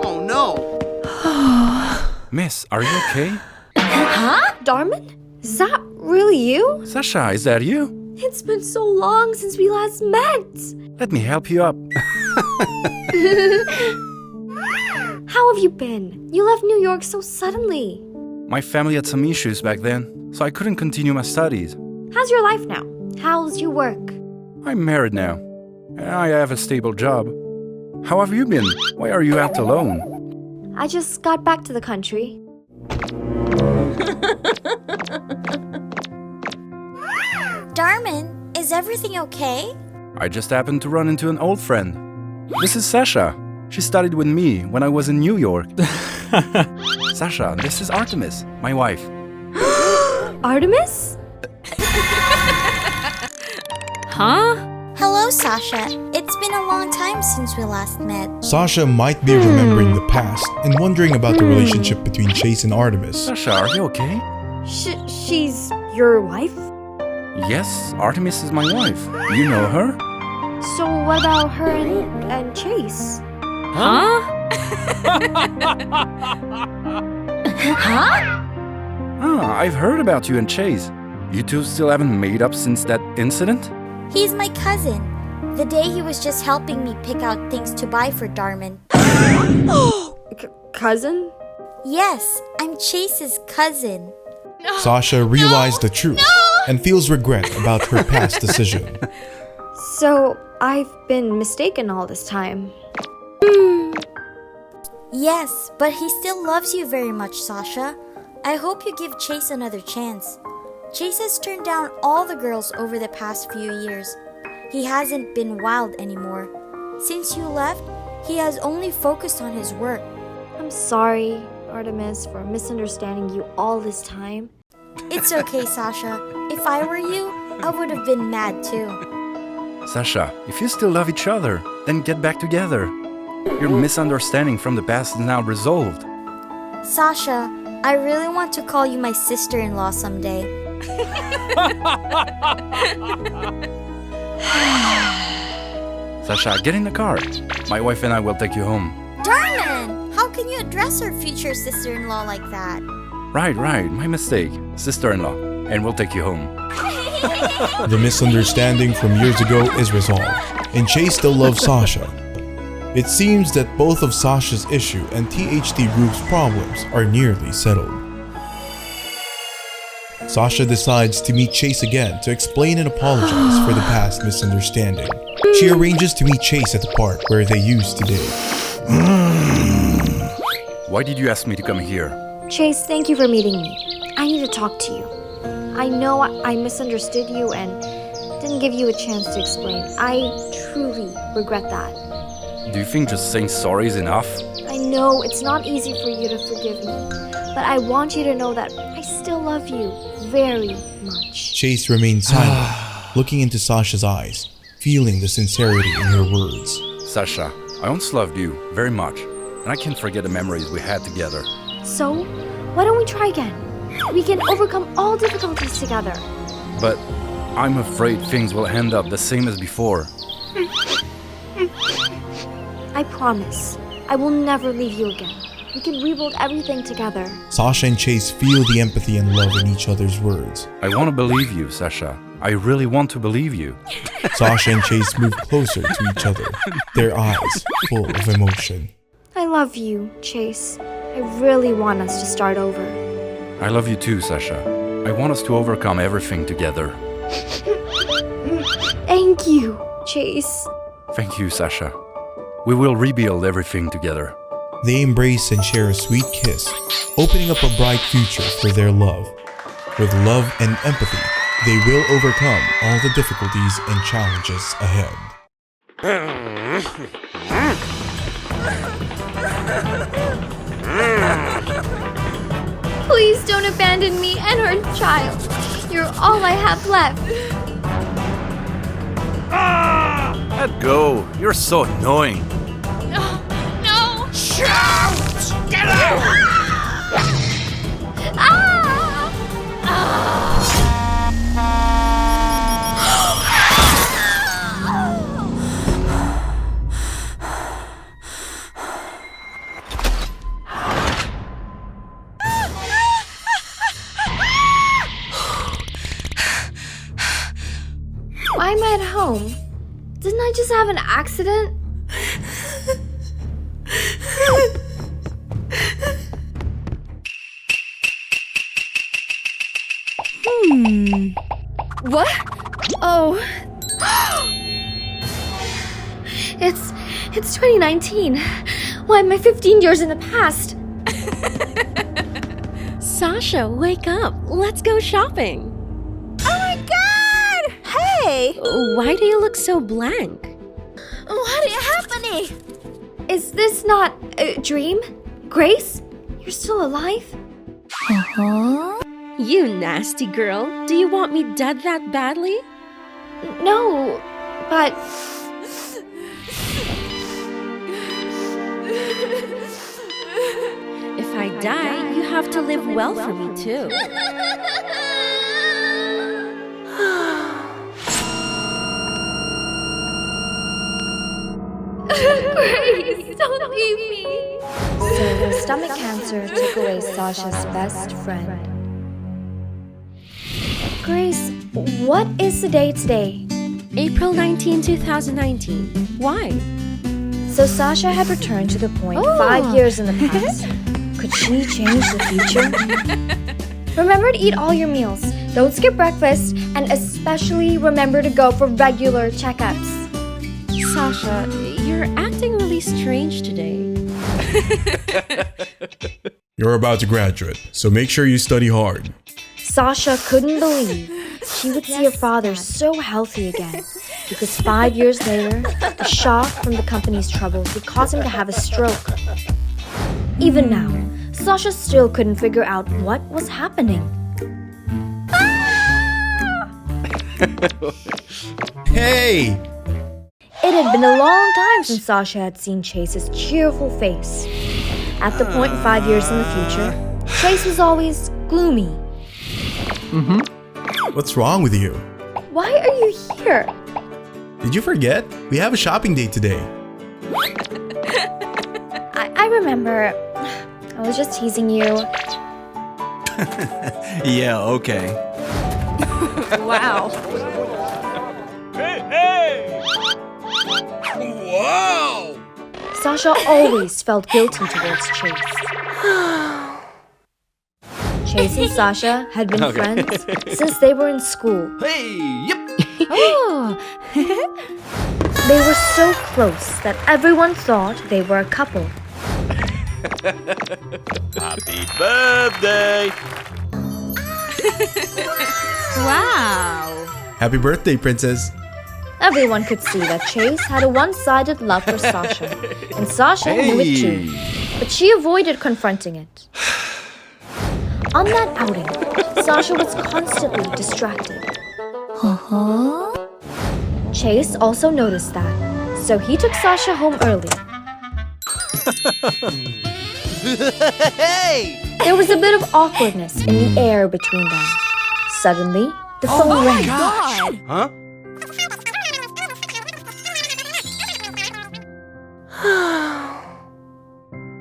Speaker 13: Oh no!
Speaker 4: Miss, are you okay?
Speaker 1: Huh? Darman? Is that really you?
Speaker 4: Sasha, is that you?
Speaker 1: It's been so long since we last met.
Speaker 4: Let me help you up.
Speaker 1: How have you been? You left New York so suddenly.
Speaker 4: My family had some issues back then, so I couldn't continue my studies.
Speaker 1: How's your life now? How's your work?
Speaker 4: I'm married now, and I have a stable job. How have you been? Why are you out alone?
Speaker 1: I just got back to the country.
Speaker 2: Darman, Is everything okay?
Speaker 4: I just happened to run into an old friend. This is Sasha. She studied with me when I was in New York. Sasha, this is Artemis, my wife.
Speaker 21: Artemis?
Speaker 3: Huh?
Speaker 2: Hello, Sasha. It's been a long time since we last met.
Speaker 6: Sasha might be remembering the past and wondering about the relationship between Chase and Artemis.
Speaker 4: Sasha, are you okay?
Speaker 21: She's your wife?
Speaker 4: Yes, Artemis is my wife. You know her?
Speaker 21: So what about her and Chase?
Speaker 3: Huh? Huh?
Speaker 4: Ah, I've heard about you and Chase. You two still haven't made up since that incident?
Speaker 2: He's my cousin. The day he was just helping me pick out things to buy for Darman.
Speaker 21: Cousin?
Speaker 2: Yes, I'm Chase's cousin.
Speaker 6: Sasha realized the truth and feels regret about her past decision.
Speaker 21: So I've been mistaken all this time.
Speaker 2: Yes, but he still loves you very much, Sasha. I hope you give Chase another chance. Chase has turned down all the girls over the past few years. He hasn't been wild anymore. Since you left, he has only focused on his work.
Speaker 21: I'm sorry, Artemis, for misunderstanding you all this time.
Speaker 2: It's okay, Sasha. If I were you, I would have been mad too.
Speaker 4: Sasha, if you still love each other, then get back together. Your misunderstanding from the past is now resolved.
Speaker 2: Sasha, I really want to call you my sister-in-law someday.
Speaker 4: Sasha, get in the car. My wife and I will take you home.
Speaker 2: Darman! How can you address our future sister-in-law like that?
Speaker 4: Right, my mistake. Sister-in-law, and we'll take you home.
Speaker 6: The misunderstanding from years ago is resolved, and Chase still loves Sasha. It seems that both of Sasha's issue and THT Group's problems are nearly settled. Sasha decides to meet Chase again to explain and apologize for the past misunderstanding. She arranges to meet Chase at the park where they used to date.
Speaker 4: Why did you ask me to come here?
Speaker 21: Chase, thank you for meeting me. I need to talk to you. I know I misunderstood you and didn't give you a chance to explain. I truly regret that.
Speaker 4: Do you think just saying sorry is enough?
Speaker 21: I know it's not easy for you to forgive me, but I want you to know that I still love you very much.
Speaker 6: Chase remained silent, looking into Sasha's eyes, feeling the sincerity in her words.
Speaker 4: Sasha, I once loved you very much, and I can't forget the memories we had together.
Speaker 21: So, why don't we try again? We can overcome all difficulties together.
Speaker 4: But I'm afraid things will end up the same as before.
Speaker 21: I promise, I will never leave you again. We can rebuild everything together.
Speaker 6: Sasha and Chase feel the empathy and love in each other's words.
Speaker 4: I want to believe you, Sasha. I really want to believe you.
Speaker 6: Sasha and Chase move closer to each other, their eyes full of emotion.
Speaker 21: I love you, Chase. I really want us to start over.
Speaker 4: I love you too, Sasha. I want us to overcome everything together.
Speaker 21: Thank you, Chase.
Speaker 4: Thank you, Sasha. We will rebuild everything together.
Speaker 6: They embrace and share a sweet kiss, opening up a bright future for their love. With love and empathy, they will overcome all the difficulties and challenges ahead.
Speaker 1: Please don't abandon me and our child. You're all I have left.
Speaker 4: Let go. You're so annoying.
Speaker 3: No!
Speaker 13: Shout! Get out!
Speaker 1: Why am I at home? Didn't I just have an accident? What? Oh. It's 2019. Why am I 15 years in the past?
Speaker 21: Sasha, wake up. Let's go shopping.
Speaker 12: Oh my god! Hey!
Speaker 8: today?
Speaker 3: Why do you look so blank?
Speaker 8: What is happening?
Speaker 1: Is this not a dream? Grace? You're still alive?
Speaker 3: You nasty girl. Do you want me dead that badly?
Speaker 1: No, but...
Speaker 3: If I die, you have to live well for me too.
Speaker 1: Grace, don't leave me. So the stomach cancer took away Sasha's best friend. Grace, what is the date today?
Speaker 3: April 19, 2019. Why?
Speaker 1: So Sasha had returned to the point 5 years in the past. Could she change the future? Remember to eat all your meals. Don't skip breakfast, and especially remember to go for regular checkups.
Speaker 3: Sasha, you're acting really strange today.
Speaker 11: You're about to graduate, so make sure you study hard.
Speaker 1: Sasha couldn't believe she would see her father so healthy again, because 5 years later, the shock from the company's troubles would cause him to have a stroke. Even now, Sasha still couldn't figure out what was happening.
Speaker 18: Hey!
Speaker 1: It had been a long time since Sasha had seen Chase's cheerful face. At the point 5 years in the future, Chase was always gloomy.
Speaker 18: What's wrong with you?
Speaker 1: Why are you here?
Speaker 18: Did you forget? We have a shopping date today.
Speaker 1: I remember. I was just teasing you.
Speaker 4: Yeah, okay.
Speaker 3: Wow.
Speaker 10: Hey! Wow!
Speaker 1: Sasha always felt guilty towards Chase. Chase and Sasha had been friends since they were in school.
Speaker 4: Hey, yep.
Speaker 1: Oh. They were so close that everyone thought they were a couple.
Speaker 10: Happy birthday!
Speaker 3: Wow.
Speaker 18: Happy birthday, princess.
Speaker 1: Everyone could see that Chase had a one-sided love for Sasha, and Sasha knew it too, but she avoided confronting it. On that outing, Sasha was constantly distracted. Chase also noticed that, so he took Sasha home early. There was a bit of awkwardness in the air between them. Suddenly, the phone rang.
Speaker 4: Huh?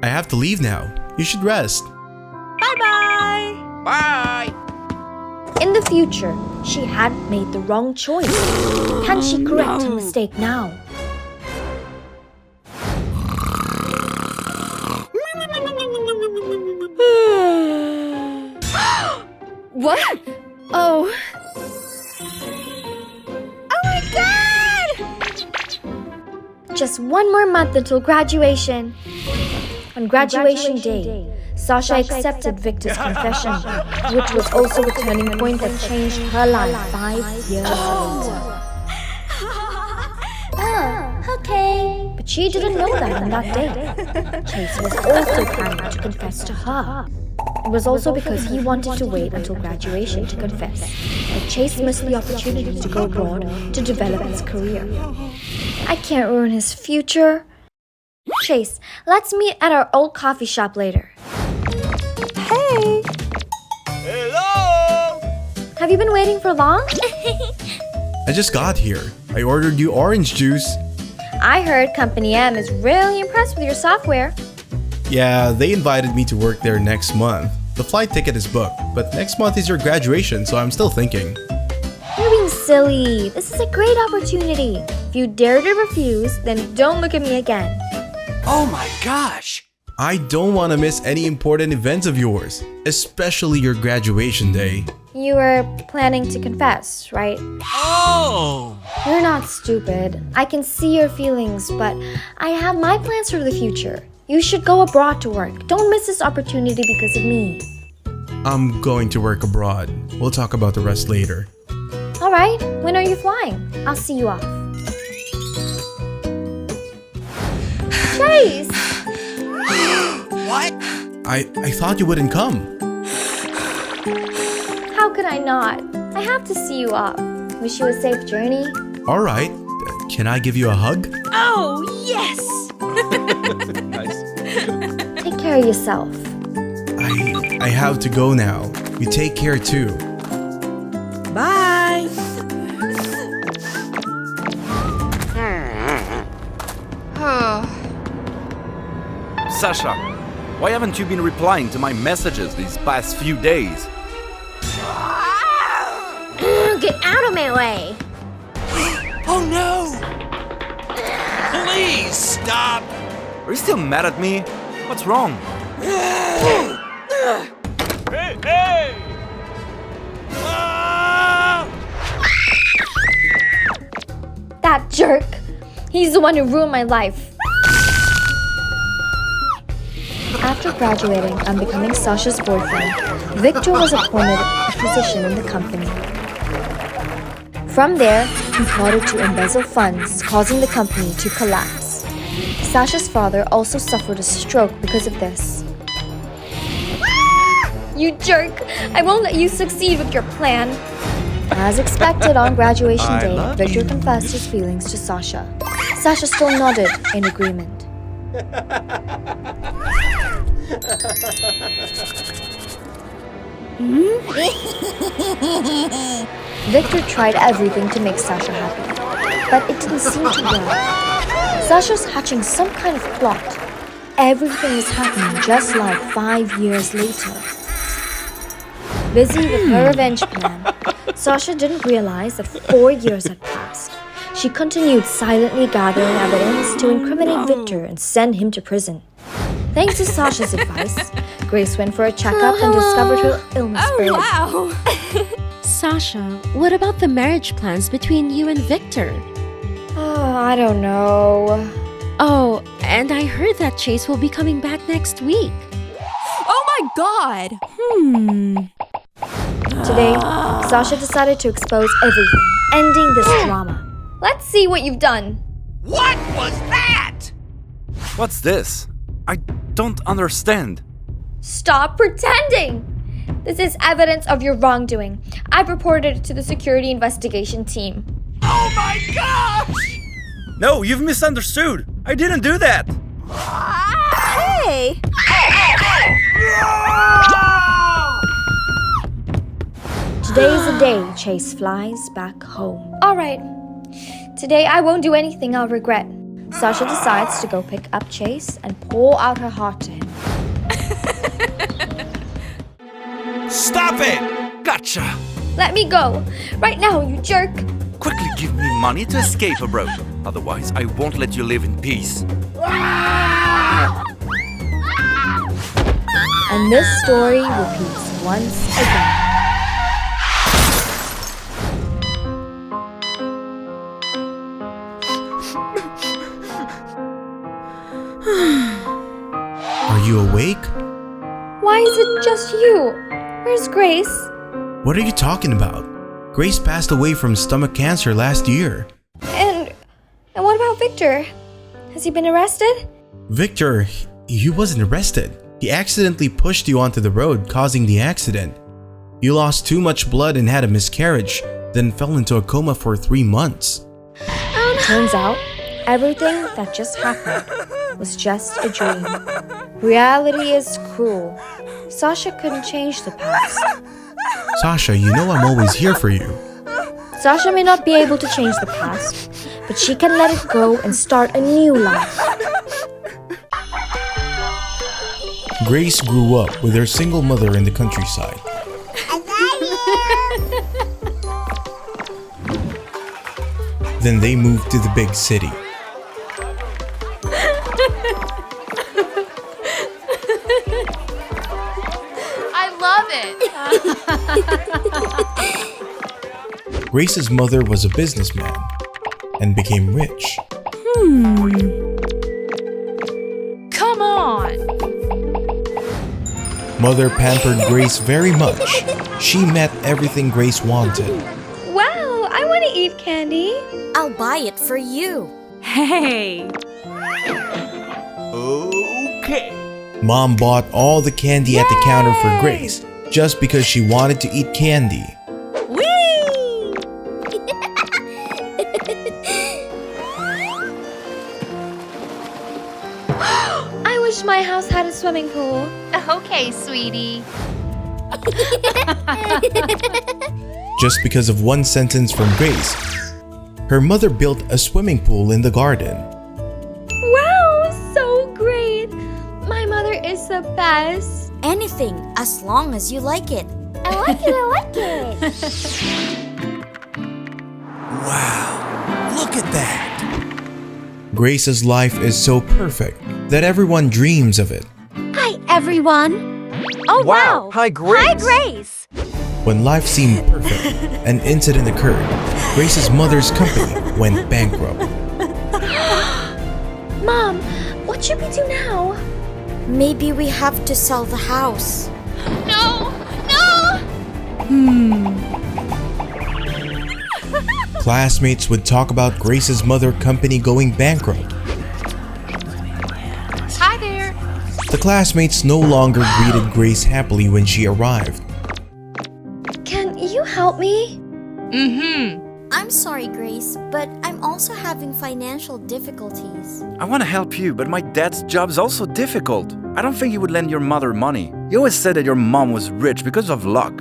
Speaker 18: I have to leave now. You should rest.
Speaker 12: Bye-bye.
Speaker 10: Bye!
Speaker 1: In the future, she had made the wrong choice. Can she correct her mistake now?
Speaker 3: What?
Speaker 1: Oh.
Speaker 12: Oh my god!
Speaker 1: Just one more month until graduation. On graduation day, Sasha accepted Victor's confession, which was also the turning point that changed her life 5 years later.
Speaker 8: Oh, okay.
Speaker 1: But she didn't know that on that day. Chase was also planning to confess to her. It was also because he wanted to wait until graduation to confess, but Chase missed the opportunity to go abroad to develop his career. I can't ruin his future. Chase, let's meet at our old coffee shop later.
Speaker 12: Hey.
Speaker 10: Hello!
Speaker 1: Have you been waiting for long?
Speaker 18: I just got here. I ordered you orange juice.
Speaker 1: I heard Company M is really impressed with your software.
Speaker 18: Yeah, they invited me to work there next month. The flight ticket is booked, but next month is your graduation, so I'm still thinking.
Speaker 1: You're being silly. This is a great opportunity. If you dare to refuse, then don't look at me again.
Speaker 4: Oh my gosh!
Speaker 18: I don't want to miss any important events of yours, especially your graduation day.
Speaker 1: You were planning to confess, right?
Speaker 4: Oh!
Speaker 1: You're not stupid. I can see your feelings, but I have my plans for the future. You should go abroad to work. Don't miss this opportunity because of me.
Speaker 18: I'm going to work abroad. We'll talk about the rest later.
Speaker 21: Alright, when are you flying? I'll see you off. Chase!
Speaker 18: What? I thought you wouldn't come.
Speaker 21: How could I not? I have to see you off. Wish you a safe journey.
Speaker 18: Alright, can I give you a hug?
Speaker 12: Oh, yes!
Speaker 4: Nice.
Speaker 21: Take care of yourself.
Speaker 18: I have to go now. You take care too.
Speaker 12: Bye!
Speaker 4: Sasha, why haven't you been replying to my messages these past few days?
Speaker 21: Get out of my way!
Speaker 18: Oh no! Please stop!
Speaker 4: Are you still mad at me? What's wrong?
Speaker 10: Hey, hey!
Speaker 21: That jerk! He's the one who ruined my life. After graduating and becoming Sasha's boyfriend, Victor was appointed a position in the company. From there, he plotted to embezzle funds, causing the company to collapse. Sasha's father also suffered a stroke because of this. You jerk! I won't let you succeed with your plan! As expected on graduation day, Victor confessed his feelings to Sasha. Sasha still nodded in agreement. Victor tried everything to make Sasha happy, but it didn't seem to work. Sasha's hatching some kind of plot. Everything is happening just like 5 years later. Busy with her revenge plan, Sasha didn't realize that 4 years had passed. She continued silently gathering evidence to incriminate Victor and send him to prison. Thanks to Sasha's advice, Grace went for a checkup and discovered her illness early.
Speaker 3: Wow! Sasha, what about the marriage plans between you and Victor?
Speaker 21: Oh, I don't know.
Speaker 3: Oh, and I heard that Chase will be coming back next week.
Speaker 12: Oh my god!
Speaker 21: Today, Sasha decided to expose everything, ending this drama. Let's see what you've done.
Speaker 13: What was that?
Speaker 4: What's this? I don't understand.
Speaker 21: Stop pretending! This is evidence of your wrongdoing. I've reported it to the security investigation team.
Speaker 13: Oh my gosh!
Speaker 4: No, you've misunderstood. I didn't do that.
Speaker 12: Hey!
Speaker 21: Today is the day Chase flies back home. Alright, today I won't do anything I'll regret. Sasha decides to go pick up Chase and pour out her heart to him.
Speaker 4: Stop it! Gotcha!
Speaker 21: Let me go! Right now, you jerk!
Speaker 4: Quickly give me money to escape abroad. Otherwise, I won't let you live in peace.
Speaker 21: And this story repeats once again.
Speaker 18: Are you awake?
Speaker 21: Why is it just you? Where's Grace?
Speaker 18: What are you talking about? Grace passed away from stomach cancer last year.
Speaker 21: And what about Victor? Has he been arrested?
Speaker 18: Victor, he wasn't arrested. He accidentally pushed you onto the road, causing the accident. You lost too much blood and had a miscarriage, then fell into a coma for 3 months.
Speaker 21: Turns out, everything that just happened was just a dream. Reality is cruel. Sasha couldn't change the past.
Speaker 18: Sasha, you know I'm always here for you.
Speaker 21: Sasha may not be able to change the past, but she can let it go and start a new life.
Speaker 18: Grace grew up with her single mother in the countryside. Then they moved to the big city.
Speaker 12: I love it!
Speaker 18: Grace's mother was a businessman and became rich.
Speaker 12: Come on!
Speaker 18: Mother pampered Grace very much. She met everything Grace wanted.
Speaker 21: Wow!
Speaker 2: buy it for you.
Speaker 12: Hey!
Speaker 13: Okay.
Speaker 6: Mom bought all the candy at the counter for Grace just because she wanted to eat candy.
Speaker 12: Whee!
Speaker 1: I wish my house had a swimming pool.
Speaker 12: Okay, sweetie.
Speaker 6: Just because of one sentence from Grace, her mother built a swimming pool in the garden.
Speaker 1: Wow, so great! My mother is the best.
Speaker 2: Anything, as long as you like it.
Speaker 8: I like it, I like it.
Speaker 6: Wow, look at that! Grace's life is so perfect that everyone dreams of it.
Speaker 8: Hi, everyone. Oh, wow.
Speaker 19: Hi, Grace.
Speaker 8: Hi, Grace.
Speaker 6: When life seemed perfect, an incident occurred. Grace's mother's company went bankrupt.
Speaker 1: Mom, what should we do now?
Speaker 2: Maybe we have to sell the house.
Speaker 12: No! No!
Speaker 6: Classmates would talk about Grace's mother company going bankrupt.
Speaker 12: Hi there!
Speaker 6: The classmates no longer greeted Grace happily when she arrived.
Speaker 1: Can you help me?
Speaker 2: I'm sorry, Grace, but I'm also having financial difficulties.
Speaker 4: I want to help you, but my dad's job is also difficult. I don't think you would lend your mother money. You always said that your mom was rich because of luck.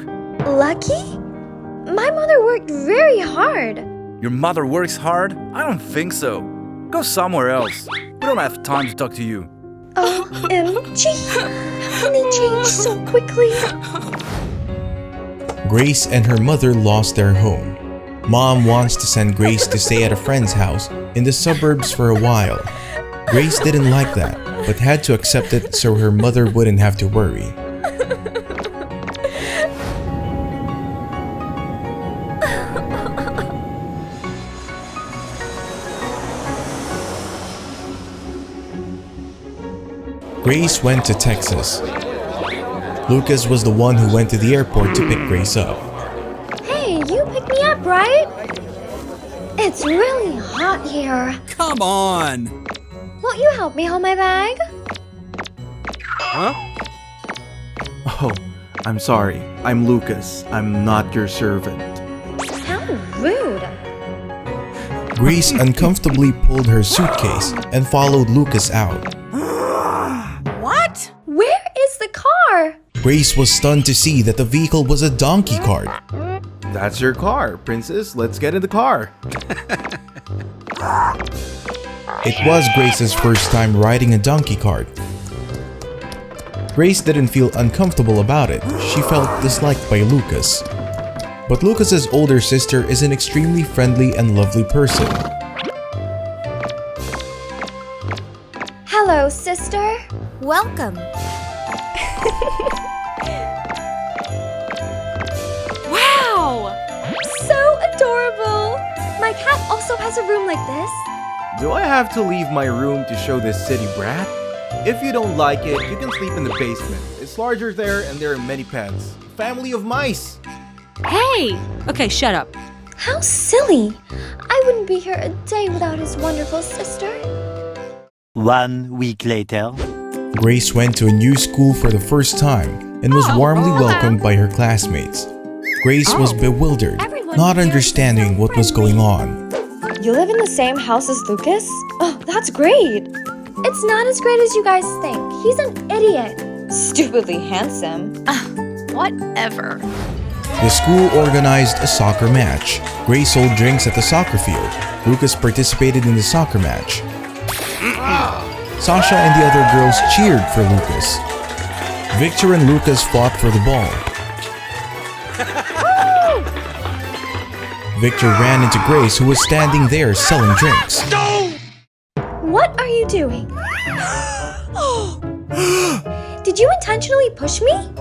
Speaker 1: Lucky? My mother worked very hard.
Speaker 4: Your mother works hard? I don't think so. Go somewhere else. We don't have time to talk to you.
Speaker 1: OMG! How can they change so quickly?
Speaker 6: Grace and her mother lost their home. Mom wants to send Grace to stay at a friend's house in the suburbs for a while. Grace didn't like that, but had to accept it so her mother wouldn't have to worry. Grace went to Texas. Lucas was the one who went to the airport to pick Grace up.
Speaker 1: Hey, you picked me up, right? It's really hot here.
Speaker 9: Come on!
Speaker 1: Won't you help me hold my bag?
Speaker 9: Huh?
Speaker 17: Oh, I'm sorry. I'm Lucas. I'm not your servant.
Speaker 1: How rude.
Speaker 6: Grace uncomfortably pulled her suitcase and followed Lucas out.
Speaker 1: What? Where is the car?
Speaker 6: Grace was stunned to see that the vehicle was a donkey cart.
Speaker 17: That's your car, princess. Let's get in the car.
Speaker 6: It was Grace's first time riding a donkey cart. Grace didn't feel uncomfortable about it. She felt disliked by Lucas. But Lucas's older sister is an extremely friendly and lovely person.
Speaker 1: Hello, sister.
Speaker 2: Welcome.
Speaker 12: Wow!
Speaker 1: So adorable. My cat also has a room like this.
Speaker 17: Do I have to leave my room to show this city brat? If you don't like it, you can sleep in the basement. It's larger there and there are many pets. Family of mice.
Speaker 12: Hey! Okay, shut up.
Speaker 1: How silly. I wouldn't be here a day without his wonderful sister.
Speaker 22: 1 week later.
Speaker 6: Grace went to a new school for the first time and was warmly welcomed by her classmates. Grace was bewildered, not understanding what was going on.
Speaker 1: You live in the same house as Lucas? Oh, that's great. It's not as great as you guys think. He's an idiot. Stupidly handsome.
Speaker 12: Whatever.
Speaker 6: The school organized a soccer match. Grace sold drinks at the soccer field. Lucas participated in the soccer match. Sasha and the other girls cheered for Lucas. Victor and Lucas fought for the ball. Victor ran into Grace, who was standing there selling drinks.
Speaker 1: What are you doing? Did you intentionally push me?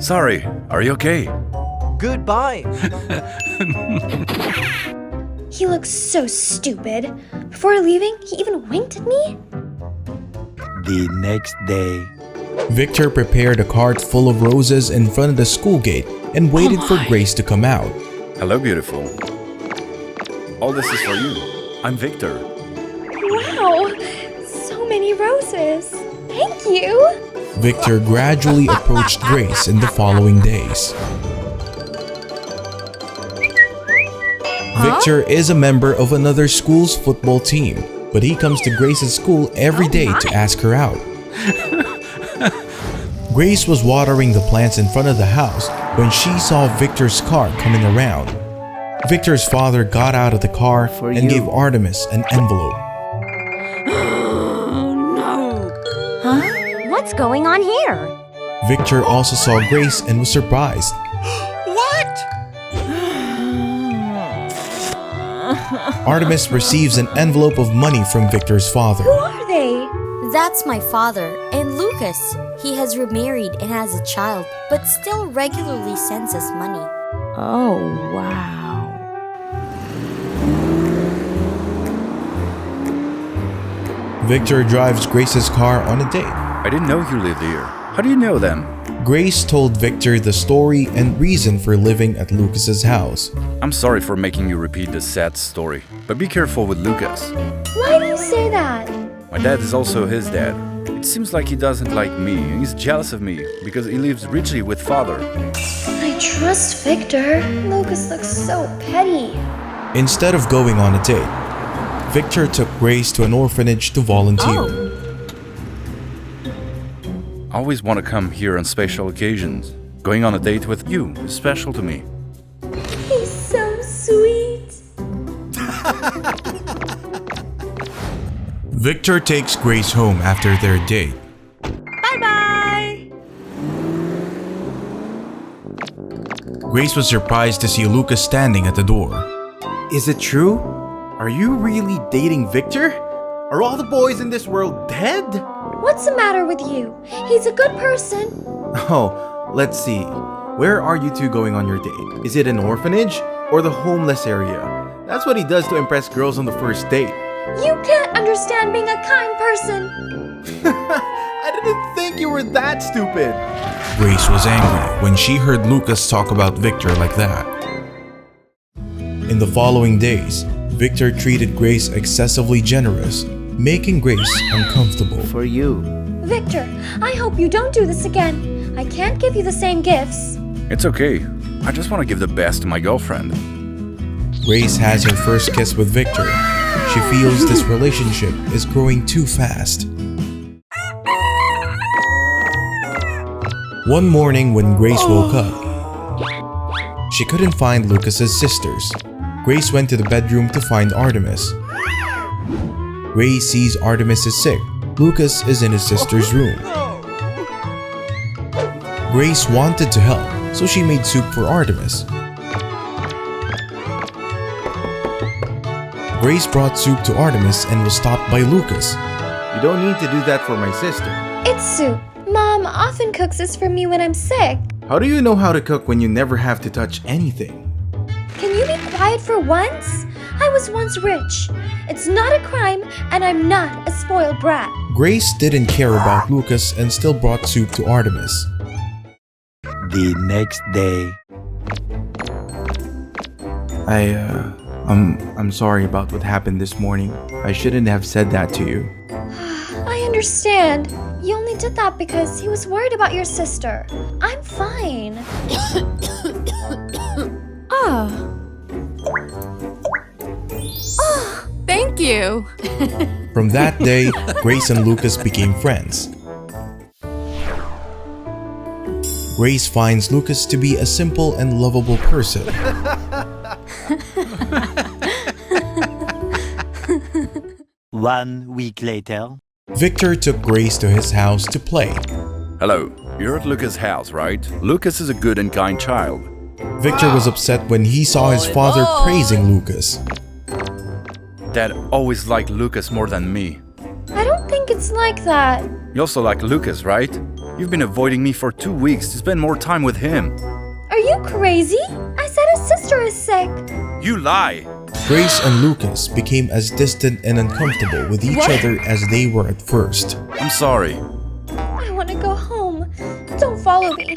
Speaker 4: Sorry, are you okay?
Speaker 19: Goodbye.
Speaker 1: He looks so stupid. Before leaving, he even winked at me.
Speaker 22: The next day.
Speaker 6: Victor prepared a cart full of roses in front of the school gate and waited for Grace to come out.
Speaker 4: Hello, beautiful. All this is for you. I'm Victor.
Speaker 1: Wow, so many roses. Thank you.
Speaker 6: Victor gradually approached Grace in the following days. Victor is a member of another school's football team, but he comes to Grace's school every day to ask her out. Grace was watering the plants in front of the house when she saw Victor's car coming around. Victor's father got out of the car and gave Artemis an envelope.
Speaker 8: Oh no! Huh? What's going on here?
Speaker 6: Victor also saw Grace and was surprised. Artemis receives an envelope of money from Victor's father.
Speaker 1: Who are they?
Speaker 2: That's my father, and Lucas. He has remarried and has a child, but still regularly sends us money.
Speaker 8: Oh, wow.
Speaker 6: Victor drives Grace's car on a date.
Speaker 4: I didn't know you lived here. How do you know them?
Speaker 6: Grace told Victor the story and reason for living at Lucas's house.
Speaker 4: I'm sorry for making you repeat this sad story, but be careful with Lucas.
Speaker 1: Why do you say that?
Speaker 4: My dad is also his dad. It seems like he doesn't like me and he's jealous of me because he lives richly with father.
Speaker 1: I trust Victor. Lucas looks so petty.
Speaker 6: Instead of going on a date, Victor took Grace to an orphanage to volunteer.
Speaker 4: I always want to come here on special occasions. Going on a date with you is special to me.
Speaker 1: He's so sweet.
Speaker 6: Victor takes Grace home after their date.
Speaker 12: Bye-bye!
Speaker 6: Grace was surprised to see Lucas standing at the door.
Speaker 17: Is it true? Are you really dating Victor? Are all the boys in this world dead?
Speaker 1: What's the matter with you? He's a good person.
Speaker 17: Oh, let's see. Where are you two going on your date? Is it an orphanage or the homeless area? That's what he does to impress girls on the first date.
Speaker 1: You can't understand being a kind person.
Speaker 17: I didn't think you were that stupid.
Speaker 6: Grace was angry when she heard Lucas talk about Victor like that. In the following days, Victor treated Grace excessively generous, making Grace uncomfortable.
Speaker 22: For you.
Speaker 1: Victor, I hope you don't do this again. I can't give you the same gifts.
Speaker 4: It's okay. I just want to give the best to my girlfriend.
Speaker 6: Grace has her first kiss with Victor. She feels this relationship is growing too fast. One morning when Grace woke up, she couldn't find Lucas's sisters. Grace went to the bedroom to find Artemis. Grace sees Artemis is sick. Lucas is in his sister's room. Grace wanted to help, so she made soup for Artemis. Grace brought soup to Artemis and was stopped by Lucas.
Speaker 17: You don't need to do that for my sister.
Speaker 1: It's soup. Mom often cooks this for me when I'm sick.
Speaker 17: How do you know how to cook when you never have to touch anything?
Speaker 1: Can you be quiet for once? I was once rich. It's not a crime, and I'm not a spoiled brat.
Speaker 6: Grace didn't care about Lucas and still brought soup to Artemis.
Speaker 22: The next day.
Speaker 17: I'm sorry about what happened this morning. I shouldn't have said that to you.
Speaker 1: I understand. You only did that because he was worried about your sister. I'm fine.
Speaker 12: Thank you.
Speaker 6: From that day, Grace and Lucas became friends. Grace finds Lucas to be a simple and lovable person.
Speaker 22: One week later.
Speaker 6: Victor took Grace to his house to play.
Speaker 4: Hello, you're at Lucas' house, right? Lucas is a good and kind child.
Speaker 6: Victor was upset when he saw his father praising Lucas.
Speaker 4: Dad always liked Lucas more than me.
Speaker 1: I don't think it's like that.
Speaker 4: You also like Lucas, right? You've been avoiding me for 2 weeks to spend more time with him.
Speaker 1: Are you crazy? I said his sister is sick.
Speaker 4: You lie!
Speaker 6: Grace and Lucas became as distant and uncomfortable with each other as they were at first.
Speaker 4: I'm sorry.
Speaker 1: I want to go home. Don't follow me.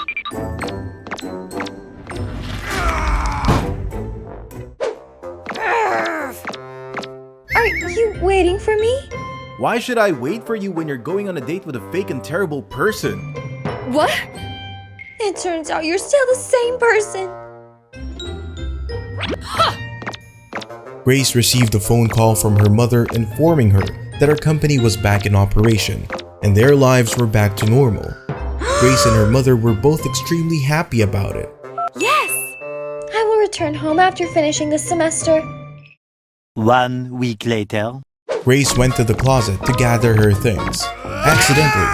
Speaker 1: Waiting for me?
Speaker 17: Why should I wait for you when you're going on a date with a fake and terrible person?
Speaker 1: What? It turns out you're still the same person.
Speaker 6: Grace received a phone call from her mother informing her that her company was back in operation and their lives were back to normal. Grace and her mother were both extremely happy about it.
Speaker 1: Yes! I will return home after finishing this semester.
Speaker 22: 1 week later.
Speaker 6: Grace went to the closet to gather her things. Accidentally,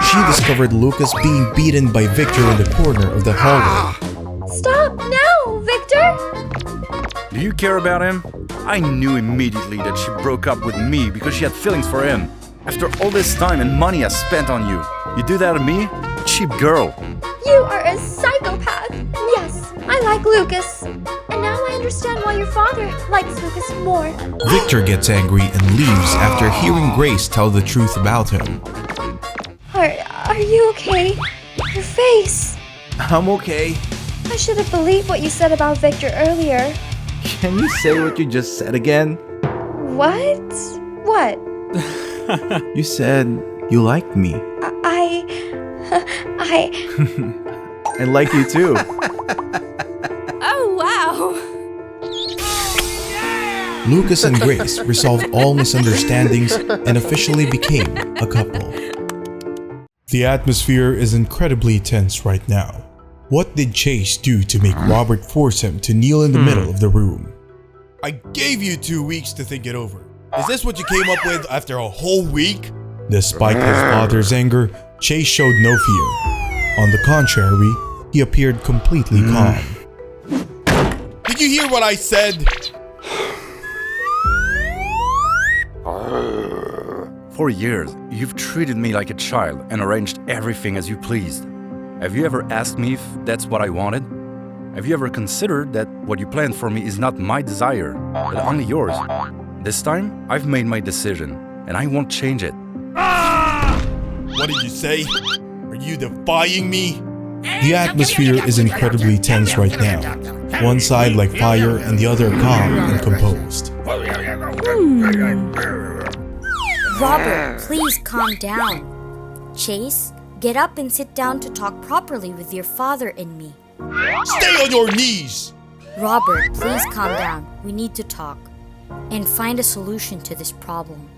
Speaker 6: she discovered Lucas being beaten by Victor in the corner of the hallway.
Speaker 1: Stop now, Victor!
Speaker 4: Do you care about him? I knew immediately that she broke up with me because she had feelings for him. After all this time and money I spent on you, you do that to me? Cheap girl.
Speaker 1: You are a psychopath. Yes, I like Lucas. And now I understand why your father likes Lucas more.
Speaker 6: Victor gets angry and leaves after hearing Grace tell the truth about him.
Speaker 1: Are you okay? Your face.
Speaker 17: I'm okay.
Speaker 1: I should have believed what you said about Victor earlier.
Speaker 17: Can you say what you just said again?
Speaker 1: What? What?
Speaker 17: You said you liked me. I like you too.
Speaker 12: Oh, wow.
Speaker 6: Lucas and Grace resolved all misunderstandings and officially became a couple. The atmosphere is incredibly tense right now. What did Chase do to make Robert force him to kneel in the middle of the room?
Speaker 11: I gave you 2 weeks to think it over. Is this what you came up with after a whole week?
Speaker 6: Despite his father's anger, Chase showed no fear. On the contrary, he appeared completely calm.
Speaker 11: Did you hear what I said?
Speaker 4: For years, you've treated me like a child and arranged everything as you pleased. Have you ever asked me if that's what I wanted? Have you ever considered that what you planned for me is not my desire, but only yours? This time, I've made my decision, and I won't change it.
Speaker 11: What did you say? Are you defying me?
Speaker 6: The atmosphere is incredibly tense right now. One side like fire and the other calm and composed.
Speaker 2: Robert, please calm down. Chase, get up and sit down to talk properly with your father and me.
Speaker 11: Stay on your knees!
Speaker 2: Robert, please calm down. We need to talk and find a solution to this problem.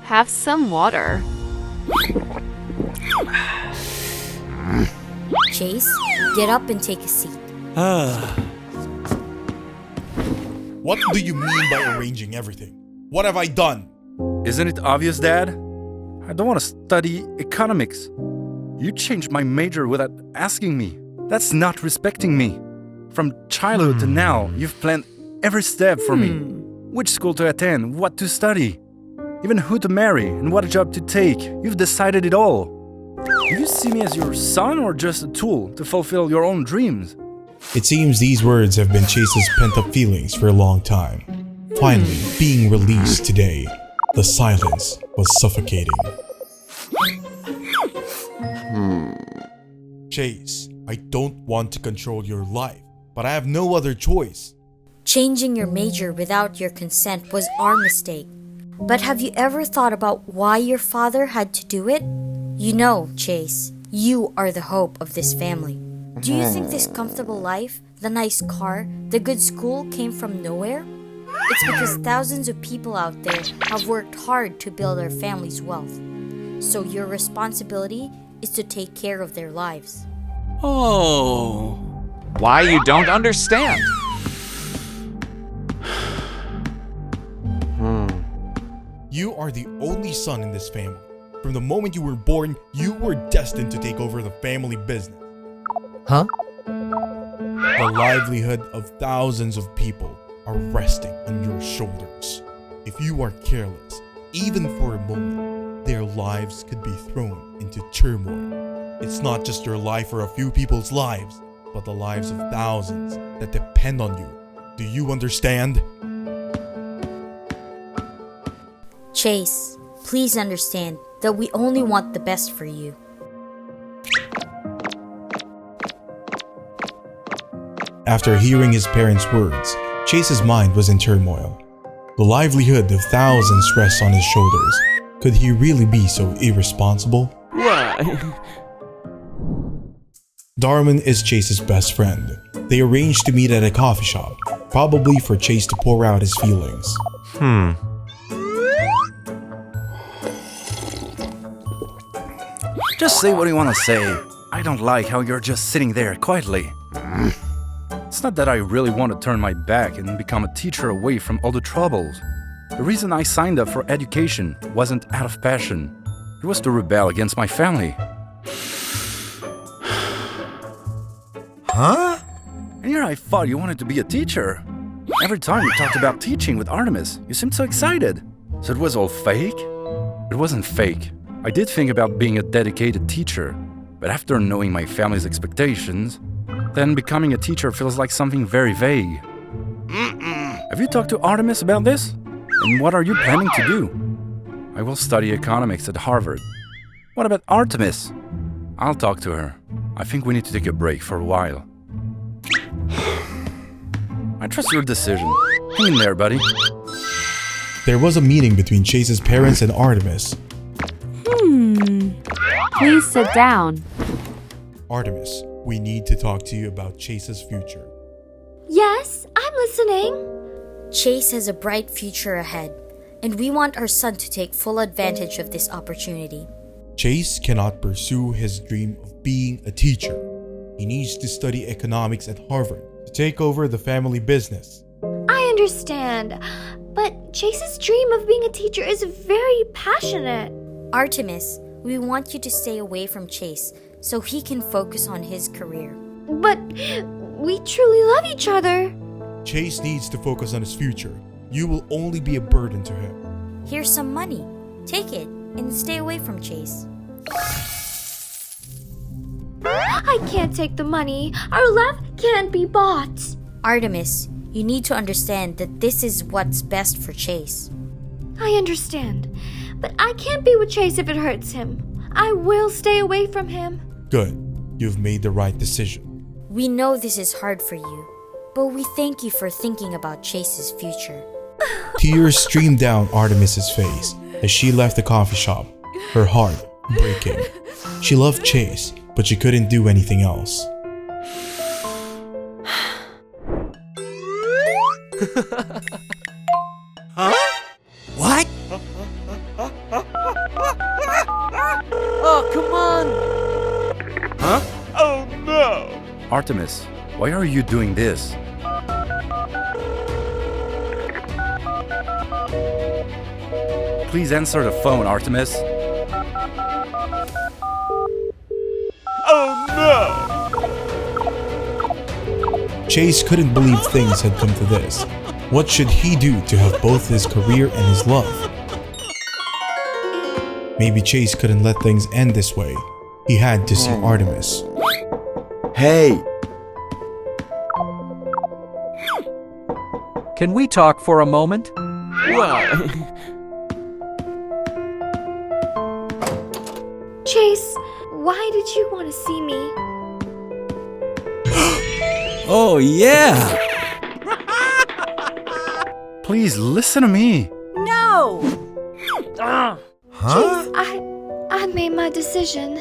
Speaker 12: Have some water.
Speaker 2: Chase, get up and take a seat.
Speaker 11: What do you mean by arranging everything? What have I done?
Speaker 4: Isn't it obvious, Dad? I don't want to study economics. You changed my major without asking me. That's not respecting me. From childhood to now, you've planned every step for me. Which school to attend, what to study, even who to marry and what job to take. You've decided it all. Do you see me as your son or just a tool to fulfill your own dreams?
Speaker 6: It seems these words have been Chase's pent-up feelings for a long time. Finally, being released today, the silence was suffocating.
Speaker 11: Chase, I don't want to control your life, but I have no other choice.
Speaker 2: Changing your major without your consent was our mistake. But have you ever thought about why your father had to do it? You know, Chase, you are the hope of this family. Do you think this comfortable life, the nice car, the good school came from nowhere? It's because thousands of people out there have worked hard to build our family's wealth. So your responsibility is to take care of their lives.
Speaker 5: Oh. Why you don't understand?
Speaker 11: You are the only son in this family. From the moment you were born, you were destined to take over the family business.
Speaker 5: Huh?
Speaker 11: The livelihood of thousands of people are resting on your shoulders. If you are careless, even for a moment, their lives could be thrown into turmoil. It's not just your life or a few people's lives, but the lives of thousands that depend on you. Do you understand?
Speaker 2: Chase, please understand that we only want the best for you.
Speaker 6: After hearing his parents' words, Chase's mind was in turmoil. The livelihood of thousands rests on his shoulders. Could he really be so irresponsible?
Speaker 7: Why?
Speaker 6: Darwin is Chase's best friend. They arranged to meet at a coffee shop, probably for Chase to pour out his feelings.
Speaker 4: Just say what you want to say. I don't like how you're just sitting there quietly. It's not that I really want to turn my back and become a teacher away from all the troubles. The reason I signed up for education wasn't out of passion. It was to rebel against my family.
Speaker 6: Huh?
Speaker 4: And here I thought you wanted to be a teacher. Every time you talked about teaching with Artemis, you seemed so excited. So it was all fake? It wasn't fake. I did think about being a dedicated teacher, but after knowing my family's expectations, then becoming a teacher feels like something very vague. Have you talked to Artemis about this? And what are you planning to do? I will study economics at Harvard. What about Artemis? I'll talk to her. I think we need to take a break for a while. I trust your decision. Hang in there, buddy.
Speaker 6: There was a meeting between Chase's parents and Artemis.
Speaker 12: Please sit down.
Speaker 11: Artemis, we need to talk to you about Chase's future.
Speaker 21: Yes, I'm listening.
Speaker 2: Chase has a bright future ahead, and we want our son to take full advantage of this opportunity.
Speaker 6: Chase cannot pursue his dream of being a teacher. He needs to study economics at Harvard to take over the family business.
Speaker 21: I understand, but Chase's dream of being a teacher is very passionate.
Speaker 2: Artemis, we want you to stay away from Chase so he can focus on his career.
Speaker 21: But we truly love each other.
Speaker 6: Chase needs to focus on his future. You will only be a burden to him.
Speaker 2: Here's some money. Take it and stay away from Chase.
Speaker 21: I can't take the money. Our love can't be bought.
Speaker 2: Artemis, you need to understand that this is what's best for Chase.
Speaker 21: I understand, but I can't be with Chase if it hurts him. I will stay away from him.
Speaker 6: Good. You've made the right decision.
Speaker 2: We know this is hard for you, but we thank you for thinking about Chase's future.
Speaker 6: Tears streamed down Artemis's face as she left the coffee shop, her heart breaking. She loved Chase, but she couldn't do anything else.
Speaker 9: Huh? What?
Speaker 7: Oh, come on!
Speaker 4: Huh?
Speaker 13: Oh no!
Speaker 4: Artemis, why are you doing this? Please answer the phone, Artemis.
Speaker 13: Oh no!
Speaker 6: Chase couldn't believe things had come to this. What should he do to have both his career and his love? Maybe Chase couldn't let things end this way. He had to see Artemis.
Speaker 9: Hey! Can we talk for a moment?
Speaker 7: Well,
Speaker 21: Chase, why did you want to see me?
Speaker 9: Oh, yeah!
Speaker 4: Please listen to me.
Speaker 8: No!
Speaker 21: Chase, I made my decision.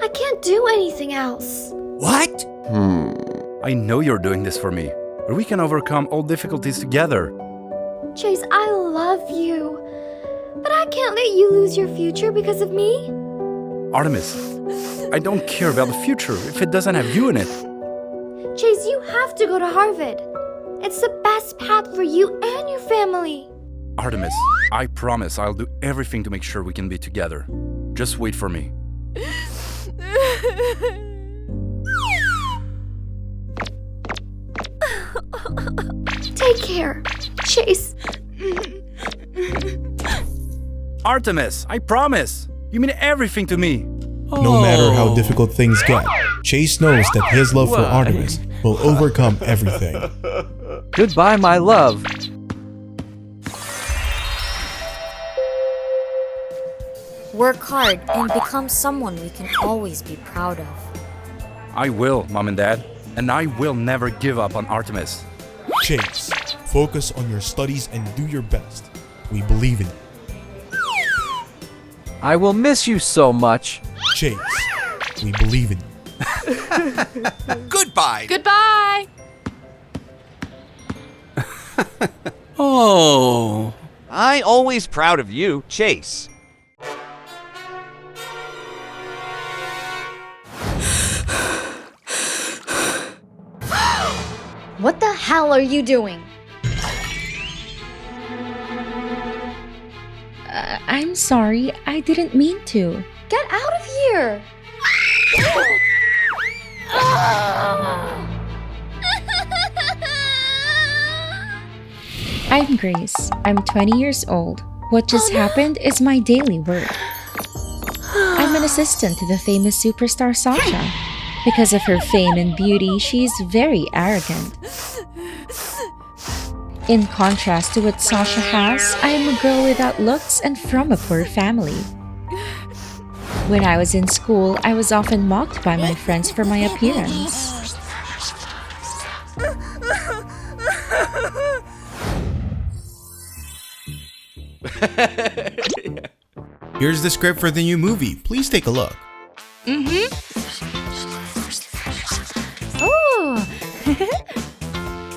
Speaker 21: I can't do anything else.
Speaker 9: What?
Speaker 4: I know you're doing this for me, but we can overcome all difficulties together.
Speaker 21: Chase, I love you. But I can't let you lose your future because of me.
Speaker 4: Artemis, I don't care about the future if it doesn't have you in it.
Speaker 21: Chase, you have to go to Harvard. It's the best path for you and your family.
Speaker 4: Artemis, I promise I'll do everything to make sure we can be together. Just wait for me.
Speaker 21: Take care, Chase.
Speaker 4: Artemis, I promise! You mean everything to me!
Speaker 6: No matter how difficult things get, Chase knows that his love for Artemis will overcome everything.
Speaker 9: Goodbye, my love.
Speaker 2: Work hard and become someone we can always be proud of.
Speaker 4: I will, Mom and Dad, and I will never give up on Artemis.
Speaker 11: Chase, focus on your studies and do your best. We believe in you.
Speaker 9: I will miss you so much.
Speaker 11: Chase, we believe in you.
Speaker 5: Goodbye.
Speaker 19: Goodbye.
Speaker 5: Oh. I always proud of you, Chase.
Speaker 1: What the hell are you doing?
Speaker 3: I'm sorry, I didn't mean to.
Speaker 1: Get out of here!
Speaker 3: I'm Grace. I'm 20 years old. What just happened is my daily work. I'm an assistant to the famous superstar Sasha. Because of her fame and beauty, she's very arrogant. In contrast to what Sasha has, I am a girl without looks and from a poor family. When I was in school, I was often mocked by my friends for my appearance.
Speaker 6: Here's the script for the new movie. Please take a look.
Speaker 1: Oh!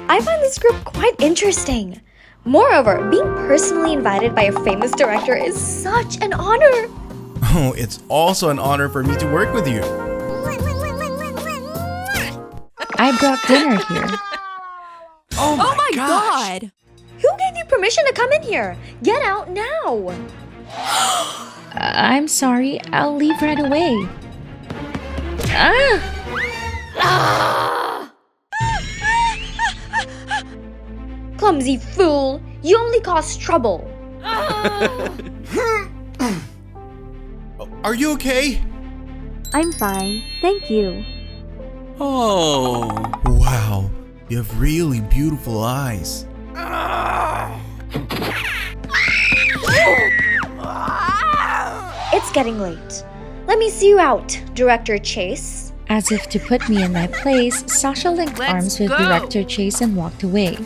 Speaker 1: I find this group quite interesting. Moreover, being personally invited by a famous director is such an honor.
Speaker 6: Oh, it's also an honor for me to work with you.
Speaker 3: I brought dinner here.
Speaker 19: Oh my god!
Speaker 1: Who gave you permission to come in here? Get out now!
Speaker 3: I'm sorry, I'll leave right away.
Speaker 1: Clumsy fool! You only cause trouble!
Speaker 6: Are you okay?
Speaker 2: I'm fine, thank you.
Speaker 5: Oh.
Speaker 6: Wow, you have really beautiful eyes.
Speaker 1: It's getting late. Let me see you out, Director Chase.
Speaker 3: As if to put me in my place, Sasha linked arms with Director Chase and walked away.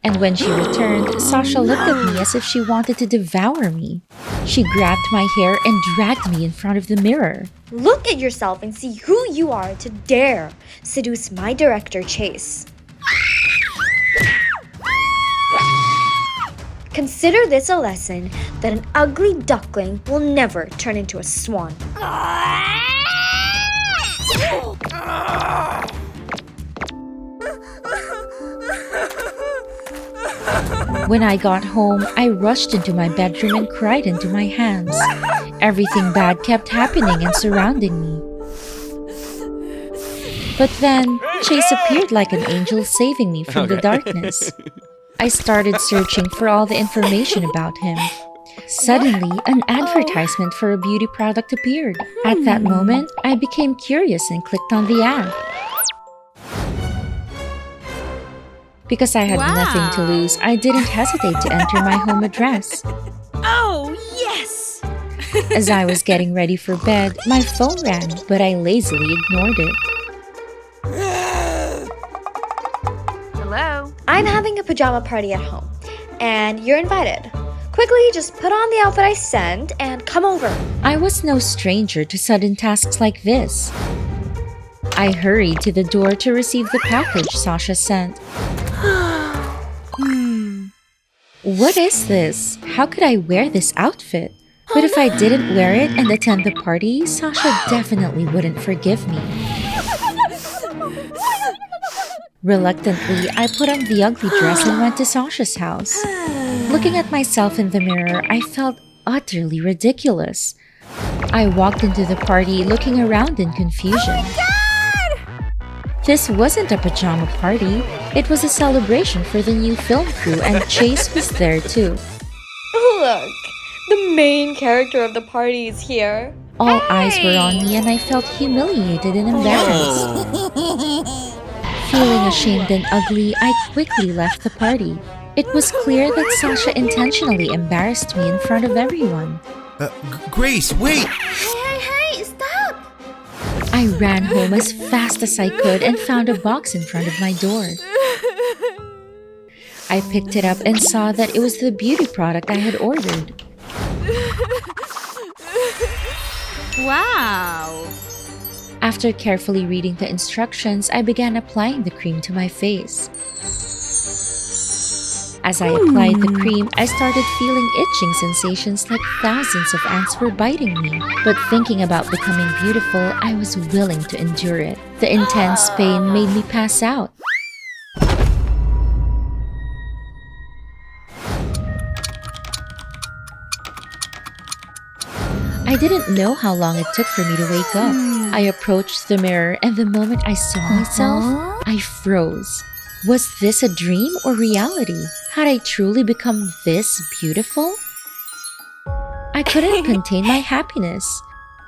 Speaker 3: And when she returned, Sasha looked at me as if she wanted to devour me. She grabbed my hair and dragged me in front of the mirror.
Speaker 1: Look at yourself and see who you are to dare seduce my Director Chase. Consider this a lesson that an ugly duckling will never turn into a swan.
Speaker 3: When I got home, I rushed into my bedroom and cried into my hands. Everything bad kept happening and surrounding me. But then, Chase appeared like an angel saving me from the darkness. I started searching for all the information about him. Suddenly, an advertisement for a beauty product appeared. At that moment, I became curious and clicked on the ad. Because I had nothing to lose, I didn't hesitate to enter my home address.
Speaker 19: Oh, yes!
Speaker 3: As I was getting ready for bed, my phone rang, but I lazily ignored it.
Speaker 19: Hello?
Speaker 1: I'm having a pajama party at home, and you're invited. Quickly, just put on the outfit I sent and come over.
Speaker 3: I was no stranger to sudden tasks like this. I hurried to the door to receive the package Sasha sent. What is this? How could I wear this outfit? But if I didn't wear it and attend the party, Sasha definitely wouldn't forgive me. Reluctantly, I put on the ugly dress and went to Sasha's house. Looking at myself in the mirror, I felt utterly ridiculous. I walked into the party looking around in confusion. This wasn't a pajama party. It was a celebration for the new film crew, and Chase was there too.
Speaker 1: Look, the main character of the party is here.
Speaker 3: All eyes were on me and I felt humiliated and embarrassed. Feeling ashamed and ugly, I quickly left the party. It was clear that Sasha intentionally embarrassed me in front of everyone.
Speaker 6: Grace, wait!
Speaker 1: Hey, stop!
Speaker 3: I ran home as fast as I could and found a box in front of my door. I picked it up and saw that it was the beauty product I had ordered.
Speaker 19: Wow.
Speaker 3: After carefully reading the instructions, I began applying the cream to my face. As I applied the cream, I started feeling itching sensations like thousands of ants were biting me. But thinking about becoming beautiful, I was willing to endure it. The intense pain made me pass out. I didn't know how long it took for me to wake up. I approached the mirror, and the moment I saw myself, I froze. Was this a dream or reality? Had I truly become this beautiful? I couldn't contain my happiness.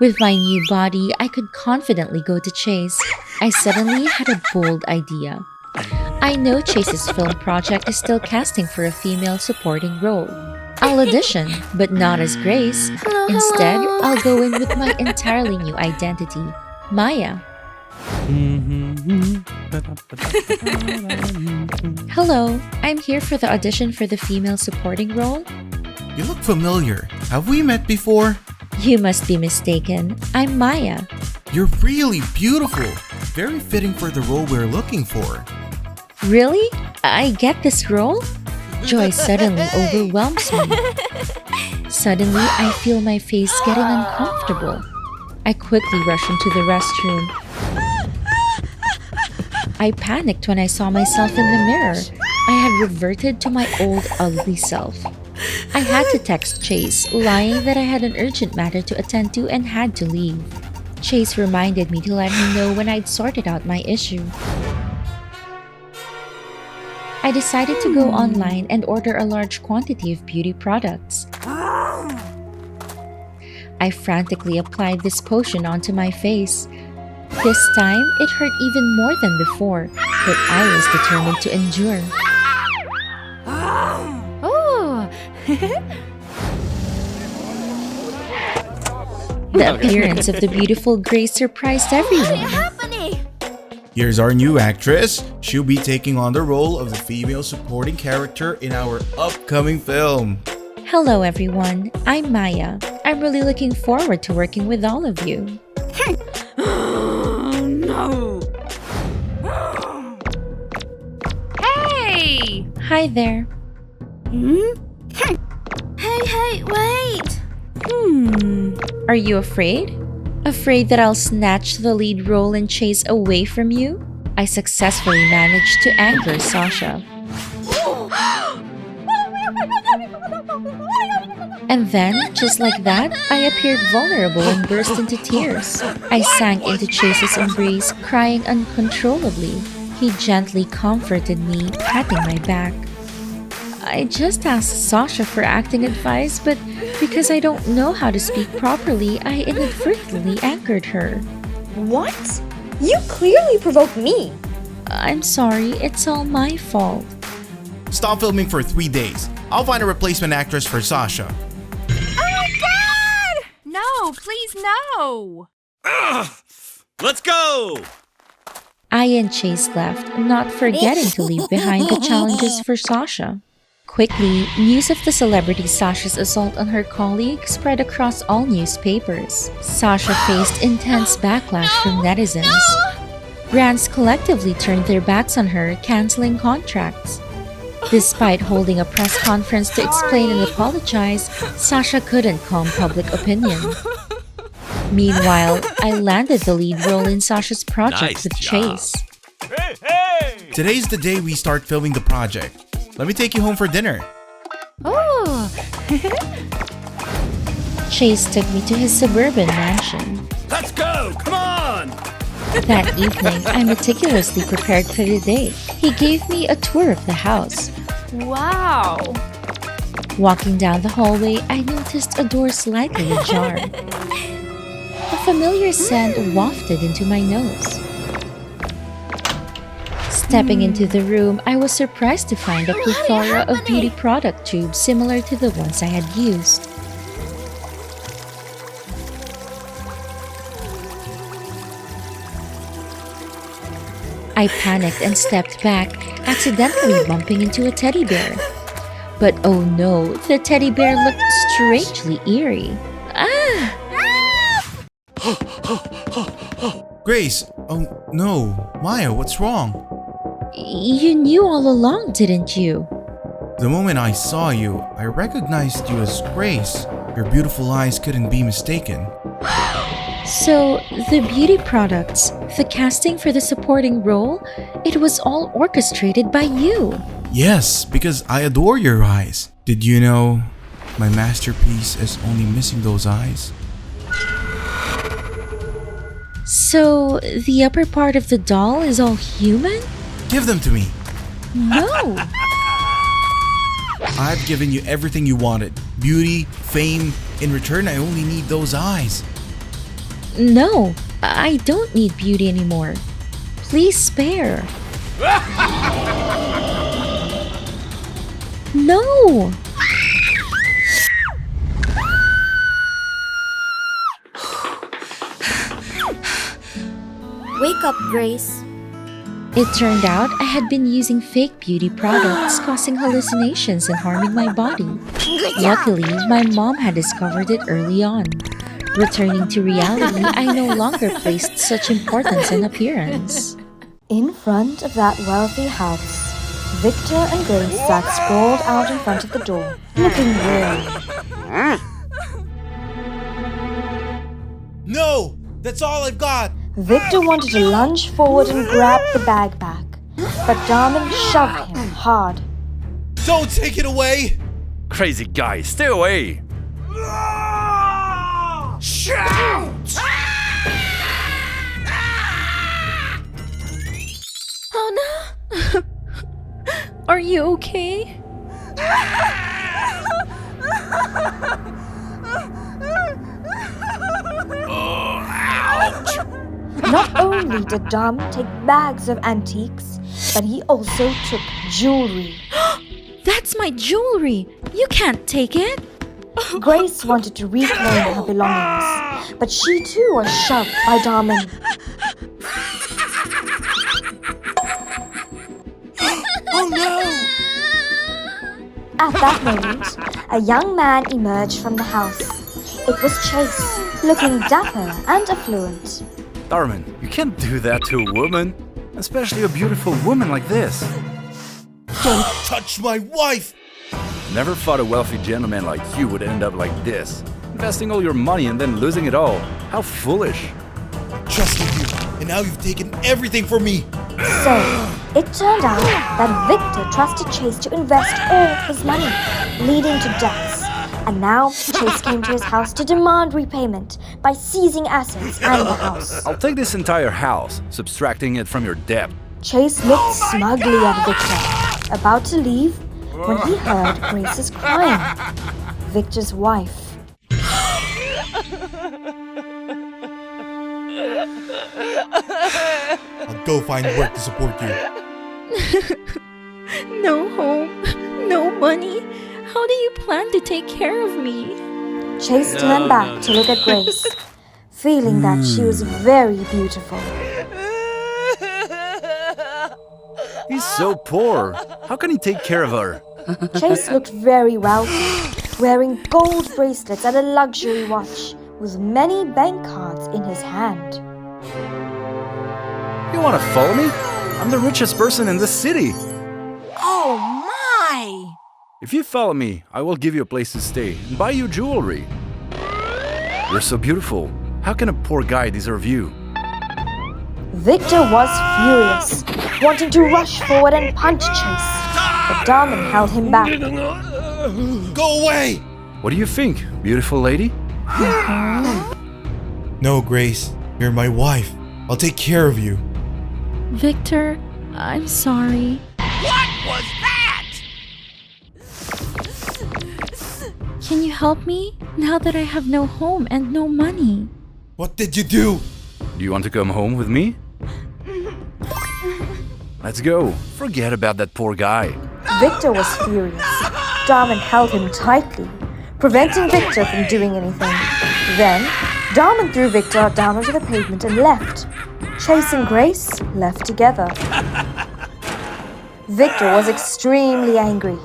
Speaker 3: With my new body, I could confidently go to Chase. I suddenly had a bold idea. I know Chase's film project is still casting for a female supporting role. I'll audition, but not as Grace. Instead, I'll go in with my entirely new identity, Maya. Hello, I'm here for the audition for the female supporting role.
Speaker 6: You look familiar. Have we met before?
Speaker 3: You must be mistaken. I'm Maya.
Speaker 6: You're really beautiful. Very fitting for the role we're looking for.
Speaker 3: Really? I get this role? Joy suddenly overwhelms me. Suddenly, I feel my face getting uncomfortable. I quickly rush into the restroom. I panicked when I saw myself in the mirror. I had reverted to my old ugly self. I had to text Chase, lying that I had an urgent matter to attend to and had to leave. Chase reminded me to let him know when I'd sorted out my issue. I decided to go online and order a large quantity of beauty products. I frantically applied this potion onto my face. This time, it hurt even more than before, but I was determined to endure.
Speaker 19: Oh.
Speaker 3: The appearance of the beautiful Grace surprised everyone.
Speaker 6: Here's our new actress. She'll be taking on the role of the female supporting character in our upcoming film.
Speaker 3: Hello everyone, I'm Maya. I'm really looking forward to working with all of you.
Speaker 19: Oh no. Hey!
Speaker 3: Hi there.
Speaker 19: Hey, wait!
Speaker 3: Are you afraid? Afraid that I'll snatch the lead role and Chase away from you? I successfully managed to anger Sasha. And then, just like that, I appeared vulnerable and burst into tears. I sank into Chase's embrace, crying uncontrollably. He gently comforted me, patting my back. I just asked Sasha for acting advice, but because I don't know how to speak properly, I inadvertently angered her.
Speaker 1: What? You clearly provoked me.
Speaker 3: I'm sorry, it's all my fault.
Speaker 6: Stop filming for 3 days. I'll find a replacement actress for Sasha.
Speaker 19: Oh my god! No, please no!
Speaker 5: Let's go!
Speaker 3: I and Chase left, not forgetting to leave behind the challenges for Sasha. Quickly, news of the celebrity Sasha's assault on her colleague spread across all newspapers. Sasha faced intense backlash from netizens. Brands collectively turned their backs on her, canceling contracts. Despite holding a press conference to explain and apologize, Sasha couldn't calm public opinion. Meanwhile, I landed the lead role in Sasha's project with Chase.
Speaker 6: Today's the day we start filming the project. Let me take you home for dinner.
Speaker 19: Oh!
Speaker 3: Chase took me to his suburban mansion.
Speaker 5: Let's go! Come on!
Speaker 3: That evening, I meticulously prepared for the date. He gave me a tour of the house.
Speaker 19: Wow!
Speaker 3: Walking down the hallway, I noticed a door slightly ajar. A familiar scent wafted into my nose. Stepping into the room, I was surprised to find a plethora of beauty product tubes similar to the ones I had used. I panicked and stepped back, accidentally bumping into a teddy bear. But oh no, the teddy bear looked strangely eerie. Ah!
Speaker 6: Grace, oh no. Maya, what's wrong?
Speaker 3: You knew all along, didn't you?
Speaker 6: The moment I saw you, I recognized you as Grace. Your beautiful eyes couldn't be mistaken.
Speaker 3: So, the beauty products, the casting for the supporting role, it was all orchestrated by you.
Speaker 6: Yes, because I adore your eyes. Did you know my masterpiece is only missing those eyes?
Speaker 3: So, the upper part of the doll is all human?
Speaker 6: Give them to me.
Speaker 3: No!
Speaker 6: I've given you everything you wanted. Beauty, fame. In return, I only need those eyes.
Speaker 3: No, I don't need beauty anymore. Please spare. No!
Speaker 2: Wake up, Grace.
Speaker 3: It turned out I had been using fake beauty products, causing hallucinations and harming my body. Luckily, my mom had discovered it early on. Returning to reality, I no longer placed such importance in appearance.
Speaker 21: In front of that wealthy house, Victor and Grace sat sprawled out in front of the door, looking weary.
Speaker 6: No! That's all I've got!
Speaker 21: Victor wanted to lunge forward and grab the bag back, but Darman shoved him hard.
Speaker 6: Don't take it away!
Speaker 4: Crazy guy, stay away!
Speaker 6: Shout!
Speaker 3: Oh no! Are you okay?
Speaker 21: Not only did Darman take bags of antiques, but he also took jewelry.
Speaker 3: That's my jewelry! You can't take it!
Speaker 21: Grace wanted to reclaim her belongings, but she too was shoved by Darman.
Speaker 6: Oh no!
Speaker 21: At that moment, a young man emerged from the house. It was Chase, looking dapper and affluent.
Speaker 4: Darman, you can't do that to a woman, especially a beautiful woman like this.
Speaker 6: Don't touch my wife!
Speaker 4: Never thought a wealthy gentleman like you would end up like this, investing all your money and then losing it all. How foolish.
Speaker 6: I trusted you, and now you've taken everything from me.
Speaker 21: So, it turned out that Victor trusted Chase to invest all his money, leading to deaths. And now, Chase came to his house to demand repayment by seizing assets and the house.
Speaker 4: I'll take this entire house, subtracting it from your debt.
Speaker 21: Chase looked smugly at Victor, about to leave, when he heard Grace's crying. Victor's wife.
Speaker 6: I'll go find work to support you.
Speaker 3: No home, no money. How do you plan to take care of me?
Speaker 21: Chase turned back to look at Grace, feeling that she was very beautiful.
Speaker 4: He's so poor. How can he take care of her?
Speaker 21: Chase looked very wealthy, wearing gold bracelets and a luxury watch, with many bank cards in his hand.
Speaker 4: You want to follow me? I'm the richest person in this city.
Speaker 19: Oh my!
Speaker 4: If you follow me, I will give you a place to stay and buy you jewelry. You're so beautiful. How can a poor guy deserve you?
Speaker 21: Victor was furious, wanting to rush forward and punch Chase, but Darman held him back.
Speaker 6: Go away!
Speaker 4: What do you think, beautiful lady?
Speaker 6: No, Grace. You're my wife. I'll take care of you.
Speaker 3: Victor, I'm sorry.
Speaker 13: What was that?
Speaker 3: Can you help me now that I have no home and no money?
Speaker 6: What did you do?
Speaker 4: Do you want to come home with me? Let's go. Forget about that poor guy.
Speaker 21: Victor was furious. Darman held him tightly, preventing Victor from doing anything. Then, Darman threw Victor down onto the pavement and left. Chase and Grace left together. Victor was extremely angry.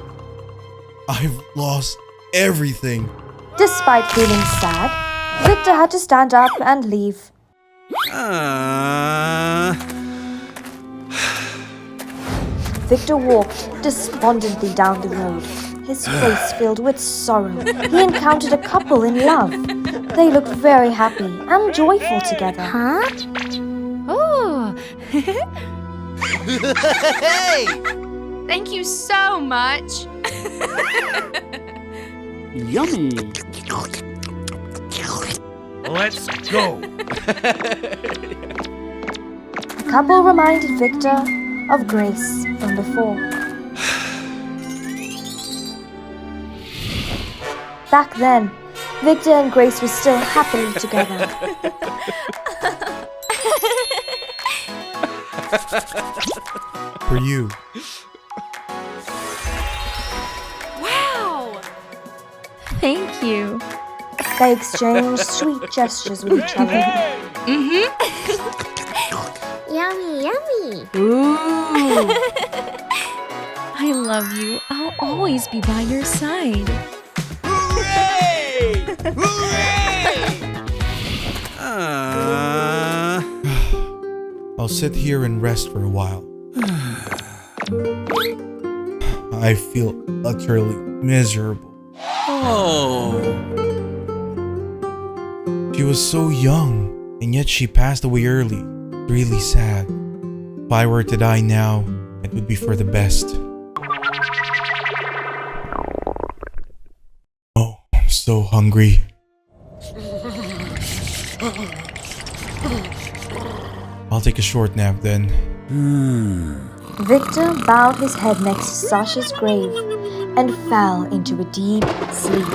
Speaker 6: I've lost everything.
Speaker 21: Despite feeling sad, Victor had to stand up and leave. Victor walked despondently down the road, his face filled with sorrow. He encountered a couple in love. They looked very happy and joyful together.
Speaker 8: Huh? Oh!
Speaker 14: Hey! Thank you so much.
Speaker 16: Yummy.
Speaker 13: Let's go.
Speaker 21: The couple reminded Victor of Grace from before. Back then, Victor and Grace were still happily together.
Speaker 6: For you.
Speaker 14: Wow!
Speaker 3: Thank you.
Speaker 21: They exchanged sweet gestures with each other.
Speaker 8: Yummy, yummy.
Speaker 3: Ooh. I love you. I'll always be by your side.
Speaker 13: Hooray! Hooray!
Speaker 6: I'll sit here and rest for a while. I feel utterly miserable.
Speaker 13: Oh.
Speaker 6: She was so young, and yet she passed away early. Really sad. If I were to die now, it would be for the best. Oh, I'm so hungry. I'll take a short nap then.
Speaker 21: Victor bowed his head next to Sasha's grave and fell into a deep sleep.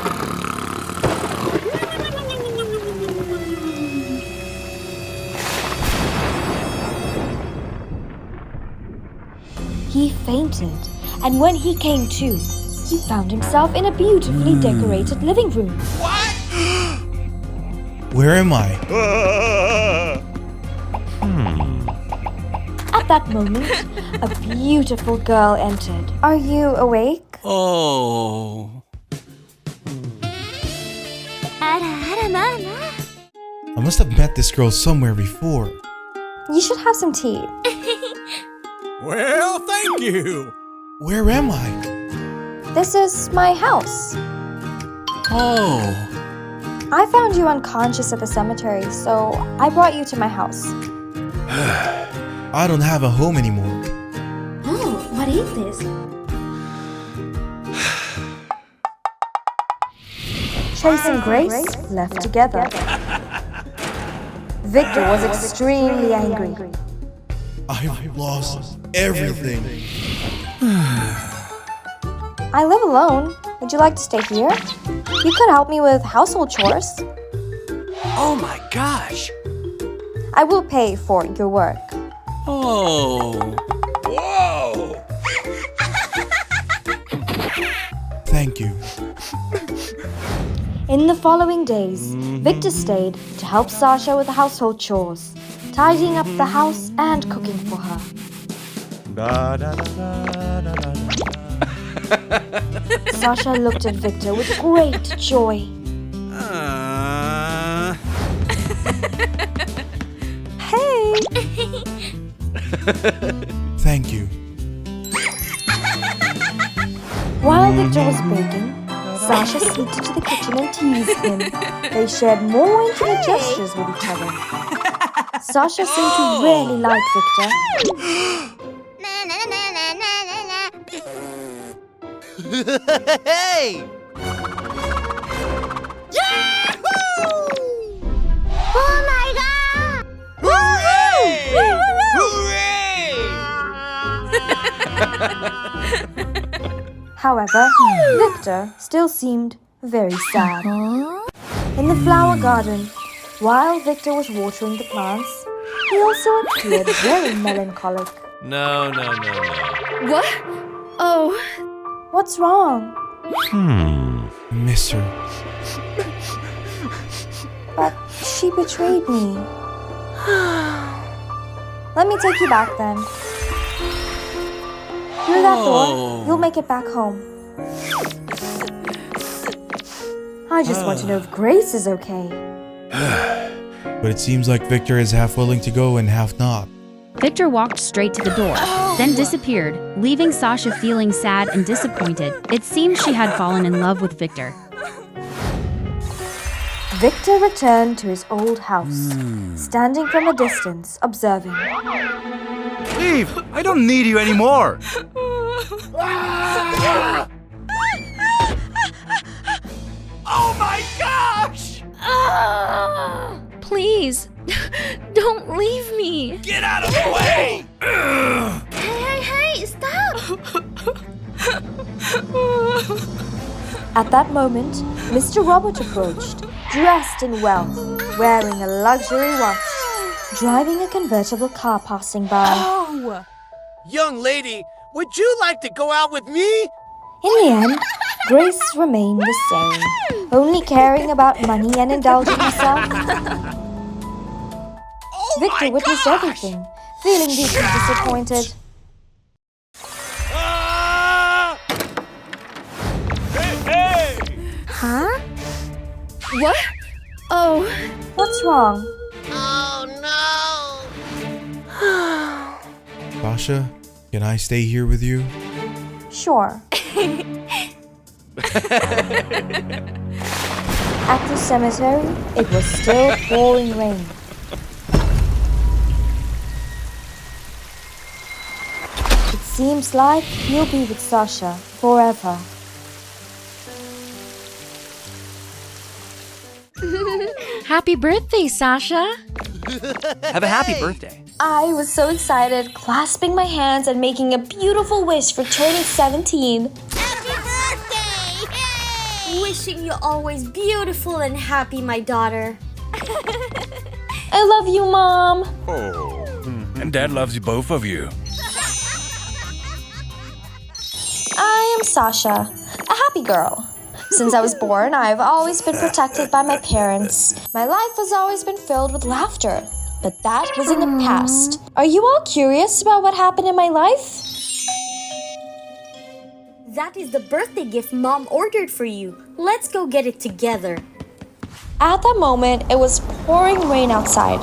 Speaker 21: He fainted, and when he came to, he found himself in a beautifully decorated living room.
Speaker 6: Where am I?
Speaker 21: At that moment, a beautiful girl entered. Are you awake?
Speaker 13: Oh.
Speaker 6: I must have met this girl somewhere before.
Speaker 21: You should have some tea.
Speaker 13: Well, thank you.
Speaker 6: Where am I?
Speaker 21: This is my house.
Speaker 13: Oh.
Speaker 21: I found you unconscious at the cemetery, so I brought you to my house.
Speaker 6: I don't have a home anymore.
Speaker 21: Oh, what is this? Chase and Grace left together. Victor was extremely angry.
Speaker 6: I've lost everything.
Speaker 21: I live alone. Would you like to stay here? You could help me with household chores.
Speaker 13: Oh my gosh.
Speaker 21: I will pay for your work.
Speaker 13: Oh. Whoa.
Speaker 6: Thank you.
Speaker 21: In the following days, Victor stayed to help Sasha with the household chores, tidying up the house and cooking for her. Sasha looked at Victor with great joy. Hey!
Speaker 6: Thank you.
Speaker 21: While Victor was baking, Sasha sneaked into the kitchen and teased him. They shared more intimate gestures with each other. Sasha seemed to really like Victor.
Speaker 13: Hey!
Speaker 8: Oh my god!
Speaker 13: Hooray!
Speaker 21: However, Victor still seemed very sad. In the flower garden, while Victor was watering the plants, he also appeared very melancholic.
Speaker 13: No.
Speaker 21: What? Oh. What's wrong?
Speaker 6: Miss her.
Speaker 1: But she betrayed me. Let me take you back then. Through that door, you'll make it back home. I just want to know if Grace is okay.
Speaker 6: But it seems like Victor is half willing to go and half not.
Speaker 12: Victor walked straight to the door, then disappeared, leaving Sasha feeling sad and disappointed. It seemed she had fallen in love with Victor.
Speaker 21: Victor returned to his old house, standing from a distance, observing.
Speaker 4: Leave! I don't need you anymore!
Speaker 16: Oh my gosh!
Speaker 12: Please, don't leave me.
Speaker 16: Get out of the way!
Speaker 8: Hey, stop!
Speaker 21: At that moment, Mr. Robert approached, dressed in wealth, wearing a luxury watch, driving a convertible car passing by.
Speaker 13: Oh! Young lady, would you like to go out with me?
Speaker 21: In the end, Grace remained the same, only caring about money and indulging herself. Victor witnessed everything, feeling deeply disappointed.
Speaker 8: Huh? What? Oh.
Speaker 21: What's wrong?
Speaker 8: Oh no!
Speaker 6: Sasha, can I stay here with you?
Speaker 21: Sure. At the cemetery, it was still pouring rain. It seems like you'll be with Sasha forever.
Speaker 12: Happy birthday, Sasha!
Speaker 5: Have a happy birthday.
Speaker 1: I was so excited, clasping my hands and making a beautiful wish for turning 17.
Speaker 2: Wishing you always beautiful and happy, my daughter.
Speaker 1: I love you, Mom.
Speaker 4: Oh. And Dad loves you, both of you.
Speaker 1: I am Sasha, a happy girl. Since I was born, I've always been protected by my parents. My life has always been filled with laughter. But that was in the past. Are you all curious about what happened in my life?
Speaker 2: That is the birthday gift Mom ordered for you. Let's go get it together.
Speaker 1: At that moment, it was pouring rain outside.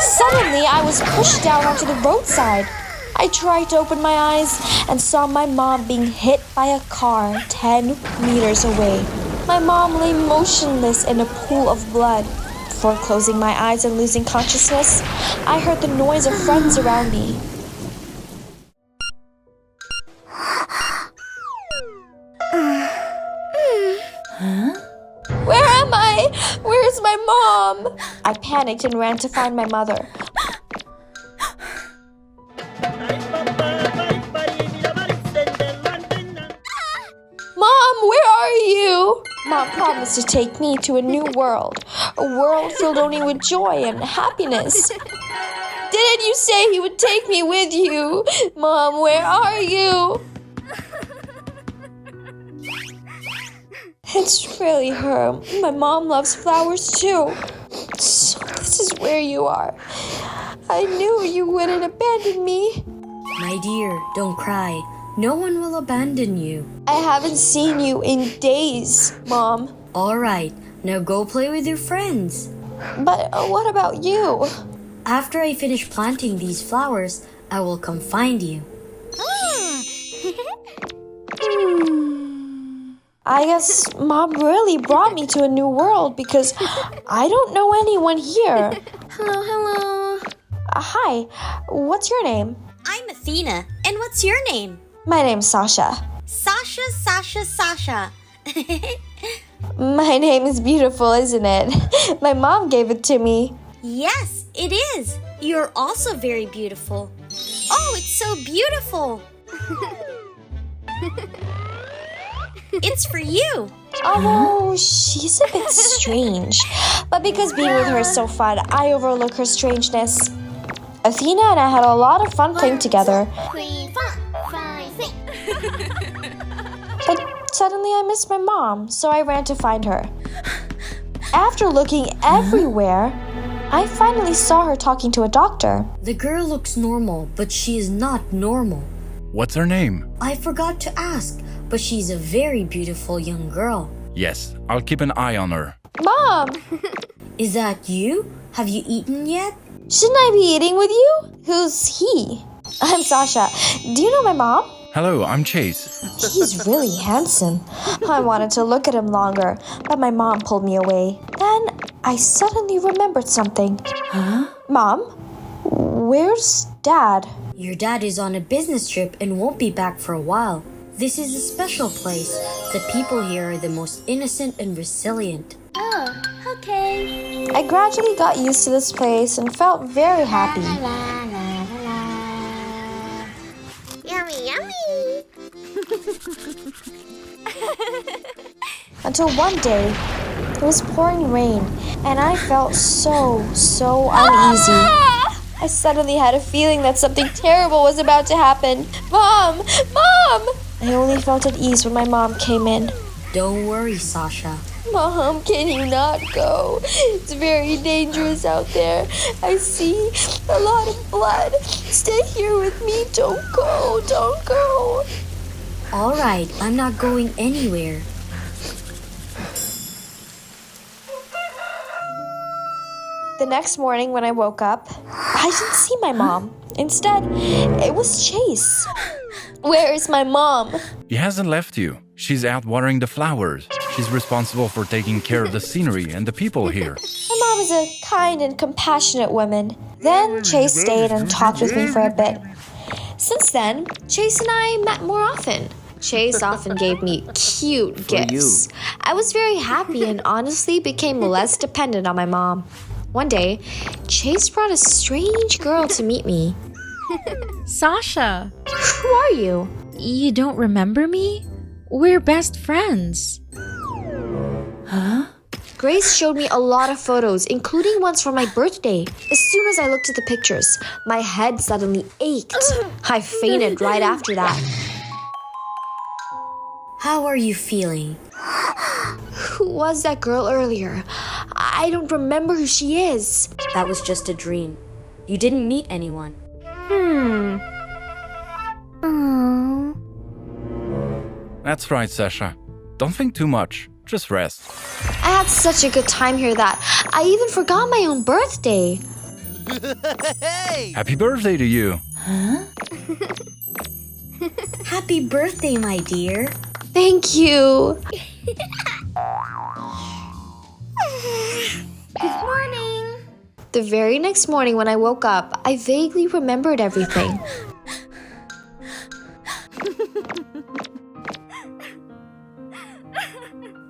Speaker 1: Suddenly, I was pushed down onto the roadside. I tried to open my eyes and saw my mom being hit by a car 10 meters away. My mom lay motionless in a pool of blood. Before closing my eyes and losing consciousness, I heard the noise of friends around me. Huh? Where am I? Where's my mom? I panicked and ran to find my mother. Mom, where are you? Mom promised to take me to a new world. A world filled only with joy and happiness. Didn't you say he would take me with you? Mom, where are you? It's really her. My mom loves flowers too. So this is where you are. I knew you wouldn't abandon me.
Speaker 2: My dear, don't cry. No one will abandon you.
Speaker 1: I haven't seen you in days, Mom.
Speaker 2: All right, now go play with your friends.
Speaker 1: But what about you?
Speaker 2: After I finish planting these flowers, I will come find you.
Speaker 1: I guess Mom really brought me to a new world because I don't know anyone here.
Speaker 8: Hello.
Speaker 1: Hi, what's your name?
Speaker 2: I'm Athena, and what's your name?
Speaker 1: My name's Sasha.
Speaker 2: Sasha.
Speaker 1: My name is beautiful, isn't it? My mom gave it to me.
Speaker 2: Yes, it is. You're also very beautiful. Oh, it's so beautiful. It's for you.
Speaker 1: Oh, she's a bit strange. But because being with her is so fun, I overlook her strangeness. Athena and I had a lot of fun playing together. But suddenly I missed my mom, so I ran to find her. After looking everywhere, I finally saw her talking to a doctor.
Speaker 2: The girl looks normal, but she is not normal.
Speaker 4: What's her name?
Speaker 2: I forgot to ask, but she's a very beautiful young girl.
Speaker 4: Yes, I'll keep an eye on her.
Speaker 1: Mom!
Speaker 2: Is that you? Have you eaten yet?
Speaker 1: Shouldn't I be eating with you? Who's he? I'm Sasha. Do you know my mom?
Speaker 4: Hello, I'm Chase.
Speaker 1: He's really handsome. I wanted to look at him longer, but my mom pulled me away. Then I suddenly remembered something.
Speaker 2: Huh?
Speaker 1: Mom, where's Dad?
Speaker 2: Your dad is on a business trip and won't be back for a while. This is a special place. The people here are the most innocent and resilient.
Speaker 21: Oh, okay.
Speaker 1: I gradually got used to this place and felt very happy.
Speaker 21: Yummy, yummy.
Speaker 1: Until one day, it was pouring rain, and I felt so uneasy. I suddenly had a feeling that something terrible was about to happen. Mom! Mom! I only felt at ease when my mom came in.
Speaker 2: Don't worry, Sasha.
Speaker 1: Mom, can you not go? It's very dangerous out there. I see a lot of blood. Stay here with me. Don't go. Don't go.
Speaker 2: All right, I'm not going anywhere.
Speaker 1: The next morning when I woke up, I didn't see my mom. Instead, it was Chase. Where is my mom?
Speaker 4: He hasn't left you. She's out watering the flowers. She's responsible for taking care of the scenery and the people here.
Speaker 1: My mom is a kind and compassionate woman. Then Chase stayed and talked with me for a bit. Since then, Chase and I met more often. Chase often gave me cute gifts. I was very happy and honestly became less dependent on my mom. One day, Chase brought a strange girl to meet me.
Speaker 3: Sasha!
Speaker 1: Who are you?
Speaker 3: You don't remember me? We're best friends.
Speaker 1: Huh? Grace showed me a lot of photos, including ones from my birthday. As soon as I looked at the pictures, my head suddenly ached. I fainted right after that.
Speaker 2: How are you feeling?
Speaker 1: Who was that girl earlier? I don't remember who she is.
Speaker 2: That was just a dream. You didn't meet anyone.
Speaker 4: That's right, Sasha. Don't think too much. Just rest.
Speaker 1: I had such a good time here that I even forgot my own birthday.
Speaker 4: Happy birthday to you.
Speaker 2: Huh? Happy birthday, my dear.
Speaker 1: Thank you.
Speaker 21: Good morning.
Speaker 1: The very next morning when I woke up, I vaguely remembered everything.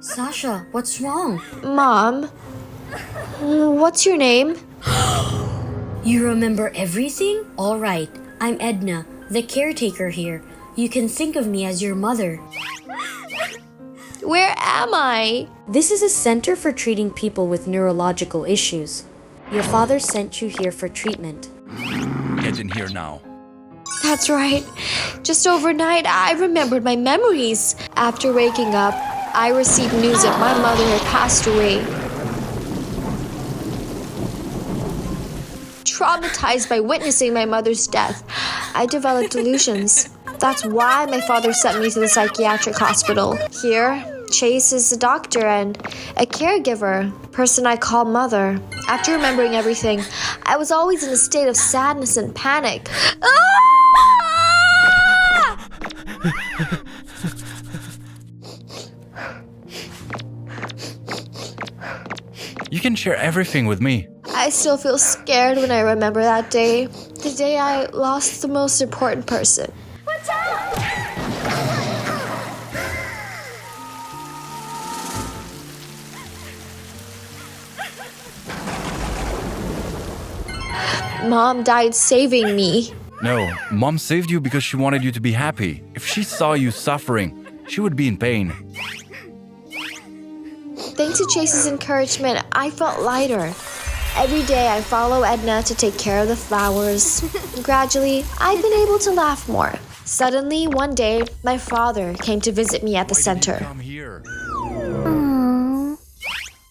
Speaker 2: Sasha, what's wrong?
Speaker 1: Mom, what's your name?
Speaker 2: You remember everything? All right, I'm Edna, the caretaker here. You can think of me as your mother.
Speaker 1: Where am I?
Speaker 2: This is a center for treating people with neurological issues. Your father sent you here for treatment.
Speaker 4: Get in here now.
Speaker 1: That's right. Just overnight, I remembered my memories. After waking up, I received news that my mother had passed away. Traumatized by witnessing my mother's death, I developed delusions. That's why my father sent me to the psychiatric hospital. Here, Chase is a doctor and a caregiver, person I call mother. After remembering everything, I was always in a state of sadness and panic.
Speaker 4: You can share everything with me.
Speaker 1: I still feel scared when I remember that day. The day I lost the most important person.
Speaker 21: What's up?
Speaker 1: Mom died saving me.
Speaker 4: No, Mom saved you because she wanted you to be happy. If she saw you suffering, she would be in pain.
Speaker 1: Thanks to Chase's encouragement, I felt lighter. Every day I follow Edna to take care of the flowers. Gradually, I've been able to laugh more. Suddenly, one day, my father came to visit me at the center.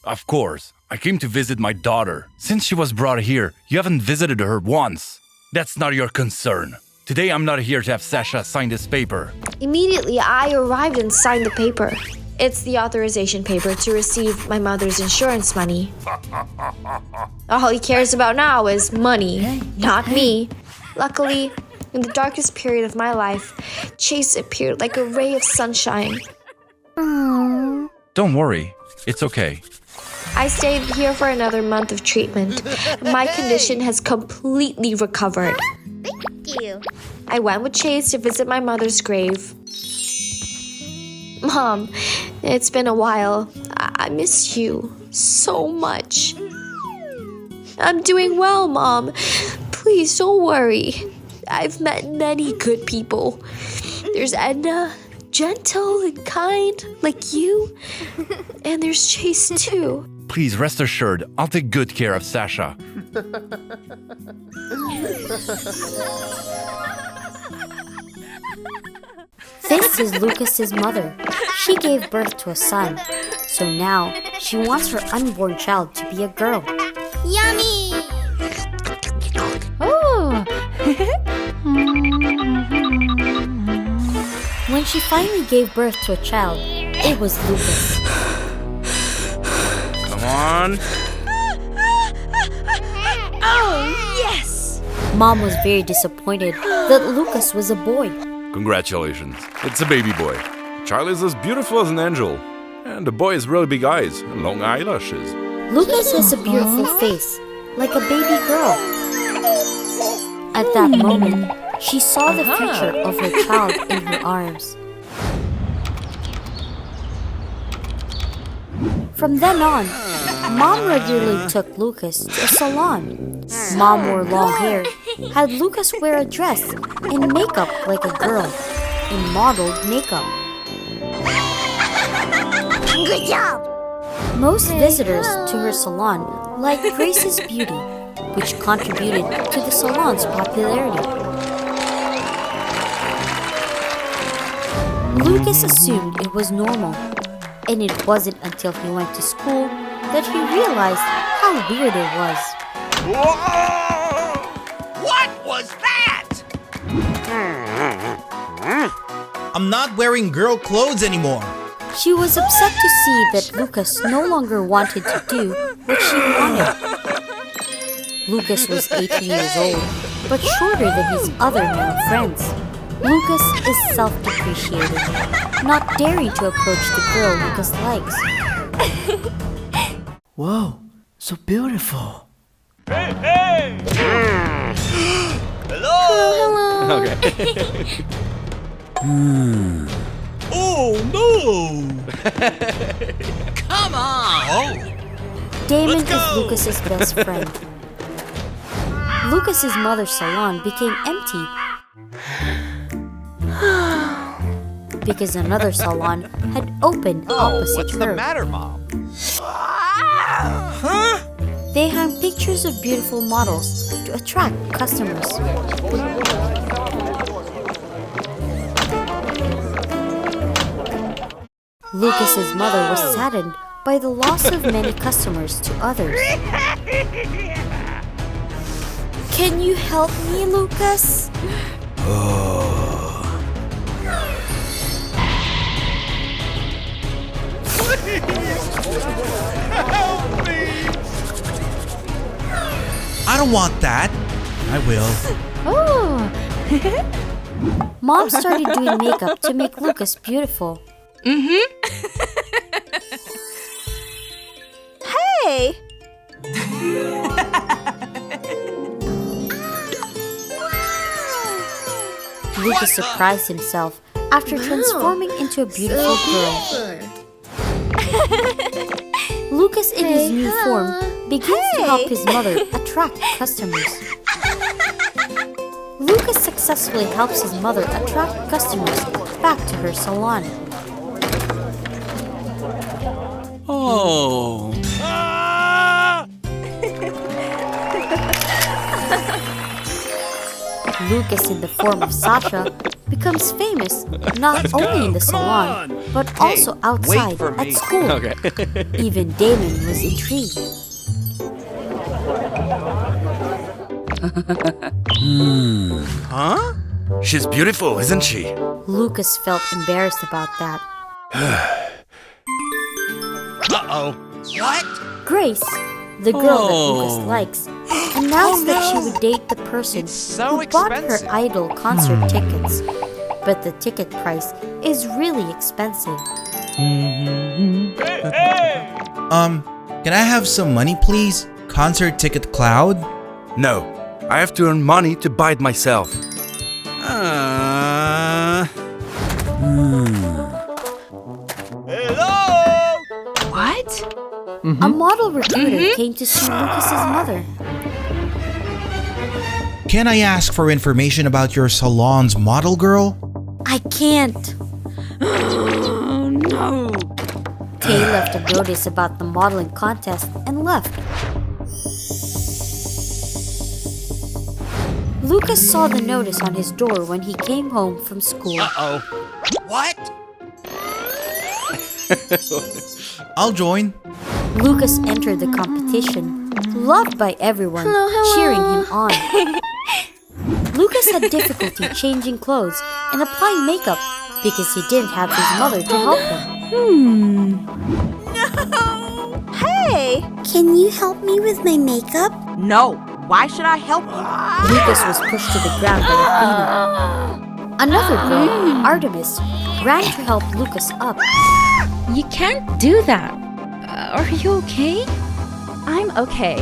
Speaker 4: Of course. I came to visit my daughter. Since she was brought here, you haven't visited her once. That's not your concern. Today I'm not here to have Sasha sign this paper.
Speaker 21: Immediately, I arrived and signed the paper. It's the authorization paper to receive my mother's insurance money. All he cares about now is money, not me. Luckily, in the darkest period of my life, Chase appeared like a ray of sunshine.
Speaker 4: Don't worry. It's okay.
Speaker 21: I stayed here for another month of treatment. My condition has completely recovered.
Speaker 8: Thank you.
Speaker 21: I went with Chase to visit my mother's grave. Mom, it's been a while. I miss you so much. I'm doing well, Mom. Please don't worry. I've met many good people. There's Edna, gentle and kind like you. And there's Chase too.
Speaker 4: Please rest assured, I'll take good care of Sasha.
Speaker 2: This is Lucas's mother. She gave birth to a son. So now she wants her unborn child to be a girl.
Speaker 8: Yummy!
Speaker 2: Oh! When she finally gave birth to a child, it was Lucas.
Speaker 4: Come on.
Speaker 8: Oh, yes!
Speaker 2: Mom was very disappointed that Lucas was a boy.
Speaker 4: Congratulations. It's a baby boy. The child is as beautiful as an angel. And the boy has really big eyes and long eyelashes.
Speaker 2: Lucas has a beautiful face, like a baby girl. At that moment, she saw the future of her child in her arms. From then on, Mom regularly took Lucas to a salon. Mom wore long hair, had Lucas wear a dress, and makeup like a girl, in modeled makeup.
Speaker 8: Good job!
Speaker 2: Most visitors to her salon liked Grace's beauty, which contributed to the salon's popularity. Lucas assumed it was normal, and it wasn't until he went to school that he realized how weird it was.
Speaker 16: Whoa! What was that?
Speaker 6: I'm not wearing girl clothes anymore.
Speaker 2: She was upset to see that Lucas no longer wanted to do what she wanted. Lucas was 18 years old, but shorter than his other male friends. Lucas is self-depreciating, not daring to approach the girl Lucas likes.
Speaker 15: Whoa, so beautiful.
Speaker 16: Hey, hey! Hello!
Speaker 5: Okay.
Speaker 16: Oh, no! Come on!
Speaker 2: Damon is Lucas's best friend. Lucas's mother's salon became empty because another salon had opened opposite
Speaker 5: What's
Speaker 2: her.
Speaker 5: the matter, Mom?
Speaker 2: Huh? They hung pictures of beautiful models to attract customers. Lucas's mother was saddened by the loss of many customers to others. Can you help me, Lucas?
Speaker 16: Help me!
Speaker 6: I don't want that. I will.
Speaker 2: Oh! Mom started doing makeup to make Lucas beautiful.
Speaker 8: Hey!
Speaker 2: Lucas surprised himself after transforming into a beautiful girl. Lucas in his new form begins to help his mother attract customers. Lucas successfully helps his mother attract customers back to her salon.
Speaker 4: Oh.
Speaker 2: Lucas, in the form of Sasha, becomes famous not only in the salon, but also outside at school. Even Damon was intrigued.
Speaker 4: Huh? She's beautiful, isn't she?
Speaker 2: Lucas felt embarrassed about that.
Speaker 16: Uh-oh. What?
Speaker 2: Grace, the girl that Lucas likes, announced that she would date the person who bought her idol concert tickets. But the ticket price is really expensive.
Speaker 18: Can I have some money, please? Concert ticket Cloud?
Speaker 4: No, I have to earn money to buy it myself.
Speaker 16: Hello?
Speaker 14: What?
Speaker 2: A model recruiter came to see Lucas's mother.
Speaker 18: Can I ask for information about your salon's model girl?
Speaker 2: I can't.
Speaker 14: Oh no.
Speaker 2: Tay left a notice about the modeling contest and left. Lucas saw the notice on his door when he came home from school.
Speaker 16: Uh-oh. What?
Speaker 18: I'll join.
Speaker 2: Lucas entered the competition, loved by everyone, cheering him on. Lucas had difficulty changing clothes and applying makeup because he didn't have his mother to help him.
Speaker 19: No! Hey! Can you help me with my makeup?
Speaker 10: No. Why should I help you?
Speaker 2: Lucas was pushed to the ground by Athena. Another girl, Artemis, ran to help Lucas up.
Speaker 3: You can't do that. Are you okay?
Speaker 8: I'm okay.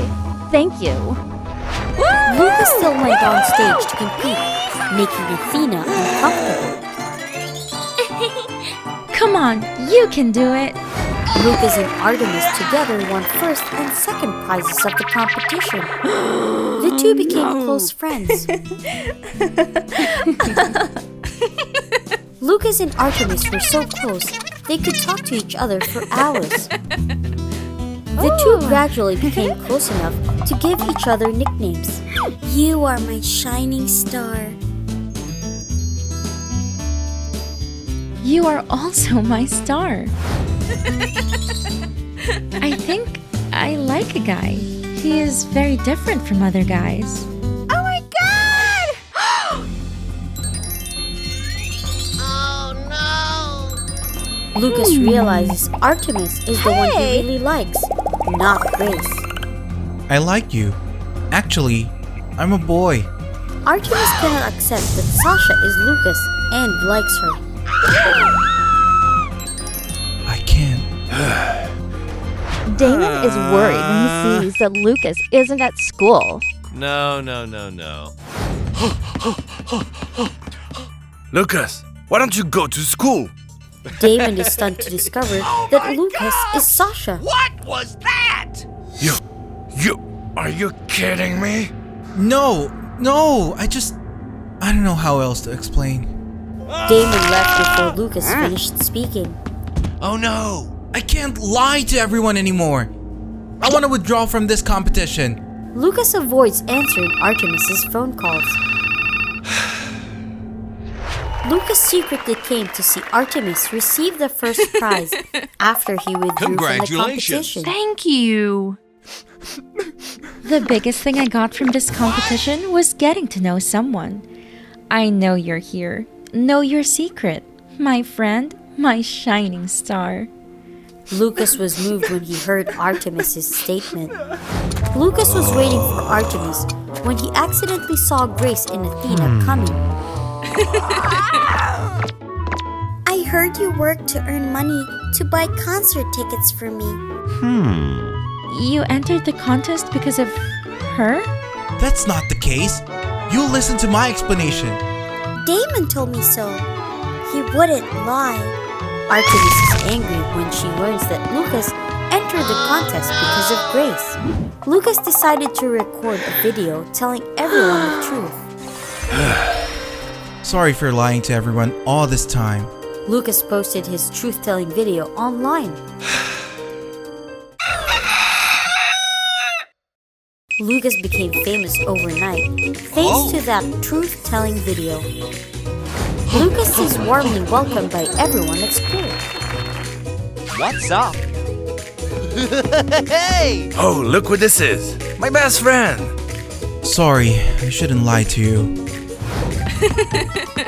Speaker 8: Thank you.
Speaker 2: Lucas still went on stage to compete, making Athena uncomfortable.
Speaker 3: Come on, you can do it.
Speaker 2: Lucas and Artemis together won first and second prizes of the competition. The two became close friends. Lucas and Artemis were so close, they could talk to each other for hours. The two gradually became close enough to give each other nicknames.
Speaker 19: You are my shining star.
Speaker 3: You are also my star. I think I like a guy. He is very different from other guys.
Speaker 19: Oh my god! Oh no!
Speaker 2: Lucas realizes Artemis is the one he really likes, not Grace.
Speaker 18: I like you. Actually, I'm a boy.
Speaker 2: Artemis cannot accept that Sasha is Lucas and likes her.
Speaker 18: I can't.
Speaker 8: Damon is worried when he sees that Lucas isn't at school.
Speaker 5: No.
Speaker 4: Lucas, why don't you go to school?
Speaker 2: Damon is stunned to discover that Lucas is Sasha.
Speaker 16: What was that?
Speaker 4: Are you kidding me?
Speaker 18: No, I don't know how else to explain.
Speaker 2: Damon left before Lucas finished speaking.
Speaker 5: Oh no!
Speaker 18: I can't lie to everyone anymore. I want to withdraw from this competition.
Speaker 2: Lucas avoids answering Artemis's phone calls. Lucas secretly came to see Artemis receive the first prize after he withdrew from the competition.
Speaker 14: Thank you.
Speaker 3: The biggest thing I got from this competition was getting to know someone. I know you're here. Know your secret. My friend, my shining star.
Speaker 2: Lucas was moved when he heard Artemis's statement. Lucas was waiting for Artemis when he accidentally saw Grace and Athena coming.
Speaker 19: I heard you work to earn money to buy concert tickets for me.
Speaker 3: You entered the contest because of her?
Speaker 18: That's not the case. You listen to my explanation.
Speaker 19: Damon told me so. He wouldn't lie.
Speaker 2: Artemis is angry when she learns that Lucas entered the contest because of Grace. Lucas decided to record a video telling everyone the truth.
Speaker 18: Sorry for lying to everyone all this time.
Speaker 2: Lucas posted his truth-telling video online. Lucas became famous overnight thanks to that truth-telling video. Lucas is warmly welcomed by everyone at school.
Speaker 5: What's up? Hey!
Speaker 4: Oh, look what this is. My best friend.
Speaker 6: Sorry, I shouldn't lie to you.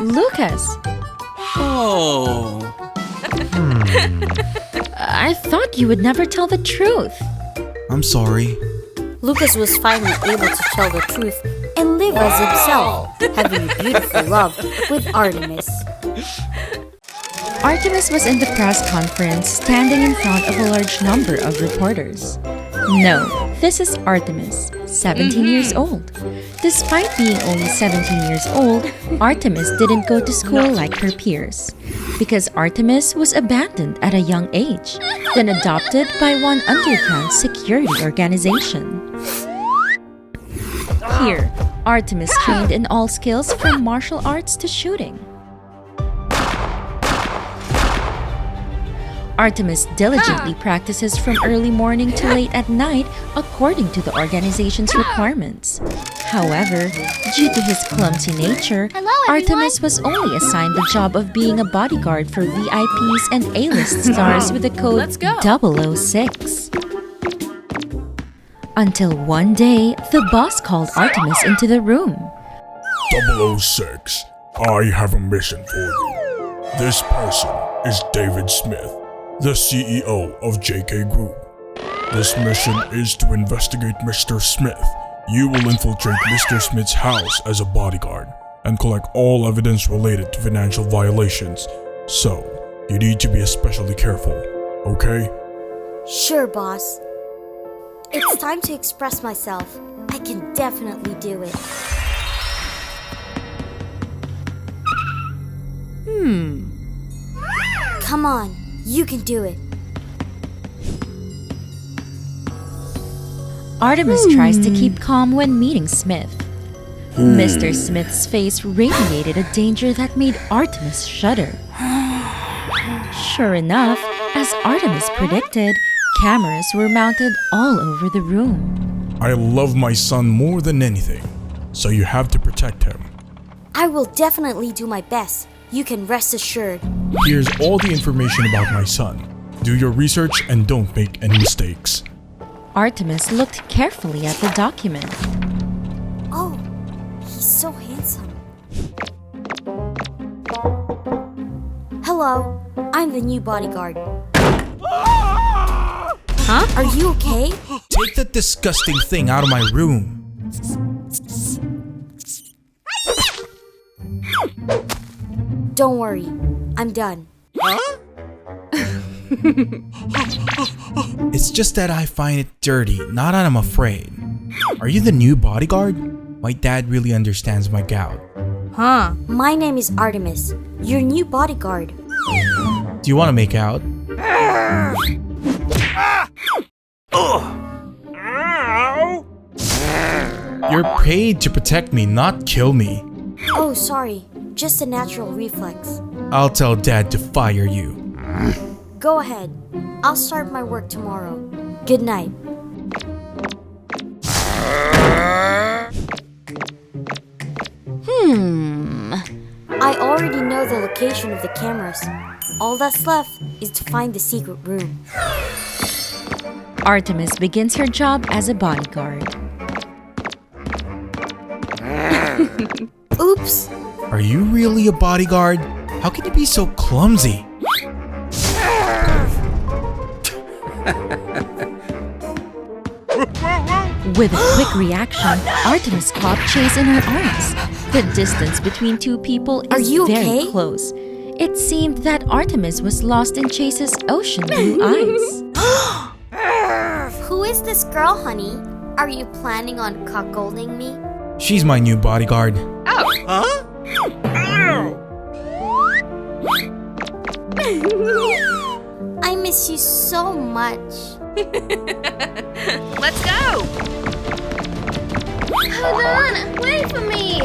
Speaker 3: Lucas,
Speaker 4: Oh.
Speaker 3: I thought you would never tell the truth.
Speaker 6: I'm sorry.
Speaker 2: Lucas was finally able to tell the truth and live as himself, having a beautiful love with Artemis.
Speaker 3: Artemis was in the press conference, standing in front of a large number of reporters. No, this is Artemis, 17 years old. Despite being only 17 years old, Artemis didn't go to school like her peers. Because Artemis was abandoned at a young age, then adopted by one underground security organization. Here, Artemis trained in all skills from martial arts to shooting. Artemis diligently practices from early morning to late at night according to the organization's requirements. However, due to his clumsy nature, Artemis was only assigned the job of being a bodyguard for VIPs and A-list stars with the code 006. Until one day, the boss called Artemis into the room.
Speaker 20: 006, I have a mission for you. This person is David Smith, the CEO of JK Group. This mission is to investigate Mr. Smith. You will infiltrate Mr. Smith's house as a bodyguard and collect all evidence related to financial violations. So, you need to be especially careful, okay?
Speaker 2: Sure, boss. It's time to express myself. I can definitely do it. Come on, you can do it.
Speaker 3: Artemis tries to keep calm when meeting Smith. Mr. Smith's face radiated a danger that made Artemis shudder. Sure enough, as Artemis predicted, cameras were mounted all over the room.
Speaker 20: I love my son more than anything, so you have to protect him.
Speaker 2: I will definitely do my best. You can rest assured.
Speaker 20: Here's all the information about my son. Do your research and don't make any mistakes.
Speaker 3: Artemis looked carefully at the document.
Speaker 2: Oh, he's so handsome. Hello, I'm the new bodyguard.
Speaker 3: Huh?
Speaker 2: Are you okay?
Speaker 6: Take that disgusting thing out of my room.
Speaker 2: Don't worry, I'm done.
Speaker 6: It's just that I find it dirty, not that I'm afraid. Are you the new bodyguard? My dad really understands my gout.
Speaker 2: My name is Artemis, your new bodyguard.
Speaker 6: Do you want to make out? You're paid to protect me, not kill me.
Speaker 2: Oh, sorry. Just a natural reflex.
Speaker 6: I'll tell Dad to fire you.
Speaker 2: Go ahead. I'll start my work tomorrow. Good night. I already know the location of the cameras. All that's left is to find the secret room.
Speaker 3: Artemis begins her job as a bodyguard.
Speaker 2: Oops.
Speaker 6: Are you really a bodyguard? How can you be so clumsy?
Speaker 3: With a quick reaction, Artemis caught Chase in her arms. The distance between two people is very close. It seemed that Artemis was lost in Chase's ocean blue eyes.
Speaker 19: Who is this girl, honey? Are you planning on cuckolding me?
Speaker 6: She's my new bodyguard.
Speaker 19: I miss you so much.
Speaker 14: Let's go!
Speaker 1: Hold on! Wait for me!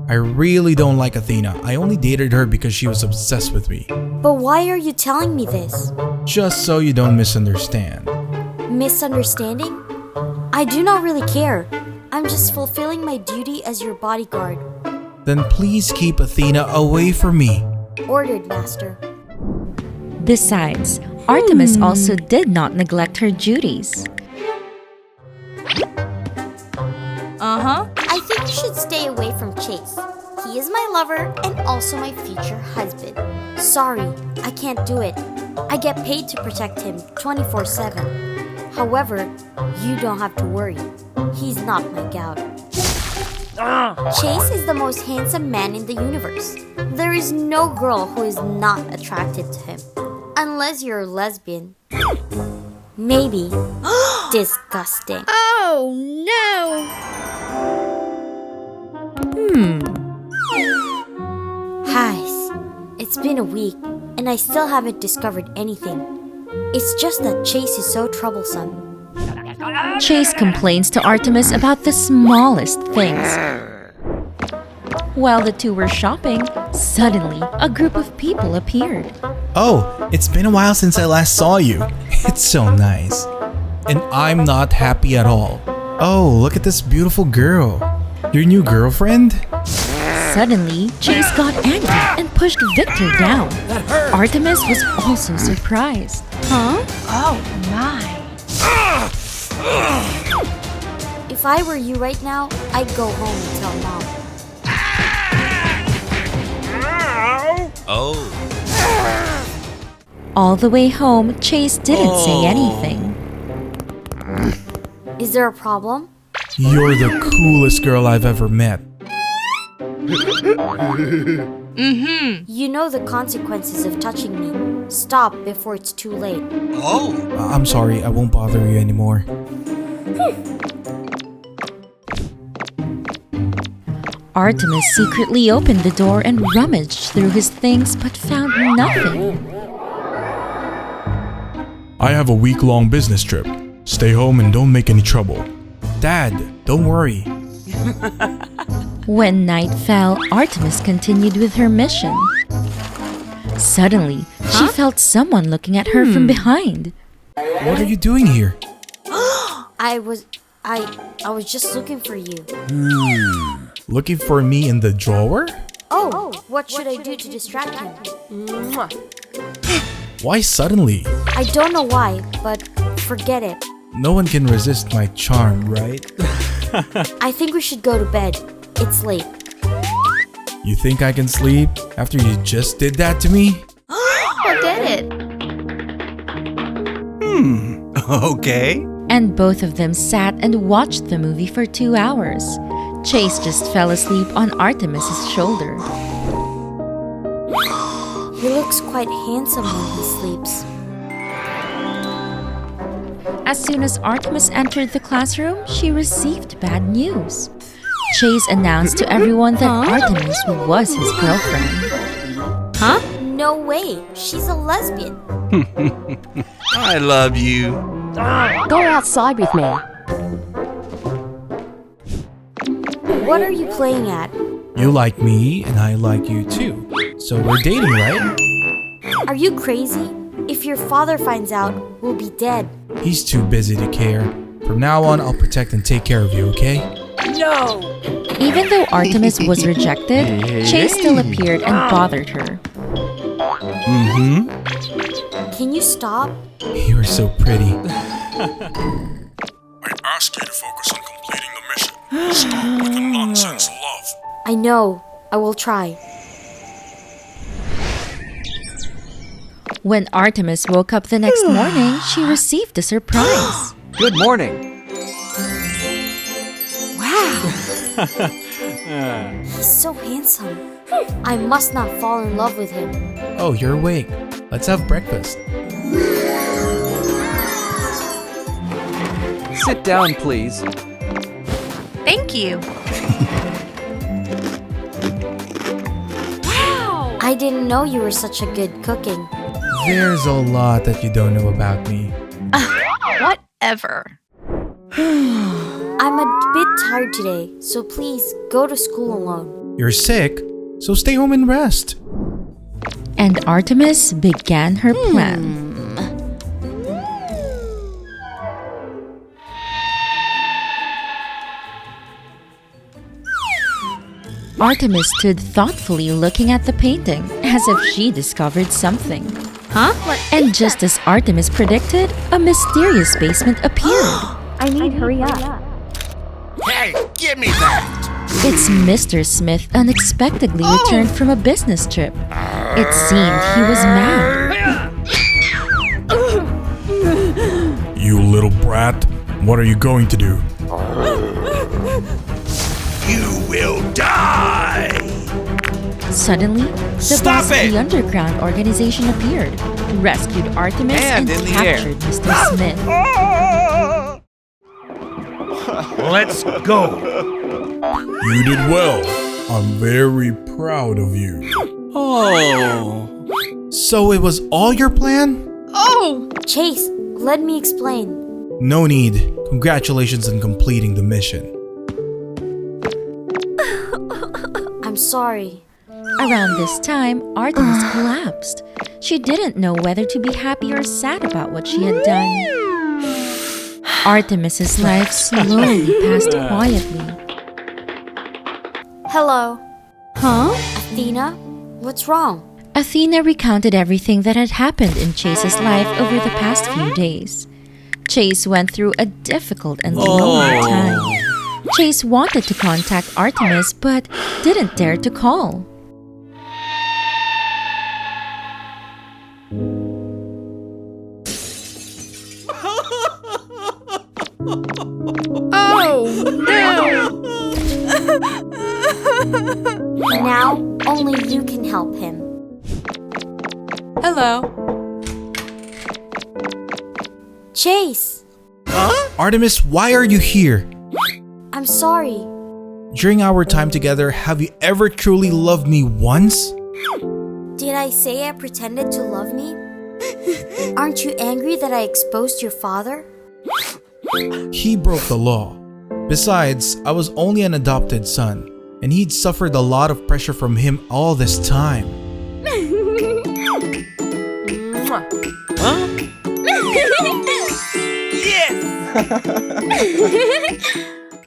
Speaker 6: I really don't like Athena. I only dated her because she was obsessed with me.
Speaker 2: But why are you telling me this?
Speaker 6: Just so you don't misunderstand.
Speaker 2: Misunderstanding? I do not really care. I'm just fulfilling my duty as your bodyguard.
Speaker 18: Then please keep Athena away from me.
Speaker 2: Ordered, Master.
Speaker 3: Besides, Artemis also did not neglect her duties.
Speaker 2: I think you should stay away from Chase. He is my lover and also my future husband. Sorry, I can't do it. I get paid to protect him 24/7. However, you don't have to worry. He's not my gout. Chase is the most handsome man in the universe. There is no girl who is not attracted to him. Unless you're a lesbian. Maybe. Disgusting.
Speaker 1: Oh no!
Speaker 2: Guys, it's been a week and I still haven't discovered anything. It's just that Chase is so troublesome.
Speaker 3: Chase complains to Artemis about the smallest things. While the two were shopping, suddenly a group of people appeared.
Speaker 18: Oh, it's been a while since I last saw you. It's so nice. And I'm not happy at all. Oh, look at this beautiful girl. Your new girlfriend?
Speaker 3: Suddenly, Chase got angry and pushed Victor down. Artemis was also surprised.
Speaker 8: Huh? Oh my.
Speaker 2: If I were you right now, I'd go home and tell Mom.
Speaker 5: Oh.
Speaker 3: All the way home, Chase didn't say anything.
Speaker 2: Is there a problem?
Speaker 18: You're the coolest girl I've ever met.
Speaker 2: You know the consequences of touching me. Stop before it's too late.
Speaker 16: Oh.
Speaker 18: I'm sorry, I won't bother you anymore.
Speaker 3: Artemis secretly opened the door and rummaged through his things but found nothing.
Speaker 20: I have a week-long business trip. Stay home and don't make any trouble.
Speaker 18: Dad, don't worry.
Speaker 3: When night fell, Artemis continued with her mission. Suddenly, she felt someone looking at her from behind.
Speaker 18: What are you doing here?
Speaker 2: I was just looking for you.
Speaker 18: Looking for me in the drawer?
Speaker 2: Oh, what should I do to distract him?
Speaker 18: Why suddenly?
Speaker 2: I don't know why, but forget it.
Speaker 18: No one can resist my charm, right?
Speaker 2: I think we should go to bed. It's late.
Speaker 18: You think I can sleep after you just did that to me?
Speaker 1: Forget it.
Speaker 5: Okay.
Speaker 3: And both of them sat and watched the movie for 2 hours. Chase just fell asleep on Artemis's shoulder.
Speaker 2: He looks quite handsome when he sleeps.
Speaker 3: As soon as Artemis entered the classroom, she received bad news. Chase announced to everyone that Artemis was his girlfriend.
Speaker 2: Huh? No way. She's a lesbian.
Speaker 5: I love you.
Speaker 8: Go outside with me.
Speaker 2: What are you playing at?
Speaker 18: You like me and I like you too. So we're dating, right?
Speaker 2: Are you crazy? If your father finds out, we'll be dead.
Speaker 18: He's too busy to care. From now on, I'll protect and take care of you, okay?
Speaker 8: No.
Speaker 3: Even though Artemis was rejected, Chase still appeared and bothered her.
Speaker 2: Can you stop?
Speaker 18: You're so pretty.
Speaker 20: I asked you to focus on completing the mission. Stop with the nonsense, love.
Speaker 2: I know. I will try.
Speaker 3: When Artemis woke up the next morning, she received a surprise.
Speaker 9: Good morning.
Speaker 2: Wow. He's so handsome. I must not fall in love with him.
Speaker 18: Oh, you're awake. Let's have breakfast.
Speaker 9: Sit down, please.
Speaker 14: Thank you. Wow!
Speaker 2: I didn't know you were such a good cooking.
Speaker 18: There's a lot that you don't know about me.
Speaker 14: Whatever.
Speaker 2: I'm a bit tired today, so please go to school alone.
Speaker 18: You're sick, so stay home and rest.
Speaker 3: And Artemis began her plan. Artemis stood thoughtfully looking at the painting, as if she discovered something.
Speaker 2: Huh?
Speaker 3: And just as Artemis predicted, a mysterious basement appeared.
Speaker 21: I need hurry up.
Speaker 16: Hey, give me that!
Speaker 3: It's Mr. Smith unexpectedly returned from a business trip. It seemed he was mad.
Speaker 20: You little brat, what are you going to do?
Speaker 16: You will die!
Speaker 3: Suddenly, the boss of the underground organization appeared, rescued Artemis, and captured Mr. Smith.
Speaker 20: Let's go! You did well. I'm very proud of you.
Speaker 18: Oh. So it was all your plan?
Speaker 2: Oh! Chase, let me explain.
Speaker 18: No need. Congratulations on completing the mission.
Speaker 2: I'm sorry.
Speaker 3: Around this time, Artemis collapsed. She didn't know whether to be happy or sad about what she had done. Artemis's life slowly passed quietly.
Speaker 2: Hello.
Speaker 3: Huh?
Speaker 2: Athena? What's wrong?
Speaker 3: Athena recounted everything that had happened in Chase's life over the past few days. Chase went through a difficult and lonely time. Chase wanted to contact Artemis but didn't dare to call.
Speaker 14: Oh, no!
Speaker 2: Now, only you can help him.
Speaker 14: Hello.
Speaker 2: Chase!
Speaker 18: Artemis, why are you here?
Speaker 2: I'm sorry.
Speaker 18: During our time together, have you ever truly loved me once?
Speaker 2: Did I say I pretended to love me? Aren't you angry that I exposed your father?
Speaker 18: He broke the law. Besides, I was only an adopted son, and he'd suffered a lot of pressure from him all this time.
Speaker 16: Yes!